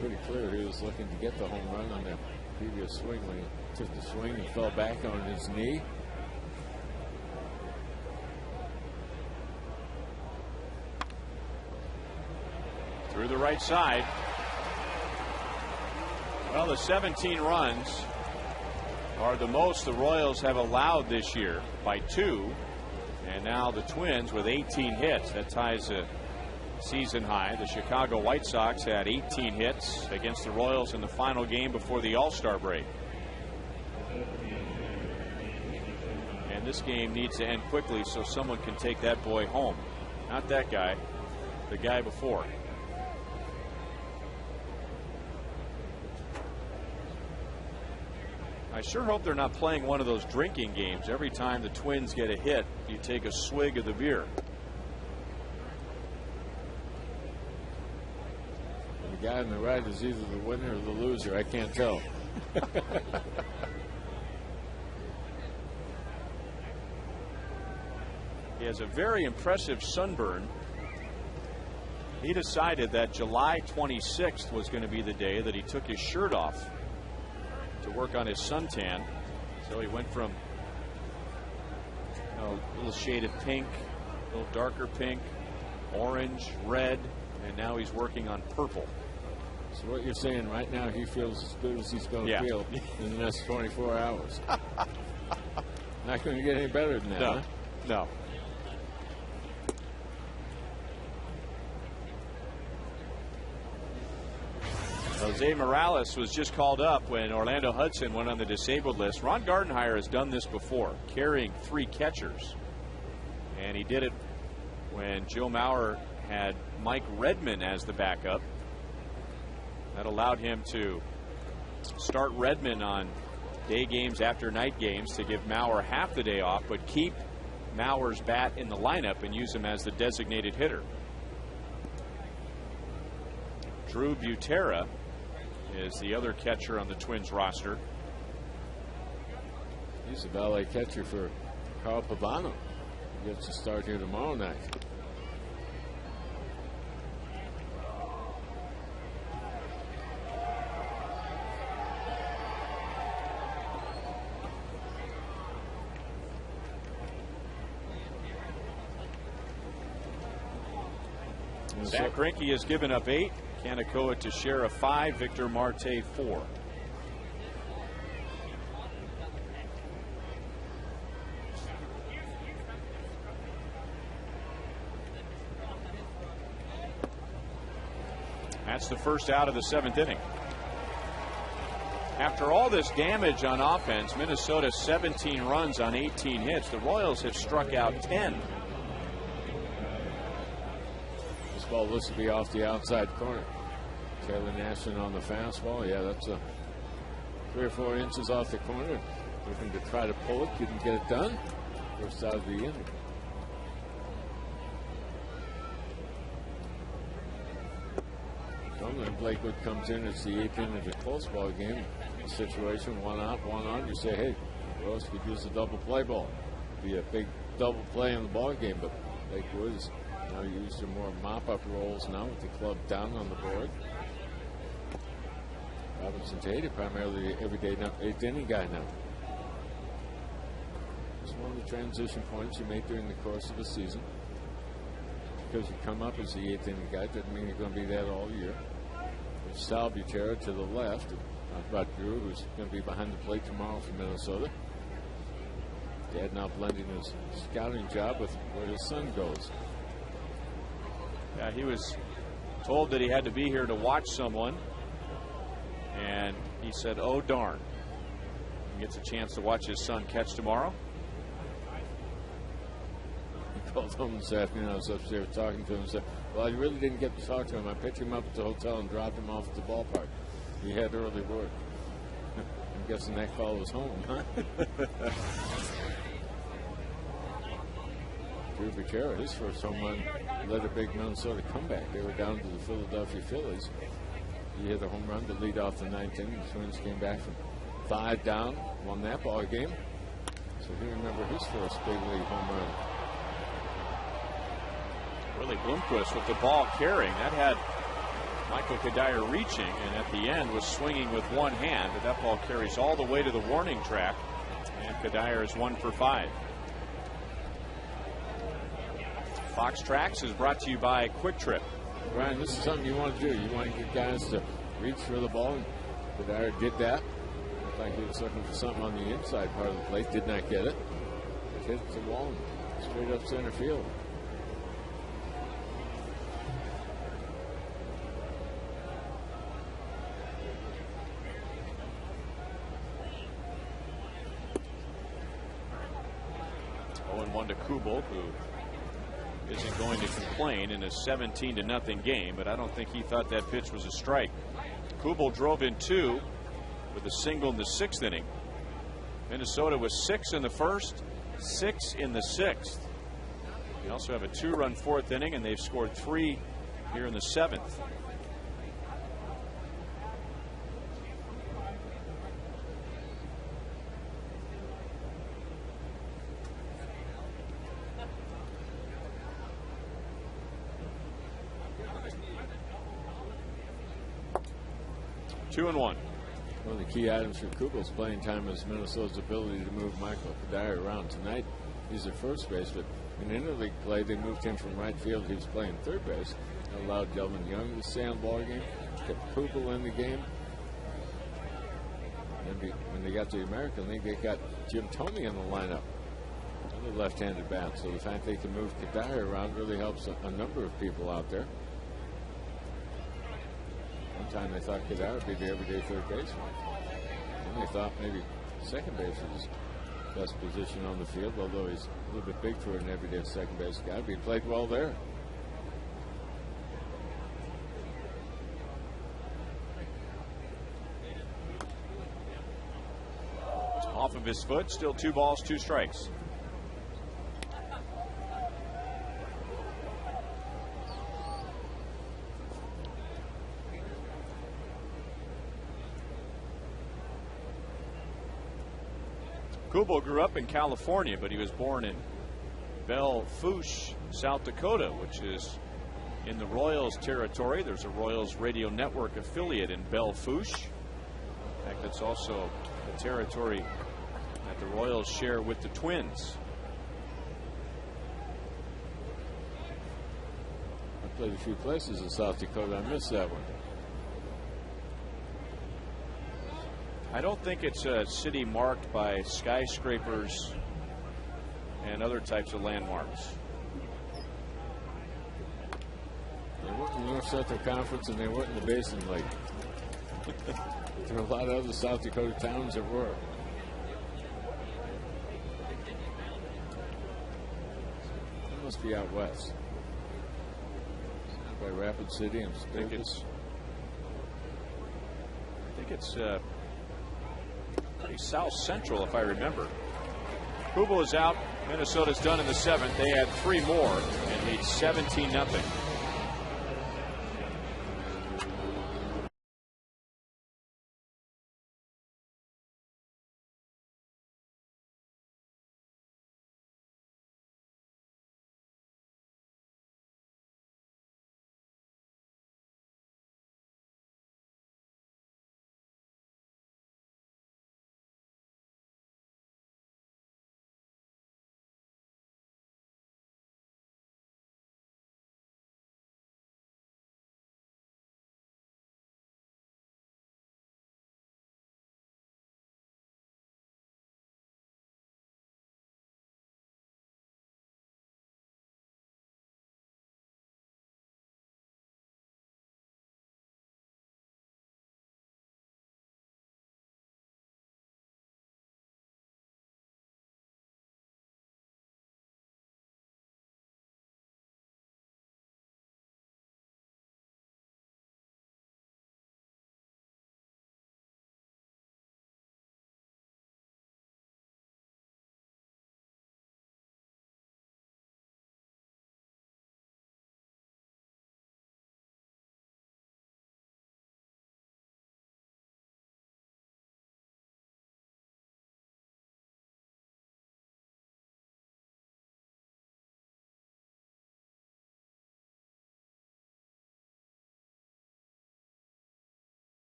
Pretty clear he was looking to get the home run on that previous swing when he took the swing and fell back on his knee. Through the right side. Well, the 17 runs are the most the Royals have allowed this year by 2. And now the Twins with 18 hits. That ties a season high. The Chicago White Sox had 18 hits against the Royals in the final game before the All-Star break. And this game needs to end quickly so someone can take that boy home. Not that guy, the guy before. I sure hope they're not playing one of those drinking games. Every time the Twins get a hit, you take a swig of the beer. The guy on the right is either the winner or the loser. I can't tell. He has a very impressive sunburn. He decided that July 26th was going to be the day that he took his shirt off to work on his suntan. So he went from a little shade of pink, a little darker pink, orange, red, and now he's working on purple. So what you're saying right now, he feels as good as he's going to feel in the next 24 hours. Not going to get any better than that, No. huh? No. Jose Morales was just called up when Orlando Hudson went on the disabled list. Ron Gardenhire has done this before, carrying 3 catchers. And he did it when Joe Mauer had Mike Redmond as the backup. That allowed him to start Redmond on day games after night games to give Mauer half the day off, but keep Mauer's bat in the lineup and use him as the designated hitter. Drew Butera is the other catcher on the Twins roster. He's a valet catcher for Carl Pavano. He gets to start here tomorrow night. Zach Greinke has given up 8. Kanakoa Teixeira 5. Victor Marte 4. That's the first out of the 7th inning. After all this damage on offense, Minnesota 17 runs on 18 hits. The Royals have struck out 10. This ball looks to be off the outside corner. Taylor Nashon on the fastball. Yeah, that's 3 or 4 inches off the corner. Looking to try to pull it. Couldn't get it done. First out of the inning. Normally, Blakewood comes in. It's the 8th inning of a close ball game. A situation, 1 out, 1 on. You say, hey, Royals could use a double play ball. Be a big double play in the ball game, but Blakewood is Now used in more mop-up roles now with the club down on the board. Robinson Tate, primarily everyday eighth inning guy now. It's one of the transition points you make during the course of the season. Because you come up as the eighth inning guy doesn't mean you're going to be that all year. There's Sal Butera to the left. Talk about Drew, who's going to be behind the plate tomorrow for Minnesota. Dad now blending his scouting job with where his son goes. Yeah, he was told that he had to be here to watch someone, and he said, oh darn. He gets a chance to watch his son catch tomorrow. He called home this afternoon. I was upstairs talking to him and said, well, I really didn't get to talk to him. I picked him up at the hotel and dropped him off at the ballpark. He had early work. I'm guessing that call was home, huh? Drew Butera, his first home run, led a big Minnesota comeback. They were down to the Philadelphia Phillies. He hit a home run to lead off the ninth inning. The Twins came back from 5 down, won that ball game. So he remembered his first big league home run. Willie Bloomquist with the ball carrying. That had Michael Kadire reaching, and at the end was swinging with one hand. But that ball carries all the way to the warning track, and Kadire is 1 for 5. Fox Tracks is brought to you by Quick Trip. Brian, this is something you want to do. You want to get guys to reach for the ball, and Kadire did that. Looked like he was looking for something on the inside part of the plate. Did not get it. Hit the wall and straight up center field. To Kubel, who isn't going to complain in a 17-0 game, but I don't think he thought that pitch was a strike. Kubel drove in 2 with a single in the 6th inning. Minnesota was 6 in the 1st, 6 in the 6th. They also have a 2-run 4th inning, and they've scored 3 here in the 7th. Two and one. One of the key items for Kubel's playing time is Minnesota's ability to move Michael Kadire around. Tonight, he's at first base, but in interleague play, they moved him from right field. He was playing third base. That allowed Delvin Young to stay on the ball game, kept Kubel in the game. And when they got to the American League, they got Jim Thome in the lineup, another left-handed bat. So the fact they can move Kadire around really helps a number of people out there. One time they thought Kadire would be the everyday third baseman. Then they thought maybe second base was his best position on the field, although he's a little bit big for an everyday second base guy. But he played well there. Off of his foot, still 2 balls, 2 strikes. Kubel grew up in California, but he was born in Belle Fourche, South Dakota, which is in the Royals territory. There's a Royals radio network affiliate in Belle Fourche. In fact, that's also a territory that the Royals share with the Twins. I played a few places in South Dakota. I missed that one. I don't think it's a city marked by skyscrapers and other types of landmarks. They weren't in the North Central Conference, and they weren't in the Basin League. There were a lot of other South Dakota towns that were. It must be out west. By Rapid City and I think it's pretty south central, if I remember. Kubel is out. Minnesota's done in the 7th. They had 3 more and lead 17-0.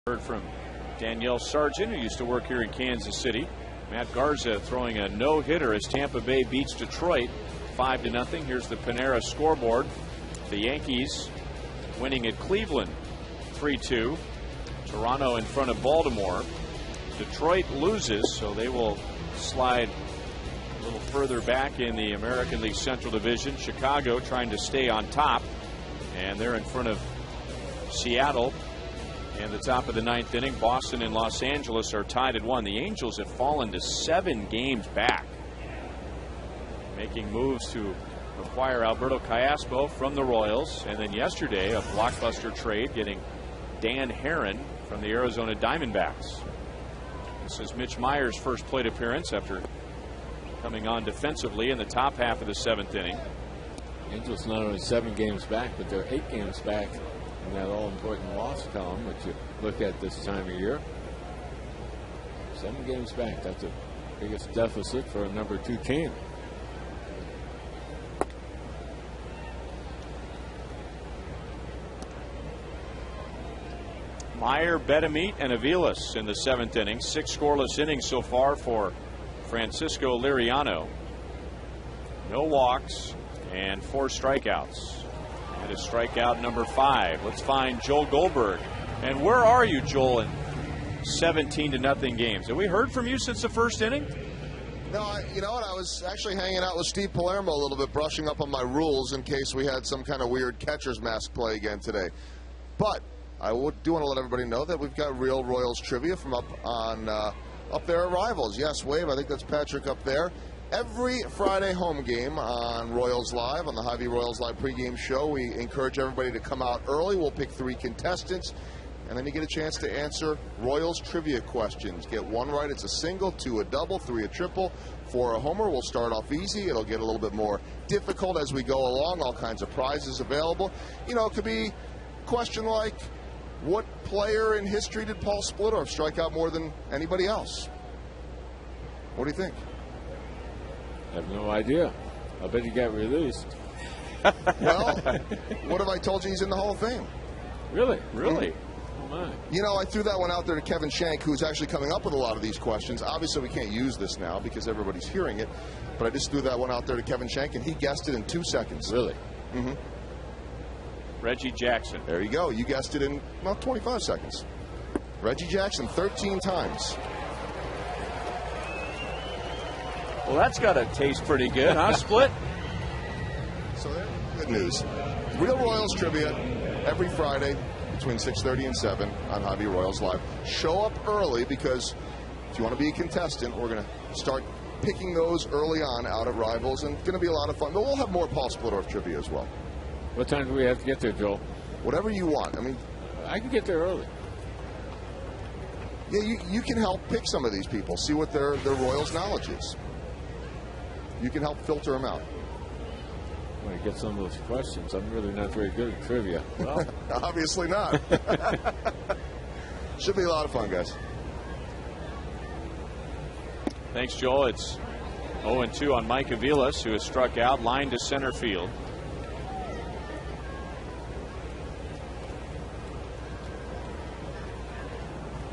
Heard from Danielle Sargent, who used to work here in Kansas City. Matt Garza throwing a no-hitter as Tampa Bay beats Detroit 5-0. Here's the Panera scoreboard. The Yankees winning at Cleveland 3-2. Toronto in front of Baltimore. Detroit loses, so they will slide a little further back in the American League Central Division. Chicago trying to stay on top, and they're in front of Seattle. And the top of the ninth inning, Boston and Los Angeles are tied at 1. The Angels have fallen to 7 games back, making moves to acquire Alberto Callaspo from the Royals. And then yesterday, a blockbuster trade getting Dan Herron from the Arizona Diamondbacks. This is Mitch Meyer's first plate appearance after coming on defensively in the top half of the 7th inning. Angels not only 7 games back, but they're 8 games back in that all-important loss column, which you look at this time of year. 7 games back. That's the biggest deficit for a number 2 team. Meyer, Betemit, and Aviles in the 7th inning. 6 scoreless innings so far for Francisco Liriano. No walks and 4 strikeouts. That is strikeout number 5. Let's find Joel Goldberg. And where are you, Joel, in 17-0 games? Have we heard from you since the first inning? No, you know what? I was actually hanging out with Steve Palermo a little bit, brushing up on my rules in case we had some kind of weird catcher's mask play again today. But I do want to let everybody know that we've got real Royals trivia from up there at Rivals. Yes, Wave, I think that's Patrick up there. Every Friday home game on Royals Live, on the Hy-Vee Royals Live pregame show, we encourage everybody to come out early. We'll pick 3 contestants, and then you get a chance to answer Royals trivia questions. Get 1 right, it's a single, 2 a double, 3 a triple, 4 a homer. We'll start off easy. It'll get a little bit more difficult as we go along. All kinds of prizes available. You know, it could be a question like, what player in history did Paul Splittorff strike out more than anybody else? What do you think? I have no idea. I bet he got released. Well, what if I told you he's in the Hall of Fame? Really? Really? Oh, my. You know, I threw that one out there to Kevin Shank, who's actually coming up with a lot of these questions. Obviously, we can't use this now because everybody's hearing it, but I just threw that one out there to Kevin Shank, and he guessed it in 2 seconds. Really? Mm-hmm. Reggie Jackson. There you go. You guessed it in about 25 seconds. Reggie Jackson 13 times. Well, that's got to taste pretty good, huh, Split? So there's good news. Real Royals trivia every Friday between 6:30 and 7 on Hy-Vee Royals Live. Show up early because if you want to be a contestant, we're going to start picking those early on out at Rivals, and it's going to be a lot of fun. But we'll have more Paul Splittorff trivia as well. What time do we have to get there, Joel? Whatever you want. I mean, I can get there early. Yeah, you can help pick some of these people, see what their Royals knowledge is. You can help filter them out. When I get some of those questions, I'm really not very good at trivia. Well, obviously not. Should be a lot of fun, guys. Thanks, Joel. It's 0-2 on Mike Aviles, who has struck out, line to center field.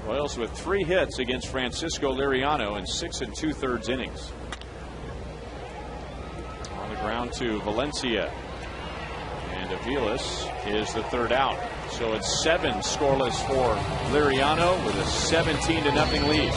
Royals with 3 hits against Francisco Liriano in 6 2/3 innings. On the ground to Valencia, and Aviles is the 3rd out. So it's 7 scoreless for Liriano with a 17-0 lead.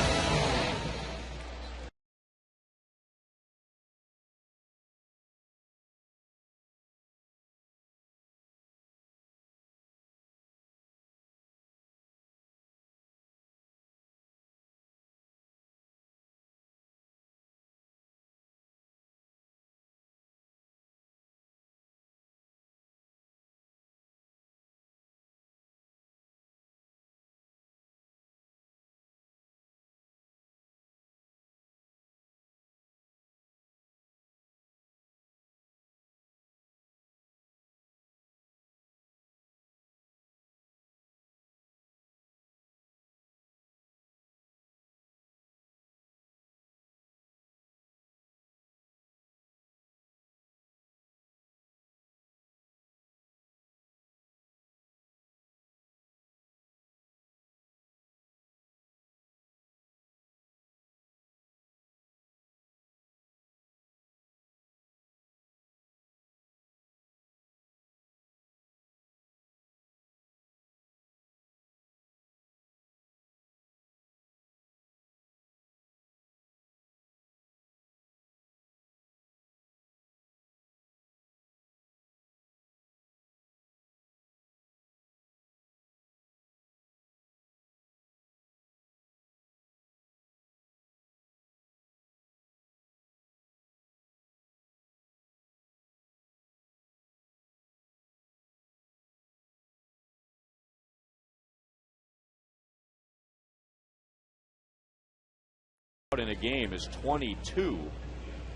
out in a game is 22.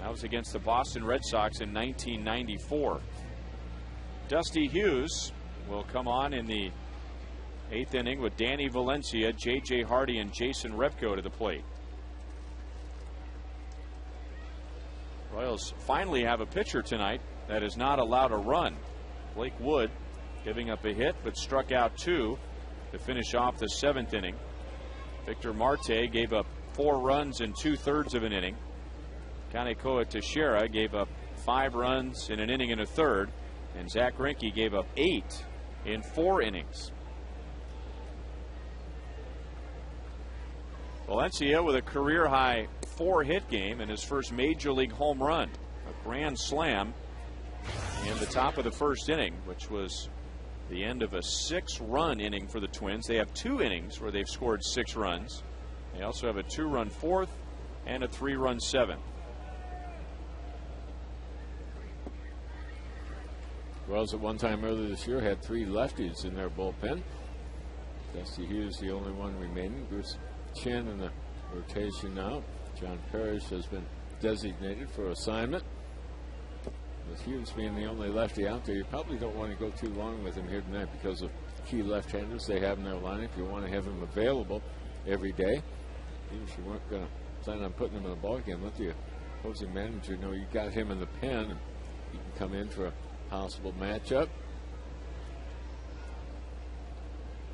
That was against the Boston Red Sox in 1994. Dusty Hughes will come on in the 8th inning with Danny Valencia, J.J. Hardy, and Jason Repko to the plate. Royals finally have a pitcher tonight that is not allowed a run. Blake Wood giving up a hit but struck out 2 to finish off the 7th inning. Victor Marte gave up 4 runs in 2/3 of an inning. Kanekoa Teixeira gave up 5 runs in an inning and a third. And Zach Greinke gave up 8 in 4 innings. Valencia with a career-high 4-hit game and his first major league home run. A grand slam in the top of the 1st inning, which was the end of a 6-run inning for the Twins. They have 2 innings where they've scored 6 runs. They also have a 2-run 4th and a 3-run 7th. Royals at one time earlier this year had 3 lefties in their bullpen. Dusty Hughes the only one remaining. Bruce Chen in the rotation now. John Parrish has been designated for assignment. With Hughes being the only lefty out there, you probably don't want to go too long with him here tonight because of key left-handers they have in their lineup. You want to have him available every day. Even if you weren't going to plan on putting him in the ballgame, let the opposing manager know you got him in the pen and he can come in for a possible matchup.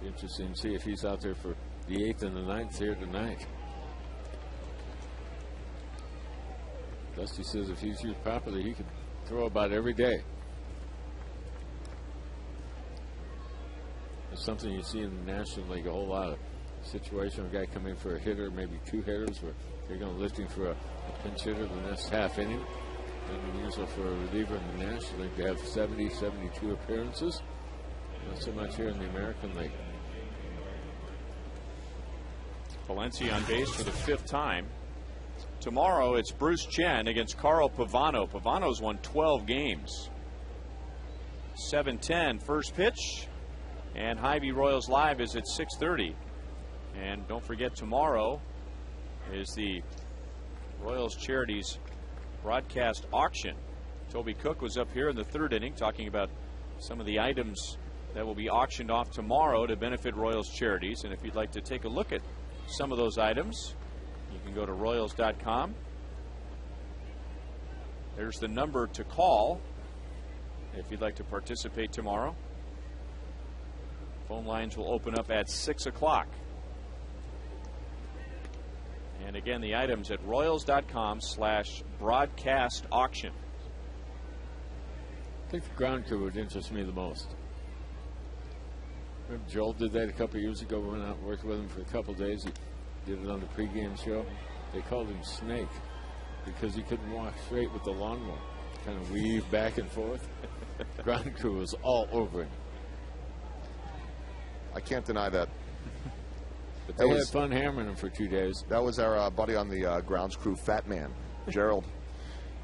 Be interesting to see if he's out there for the 8th and the 9th here tonight. Dusty says if he's used properly, he could throw about every day. It's something you see in the National League a whole lot of. Situation where a guy come in for a hitter, maybe 2 hitters, where they're going to lift him for a pinch hitter the next half inning. And usually for a reliever in the National League, they have 70, 72 appearances. Not so much here in the American League. Valencia on base for the 5th time. Tomorrow it's Bruce Chen against Carl Pavano. Pavano's won 12 games. 7:10 first pitch. And Hy-Vee Royals Live is at 6:30. And don't forget, tomorrow is the Royals Charities broadcast auction. Toby Cook was up here in the 3rd inning talking about some of the items that will be auctioned off tomorrow to benefit Royals Charities. And if you'd like to take a look at some of those items, you can go to Royals.com. There's the number to call if you'd like to participate tomorrow. Phone lines will open up at 6 o'clock. And again, the items at Royals.com/broadcast auction. I think the ground crew would interest me the most. Remember Joel did that a couple of years ago. We went out and worked with him for a couple of days. He did it on the pregame show. They called him Snake because he couldn't walk straight with the lawnmower. Kind of weave back and forth. The ground crew was all over him. I can't deny that. But they had fun hammering him for 2 days. That was our buddy on the grounds crew, Fat Man, Gerald,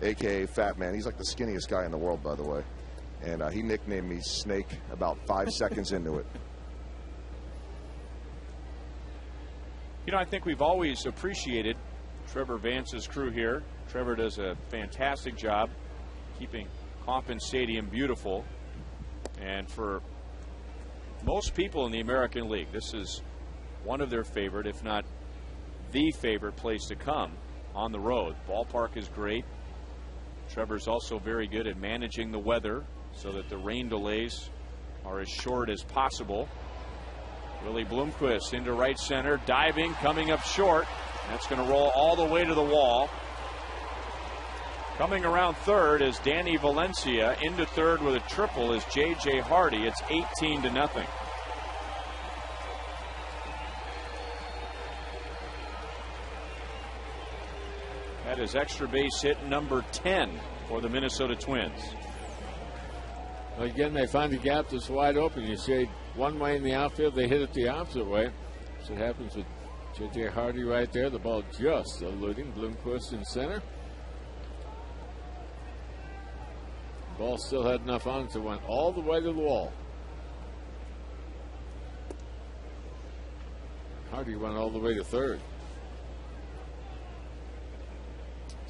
a.k.a. Fat Man. He's like the skinniest guy in the world, by the way. And he nicknamed me Snake about 5 seconds into it. You know, I think we've always appreciated Trevor Vance's crew here. Trevor does a fantastic job keeping Kauffman Stadium beautiful. And for most people in the American League, this is one of their favorite, if not the favorite place to come on the road. Ballpark is great. Trevor's also very good at managing the weather so that the rain delays are as short as possible. Willie Bloomquist into right center, diving, coming up short. That's going to roll all the way to the wall. Coming around 3rd is Danny Valencia. Into 3rd with a triple is J.J. Hardy. It's 18-0. That is extra base hit number 10 for the Minnesota Twins. Well, again, they find a gap that's wide open. You shade one way in the outfield, they hit it the opposite way. That's what happens with J.J. Hardy right there. The ball just eluding Bloomquist in center. The ball still had enough on it to went all the way to the wall. Hardy went all the way to 3rd.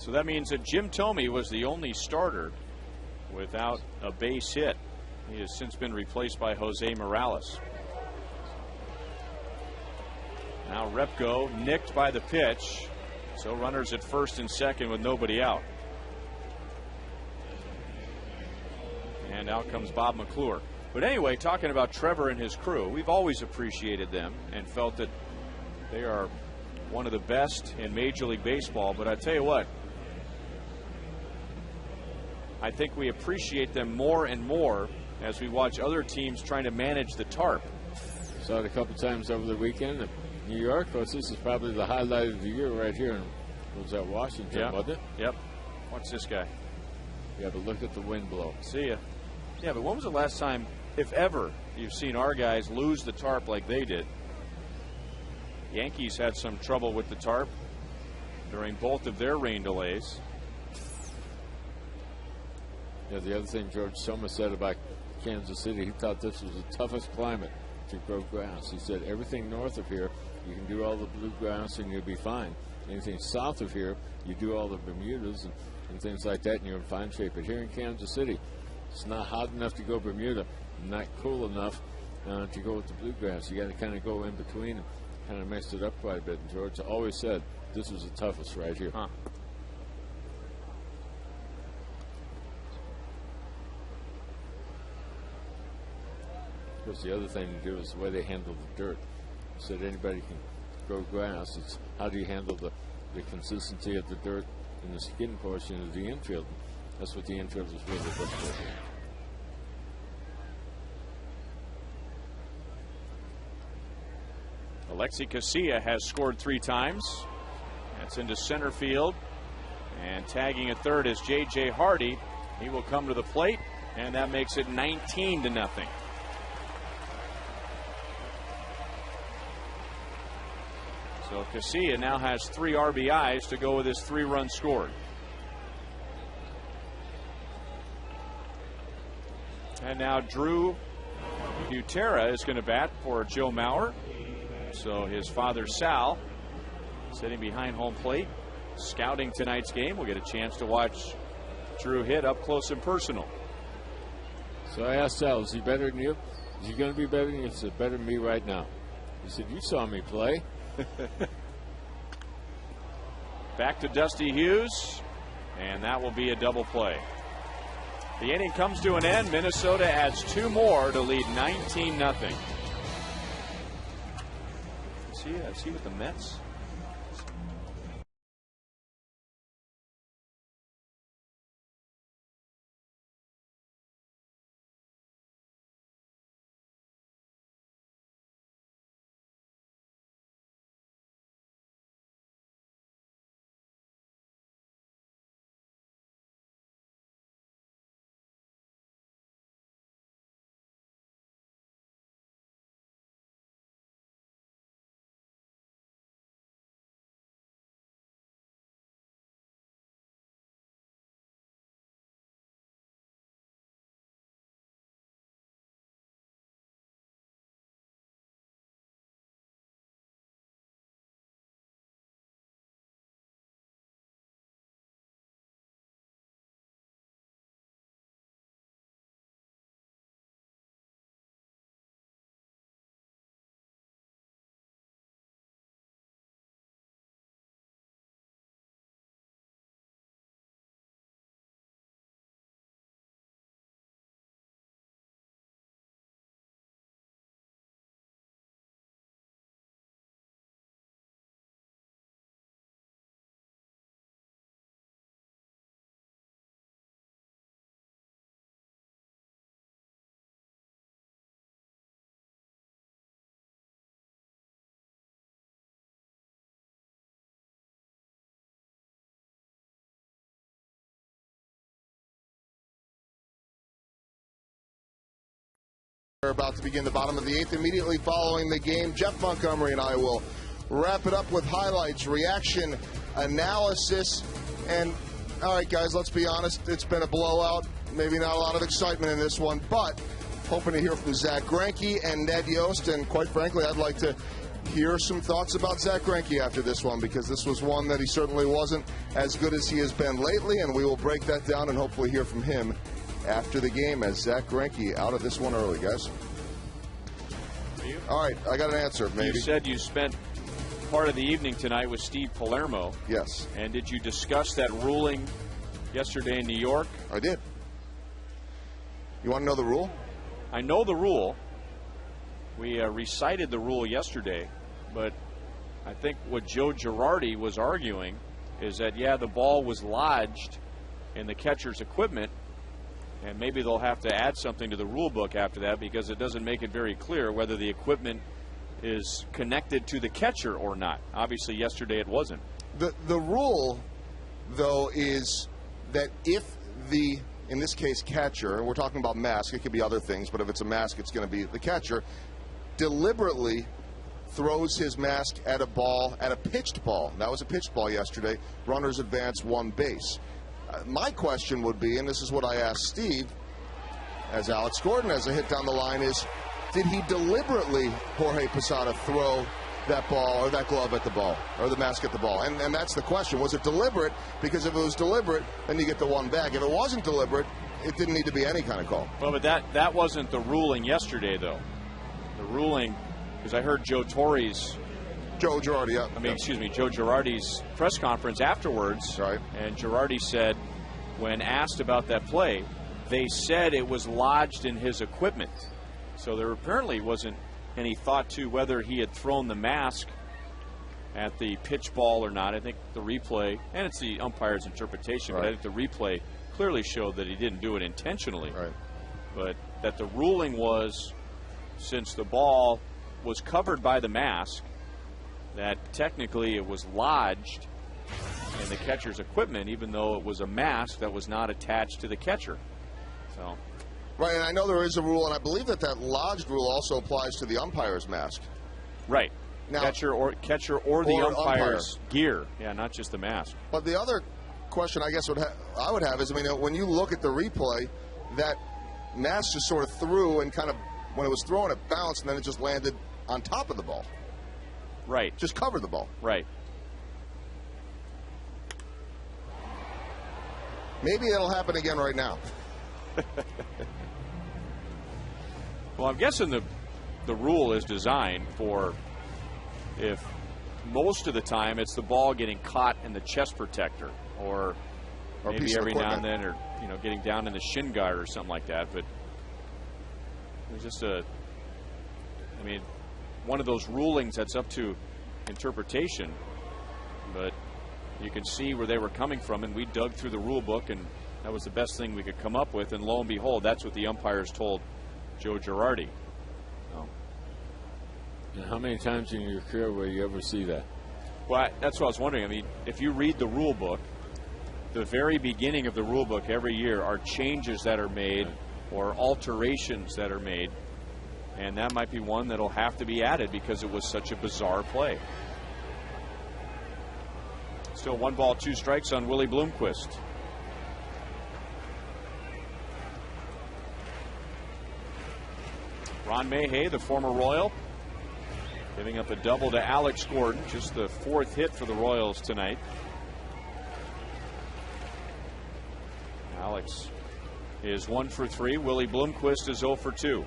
So that means that Jim Thome was the only starter without a base hit. He has since been replaced by Jose Morales. Now Repko nicked by the pitch. So runners at first and second with nobody out. And out comes Bob McClure. But anyway, talking about Trevor and his crew, we've always appreciated them and felt that they are one of the best in Major League Baseball. But I tell you what, I think we appreciate them more and more as we watch other teams trying to manage the tarp. Saw it a couple times over the weekend in New York. Of course, this is probably the highlight of the year right here. Was that Washington, wasn't it? Yep. Watch this guy. Yeah, but look at the wind blow. See ya. Yeah, but when was the last time, if ever, you've seen our guys lose the tarp like they did? Yankees had some trouble with the tarp during both of their rain delays. Yeah, the other thing George Soma said about Kansas City, he thought this was the toughest climate to grow grass. He said everything north of here, you can do all the bluegrass and you'll be fine. Anything south of here, you do all the Bermudas and things like that, and you're in fine shape. But here in Kansas City, it's not hot enough to go Bermuda, not cool enough to go with the bluegrass. You got to kind of go in between and kind of mix it up quite a bit. And George always said this was the toughest right here. Huh. Because the other thing to do is the way they handle the dirt. He said anybody can grow grass. It's how do you handle the consistency of the dirt in the skin portion of the infield. That's what the infield is really good for. AT KCA has scored 3 times. That's into center field. And tagging at third is J.J. Hardy. He will come to the plate, and that makes it 19-0. So KCA now has 3 RBIs to go with his 3 runs scored. And now Drew Butera is going to bat for Joe Mauer. So his father Sal sitting behind home plate, scouting tonight's game. We'll get a chance to watch Drew hit up close and personal. So I asked Sal, is he better than you? Is he going to be better than you? He said, better than me right now. He said, you saw me play. Back to Dusty Hughes, and that will be a double play. The inning comes to an end. Minnesota adds 2 more to lead 19-0. See with the Mets. We're about to begin the bottom of the 8th. Immediately following the game, Jeff Montgomery and I will wrap it up with highlights, reaction, analysis, and all right, guys, let's be honest. It's been a blowout. Maybe not a lot of excitement in this one, but hoping to hear from Zach Greinke and Ned Yost, and quite frankly, I'd like to hear some thoughts about Zach Greinke after this one, because this was one that he certainly wasn't as good as he has been lately, and we will break that down and hopefully hear from him after the game as Zach Greinke out of this one early, guys. All right, I got an answer, maybe. You said you spent part of the evening tonight with Steve Palermo. Yes. And did you discuss that ruling yesterday in New York? I did. You want to know the rule? I know the rule. We recited the rule yesterday, but I think what Joe Girardi was arguing is that, yeah, the ball was lodged in the catcher's equipment, and maybe they'll have to add something to the rule book after that, because it doesn't make it very clear whether the equipment is connected to the catcher or not. Obviously, yesterday it wasn't. The rule, though, is that if the, in this case, catcher, we're talking about mask, it could be other things, but if it's a mask, it's going to be the catcher, deliberately throws his mask at a ball, at a pitched ball. That was a pitched ball yesterday. Runners advance one base. My question would be, and this is what I asked Steve, as Alex Gordon has a hit down the line, is did he deliberately, Jorge Posada, throw that ball or that glove at the ball or the mask at the ball? And that's the question. Was it deliberate? Because if it was deliberate, then you get the one back. If it wasn't deliberate, it didn't need to be any kind of call. Well, but that wasn't the ruling yesterday, though. The ruling, because I heard Joe Girardi's press conference afterwards. Right. And Girardi said, when asked about that play, they said it was lodged in his equipment. So there apparently wasn't any thought to whether he had thrown the mask at the pitch ball or not. I think the replay, and it's the umpire's interpretation, right, but I think the replay clearly showed that he didn't do it intentionally. Right. But that the ruling was, since the ball was covered by the mask, that technically it was lodged in the catcher's equipment, even though it was a mask that was not attached to the catcher. So, right, and I know there is a rule, and I believe that lodged rule also applies to the umpire's mask. Right. Now, catcher or the umpire's gear. Yeah, not just the mask. But the other question I guess I would have is, I mean, when you look at the replay, that mask just sort of threw and kind of, when it was thrown, it bounced, and then it just landed on top of the ball. Right. Just covered the ball. Right. Maybe it'll happen again right now. Well, I'm guessing the rule is designed for if most of the time it's the ball getting caught in the chest protector, or maybe every now and then, or getting down in the shin guard or something like that. But there's just one of those rulings that's up to interpretation, but you can see where they were coming from, and we dug through the rule book, and that was the best thing we could come up with, and lo and behold, that's what the umpires told Joe Girardi. And how many times in your career will you ever see that? Well, that's what I was wondering. I mean, if you read the rule book, the very beginning of the rule book every year are changes that are made or alterations that are made, and that might be one that'll have to be added because it was such a bizarre play. Still 1 ball, 2 strikes on Willie Bloomquist. Ron Mayhay, the former Royal, giving up a double to Alex Gordon, just the 4th hit for the Royals tonight. Alex is 1 for 3. Willie Bloomquist is 0 for 2.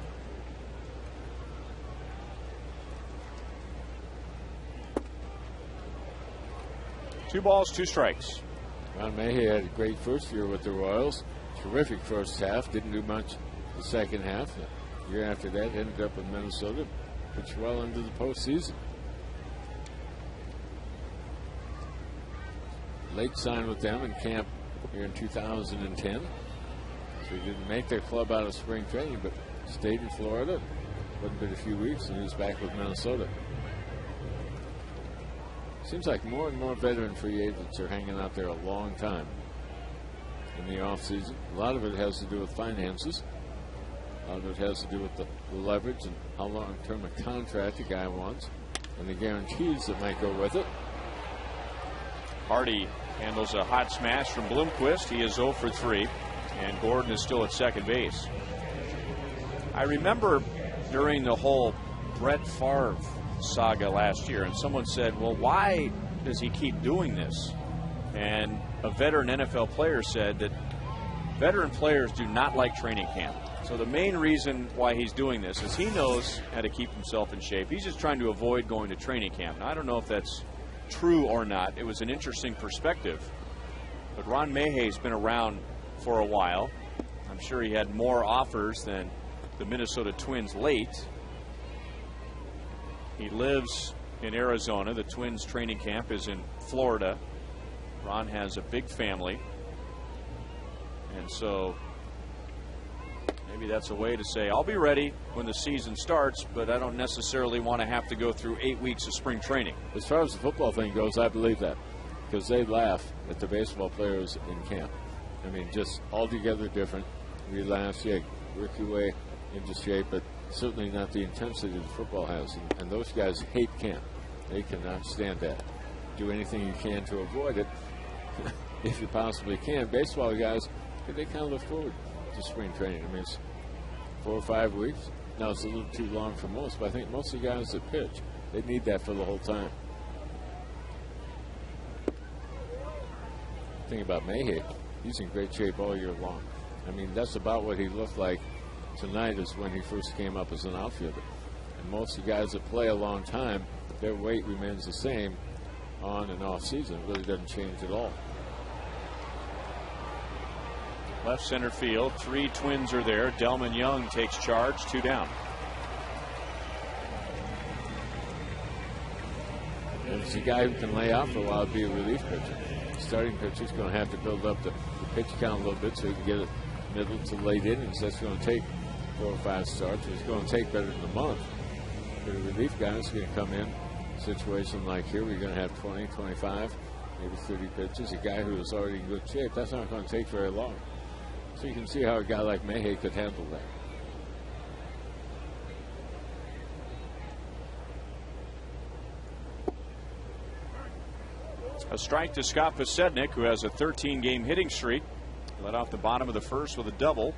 Two balls, 2 strikes. Ron Mayhay had a great first year with the Royals. Terrific first half. Didn't do much the second half. The year after that, ended up in Minnesota. Pitched well into the postseason. Late signed with them in camp here in 2010. So he didn't make their club out of spring training, but stayed in Florida. Wasn't been a few weeks, and he was back with Minnesota. Seems like more and more veteran free agents are hanging out there a long time in the offseason. A lot of it has to do with finances. A lot of it has to do with the leverage and how long-term a contract a guy wants and the guarantees that might go with it. Hardy handles a hot smash from Bloomquist. He is 0 for 3, and Gordon is still at second base. I remember during the whole Brett Favre saga last year. And someone said, well, why does he keep doing this? And a veteran NFL player said that veteran players do not like training camp. So the main reason why he's doing this is he knows how to keep himself in shape. He's just trying to avoid going to training camp. Now, I don't know if that's true or not. It was an interesting perspective. But Ron Mayhey's been around for a while. I'm sure he had more offers than the Minnesota Twins late. He lives in Arizona. The Twins training camp is in Florida. Ron has a big family. And so maybe that's a way to say, I'll be ready when the season starts, but I don't necessarily want to have to go through 8 weeks of spring training. As far as the football thing goes, I believe that, because they laugh at the baseball players in camp. I mean, just altogether different. We laugh, yeah, work your way into shape, but certainly not the intensity the football has. And those guys hate camp. They cannot stand that. Do anything you can to avoid it if you possibly can. Baseball guys, they kind of look forward to spring training. I mean, it's 4 or 5 weeks. Now, it's a little too long for most, but I think most of the guys that pitch, they need that for the whole time. Thing about Mayhew, he's in great shape all year long. I mean, that's about what he looked like tonight is when he first came up as an outfielder. And most of the guys that play a long time, their weight remains the same on and off season. It really doesn't change at all. Left center field, 3 Twins are there. Delman Young takes charge, 2 down. And it's a guy who can lay out for a while, be a relief pitcher. The starting pitcher's going to have to build up the pitch count a little bit so he can get it middle to late innings. That's going to take 4 or 5 starts. It's going to take better than a month. But a relief guy is going to come in a situation like here, we're going to have 20, 25, maybe 30 pitches. A guy who is already in good shape, that's not going to take very long. So you can see how a guy like Mayhew could handle that. A strike to Scott Pioli, who has a 13-game hitting streak. Led off the bottom of the first with a double.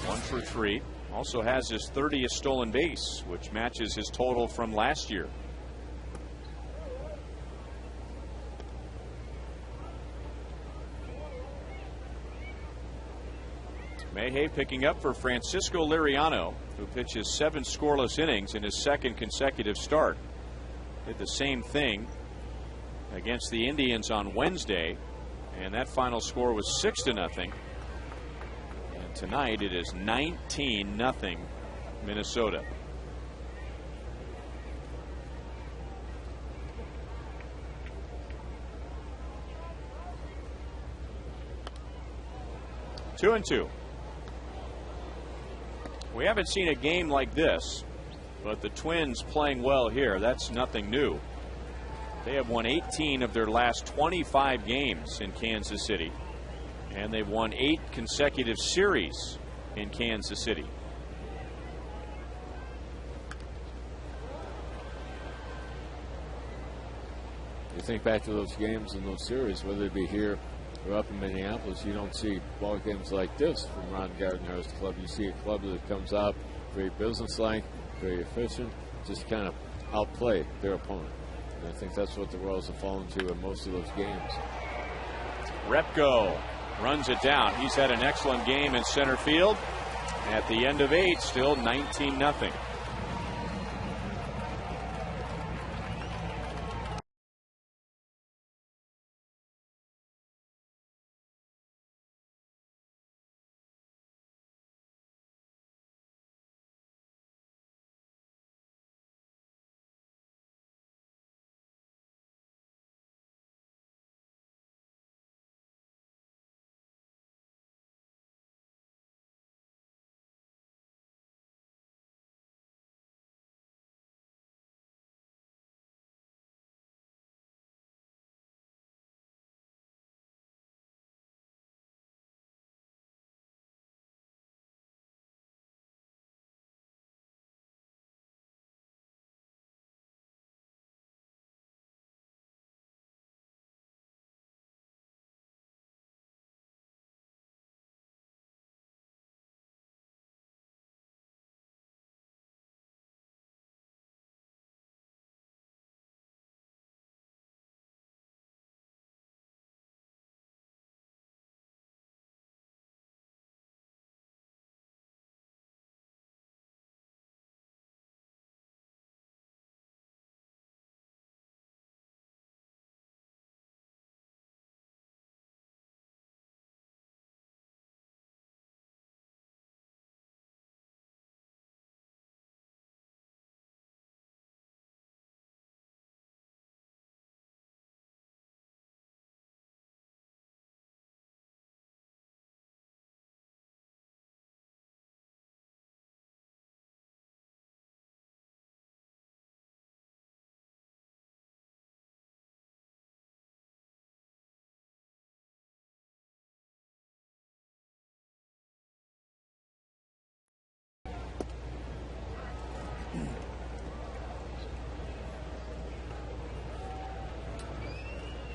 1 for 3. Also has his 30th stolen base, which matches his total from last year. Mayhew picking up for Francisco Liriano, who pitches 7 scoreless innings in his 2nd consecutive start. Did the same thing against the Indians on Wednesday, and that final score was 6-0. And tonight it is 19-0 Minnesota. Two and two. We haven't seen a game like this, but the Twins playing well here. That's nothing new. They have won 18 of their last 25 games in Kansas City, and they've won 8 consecutive series in Kansas City. You think back to those games and those series, whether it be here or up in Minneapolis, you don't see ball games like this from Ron Gardner's club. You see a club that comes out very businesslike, very efficient, just kind of outplay their opponent. And I think that's what the Royals have fallen to in most of those games. Repko runs it down. He's had an excellent game in center field. At the end of 8, still 19-0.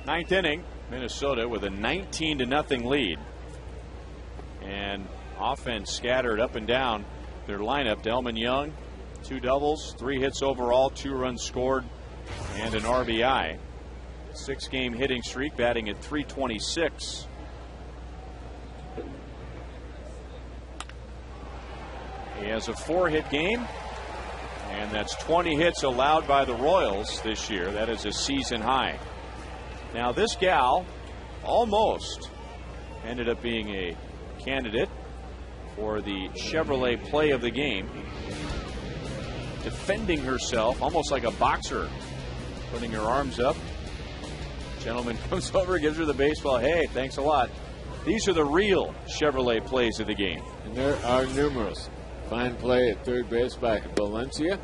Ninth inning, Minnesota with a 19-0 lead. And offense scattered up and down their lineup. Delman Young, 2 doubles, 3 hits overall, 2 runs scored, and an RBI. 6-game hitting streak, batting at .326. He has a 4-hit game, and that's 20 hits allowed by the Royals this year. That is a season high. Now this gal almost ended up being a candidate for the Chevrolet play of the game. Defending herself almost like a boxer, putting her arms up. Gentleman comes over, gives her the baseball. Hey, thanks a lot. These are the real Chevrolet plays of the game. And there are numerous. Fine play at third base by Valencia.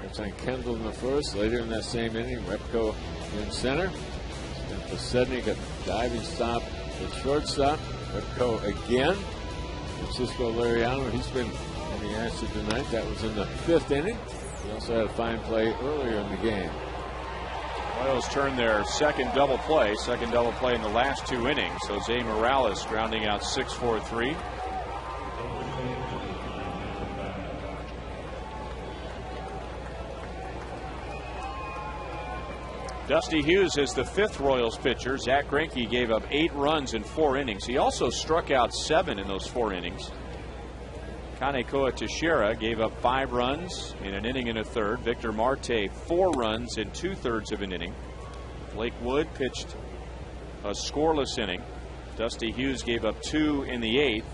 It's on Kendall in the first. Later in that same inning, Repko in center. And Posednik a diving stop at shortstop. Repko again. Francisco Liriano, he's been in the action tonight. That was in the 5th inning. He also had a fine play earlier in the game. Royals turned their second double play in the last 2 innings. Jose Morales grounding out 6-4-3. Dusty Hughes is the 5th Royals pitcher. Zach Greinke gave up 8 runs in 4 innings. He also struck out 7 in those 4 innings. Kanekoa Teixeira gave up 5 runs in an inning and a third. Victor Marte 4 runs in 2/3 of an inning. Blake Wood pitched a scoreless inning. Dusty Hughes gave up 2 in the 8th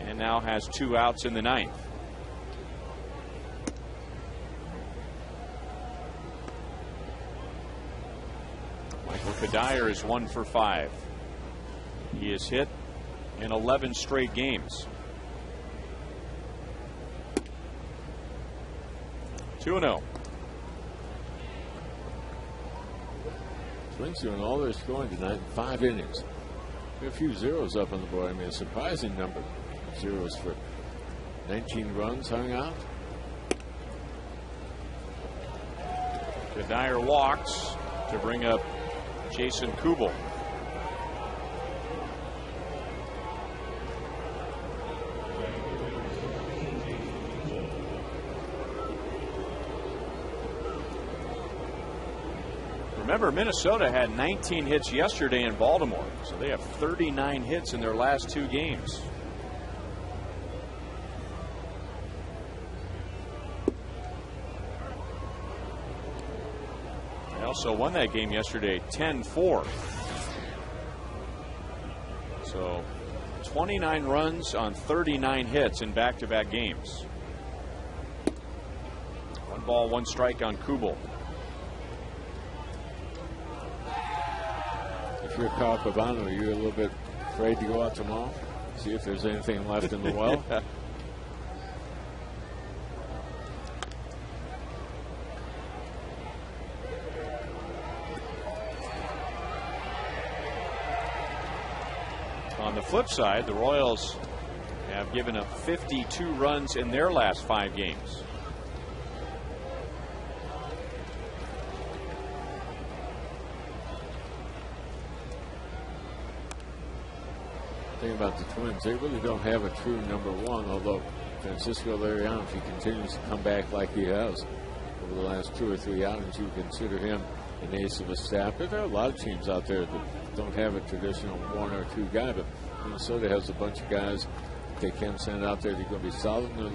and now has 2 outs in the 9th. Michael Kadire is 1 for 5. He has hit in 11 straight games. 2-0. Twins doing all their scoring tonight in 5 innings. A few zeros up on the board. I mean, a surprising number of zeros for 19 runs hung out. Kadire walks to bring up Jason Kubel. Remember, Minnesota had 19 hits yesterday in Baltimore, so they have 39 hits in their last 2 games. They also won that game yesterday 10-4. So 29 runs on 39 hits in back-to-back games. 1 ball, 1 strike on Kubel. If you're Carl Pavano, are you a little bit afraid to go out tomorrow? See if there's anything left in the well? Yeah. On the flip side, the Royals have given up 52 runs in their last 5 games. Thing about the Twins, they really don't have a true number 1, although Francisco Liriano, if he continues to come back like he has over the last 2 or 3 outings, you consider him an ace of a staff. But there are a lot of teams out there that don't have a traditional 1 or 2 guy, but Minnesota has a bunch of guys they can send out there. They're going to be solid in the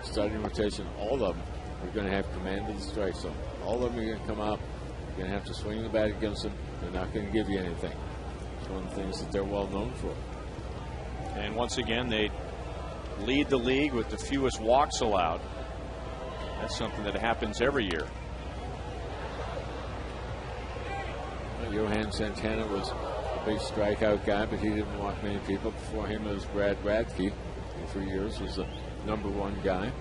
starting rotation. All of them are going to have command of the strike zone. All of them are going to come out. You're going to have to swing the bat against them. They're not going to give you anything. It's one of the things that they're well known for. And once again, they lead the league with the fewest walks allowed. That's something that happens every year. Well, Johan Santana was a big strikeout guy, but he didn't walk many people. Before him was Brad Radke, who for years was the number 1 guy.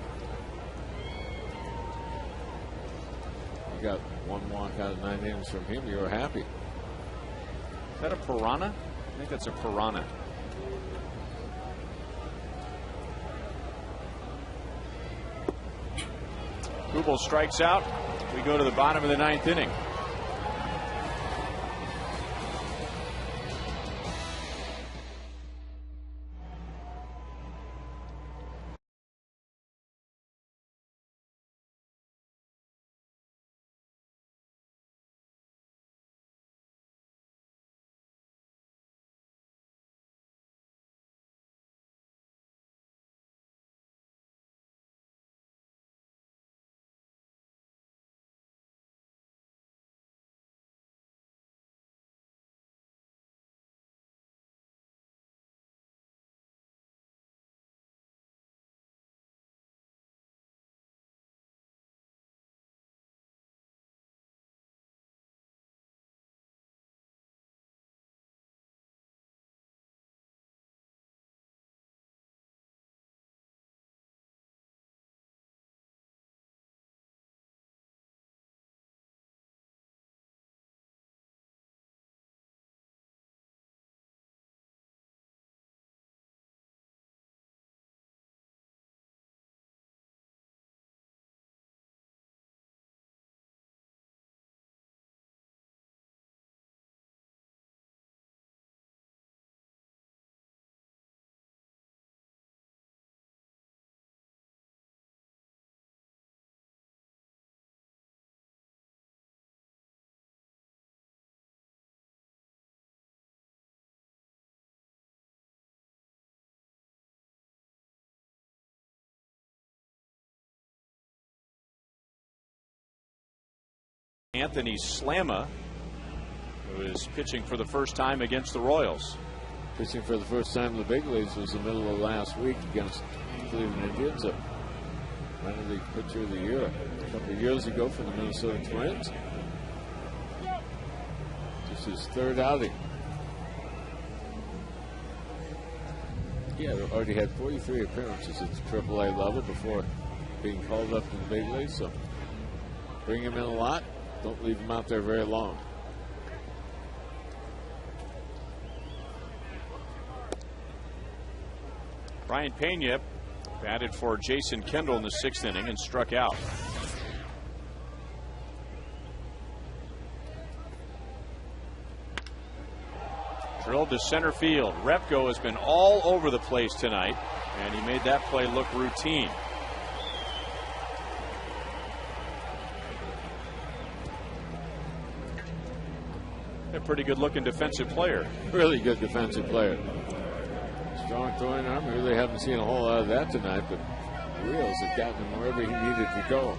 You got 1 walk out of 9 innings from him, you were happy. Is that a piranha? I think that's a piranha. Kubel strikes out. We go to the bottom of the 9th inning. Anthony Slamma, who is pitching for the first time against the Royals. Pitching for the first time in the big leagues was the middle of last week against Cleveland Indians, a minor league pitcher of the year a couple of years ago for the Minnesota Twins. This is his third outing. Yeah, already had 43 appearances at the AAA level before being called up to the big leagues. So bring him in a lot. Don't leave him out there very long. Brian Pena batted for Jason Kendall in the 6th inning and struck out. Drilled to center field. Repko has been all over the place tonight, and he made that play look routine. A pretty good looking defensive player. Really good defensive player. Strong throwing arm. We really haven't seen a whole lot of that tonight, but Wheels have gotten him wherever he needed to go.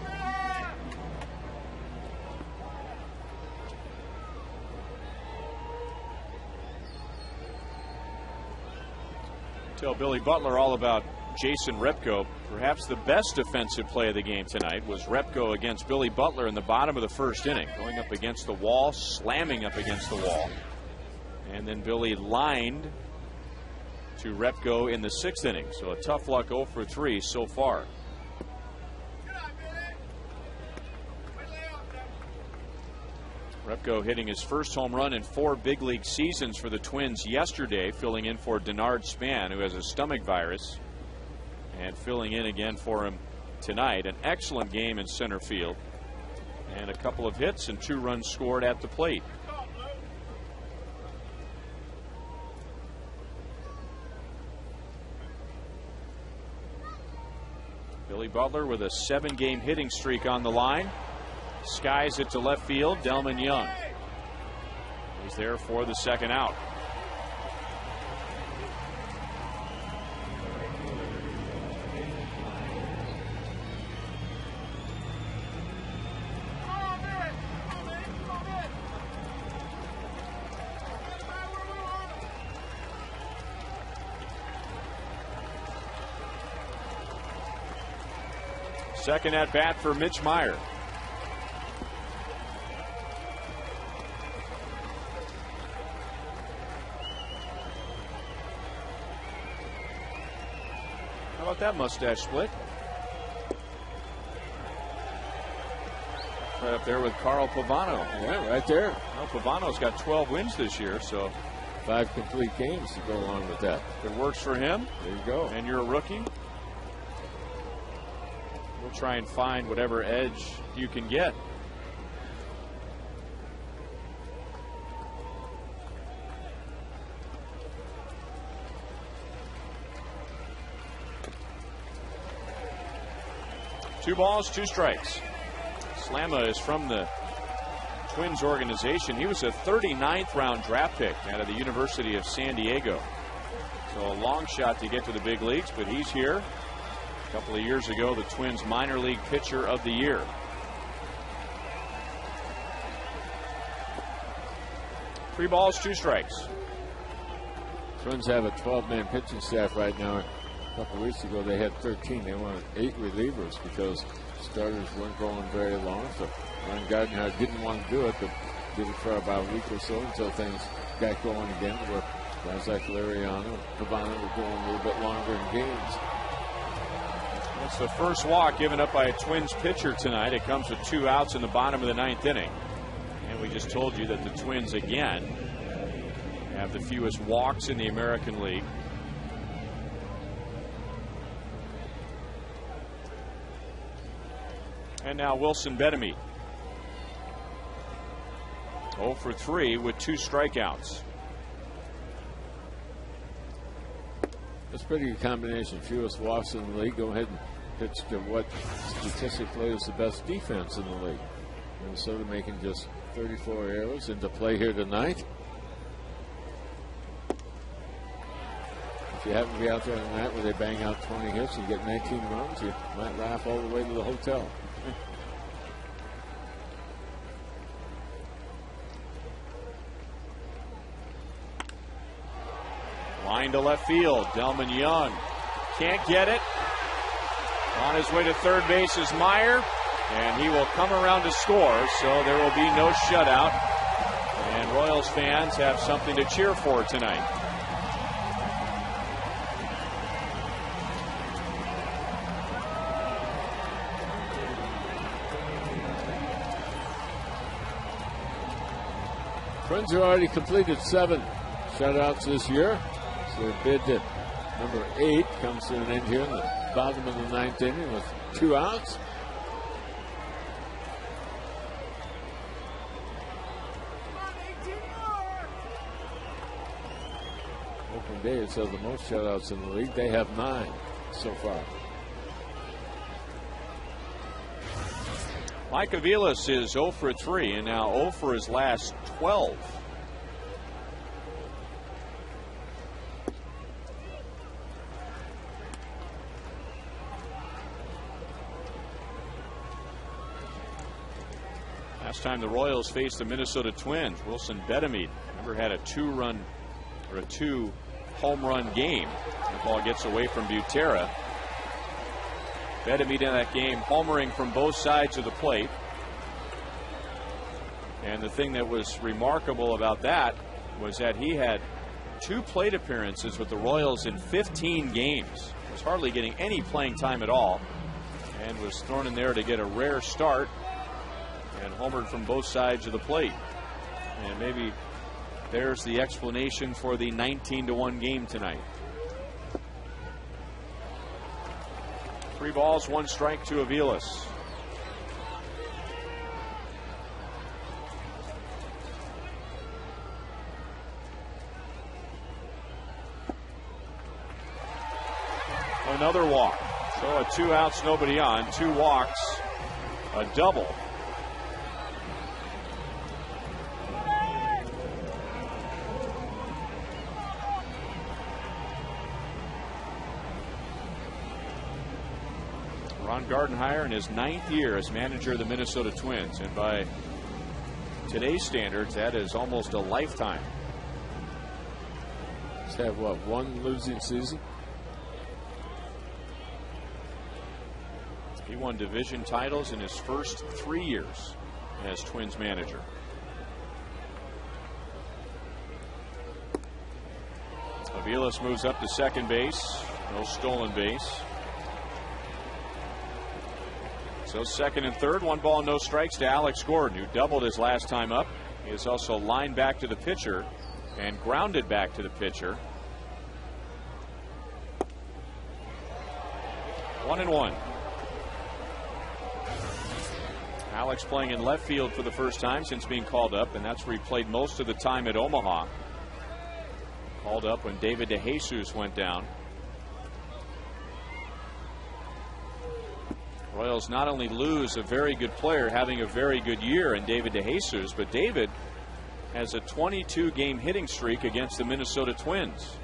Tell Billy Butler all about Jason Repko. Perhaps the best defensive play of the game tonight was Repko against Billy Butler in the bottom of the 1st inning, going up against the wall, slamming up against the wall. And then Billy lined to Repko in the 6th inning. So a tough luck 0 for 3 so far. Repko hitting his first home run in 4 big league seasons for the Twins yesterday, filling in for Denard Span, who has a stomach virus, and filling in again for him tonight. An excellent game in center field, and a couple of hits and 2 runs scored at the plate. Billy Butler with a 7-game hitting streak on the line. Skies it to left field. Delman Young is there for the 2nd out. Second at bat for Mitch Meyer. How about that mustache split? Right up there with Carl Pavano. Yeah, right there. Well, Pavano's got 12 wins this year, so 5 complete games to go along with that. If it works for him, there you go. And you're a rookie, we'll try and find whatever edge you can get. Two balls, 2 strikes. Slamma is from the Twins organization. He was a 39th round draft pick out of the University of San Diego. So a long shot to get to the big leagues, but he's here. A couple of years ago, the Twins minor league pitcher of the year. Three balls, 2 strikes. Twins have a 12-man pitching staff right now. A couple of weeks ago, they had 13. They wanted 8 relievers because starters weren't going very long. So Ron Gardner didn't want to do it, but did it for about a week or so until things got going again, where guys like Liriano and Pavano were going a little bit longer in games. It's the first walk given up by a Twins pitcher tonight. It comes with 2 outs in the bottom of the 9th inning. And we just told you that the Twins again have the fewest walks in the American League. And now Wilson Betemit. 0 for 3 with 2 strikeouts. That's a pretty good combination. Fewest walks in the league. Go ahead and pitch to what statistically is the best defense in the league. Minnesota making just 34 errors into play here tonight. If you happen to be out there on a night where they bang out 20 hits and get 19 runs, you might laugh all the way to the hotel. Line to left field. Delman Young can't get it. On his way to third base is Meyer, and he will come around to score, so there will be no shutout. And Royals fans have something to cheer for tonight. Twins have already completed 7 shutouts this year. So their bid to number 8 comes to an end here in the bottom of the 9th inning with 2 outs. Oakland A's have the most shutouts in the league. They have 9 so far. Mike Aviles is 0 for 3 and now 0 for his last 12. Last time the Royals faced the Minnesota Twins, Wilson Betemit never had a 2-run or a 2 home run game. The ball gets away from Butera. Betemit in that game homering from both sides of the plate. And the thing that was remarkable about that was that he had 2 plate appearances with the Royals in 15 games. Was hardly getting any playing time at all and was thrown in there to get a rare start and homered from both sides of the plate. And maybe there's the explanation for the 19-1 game tonight. 3 balls, 1 strike to Aviles. Another walk. So a 2 outs, nobody on. 2 walks, a double. Ron Gardenhire in his 9th year as manager of the Minnesota Twins, and by today's standards that is almost a lifetime. He's had what, 1 losing season? He won division titles in his first 3 years as Twins manager. Aviles moves up to second base. No stolen base. So second and third, 1 ball, no strikes to Alex Gordon, who doubled his last time up. He is also lined back to the pitcher and grounded back to the pitcher. 1-1. Alex playing in left field for the first time since being called up, and that's where he played most of the time at Omaha. Called up when David DeJesus went down. Royals not only lose a very good player having a very good year in David DeJesus, but David has a 22-game hitting streak against the Minnesota Twins.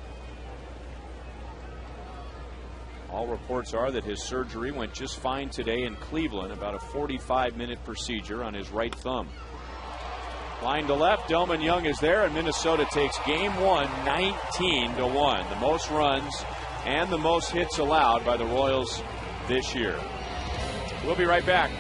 All reports are that his surgery went just fine today in Cleveland, about a 45-minute procedure on his right thumb. Line to left, Delman Young is there, and Minnesota takes game 1, 19-1. The most runs and the most hits allowed by the Royals this year. We'll be right back.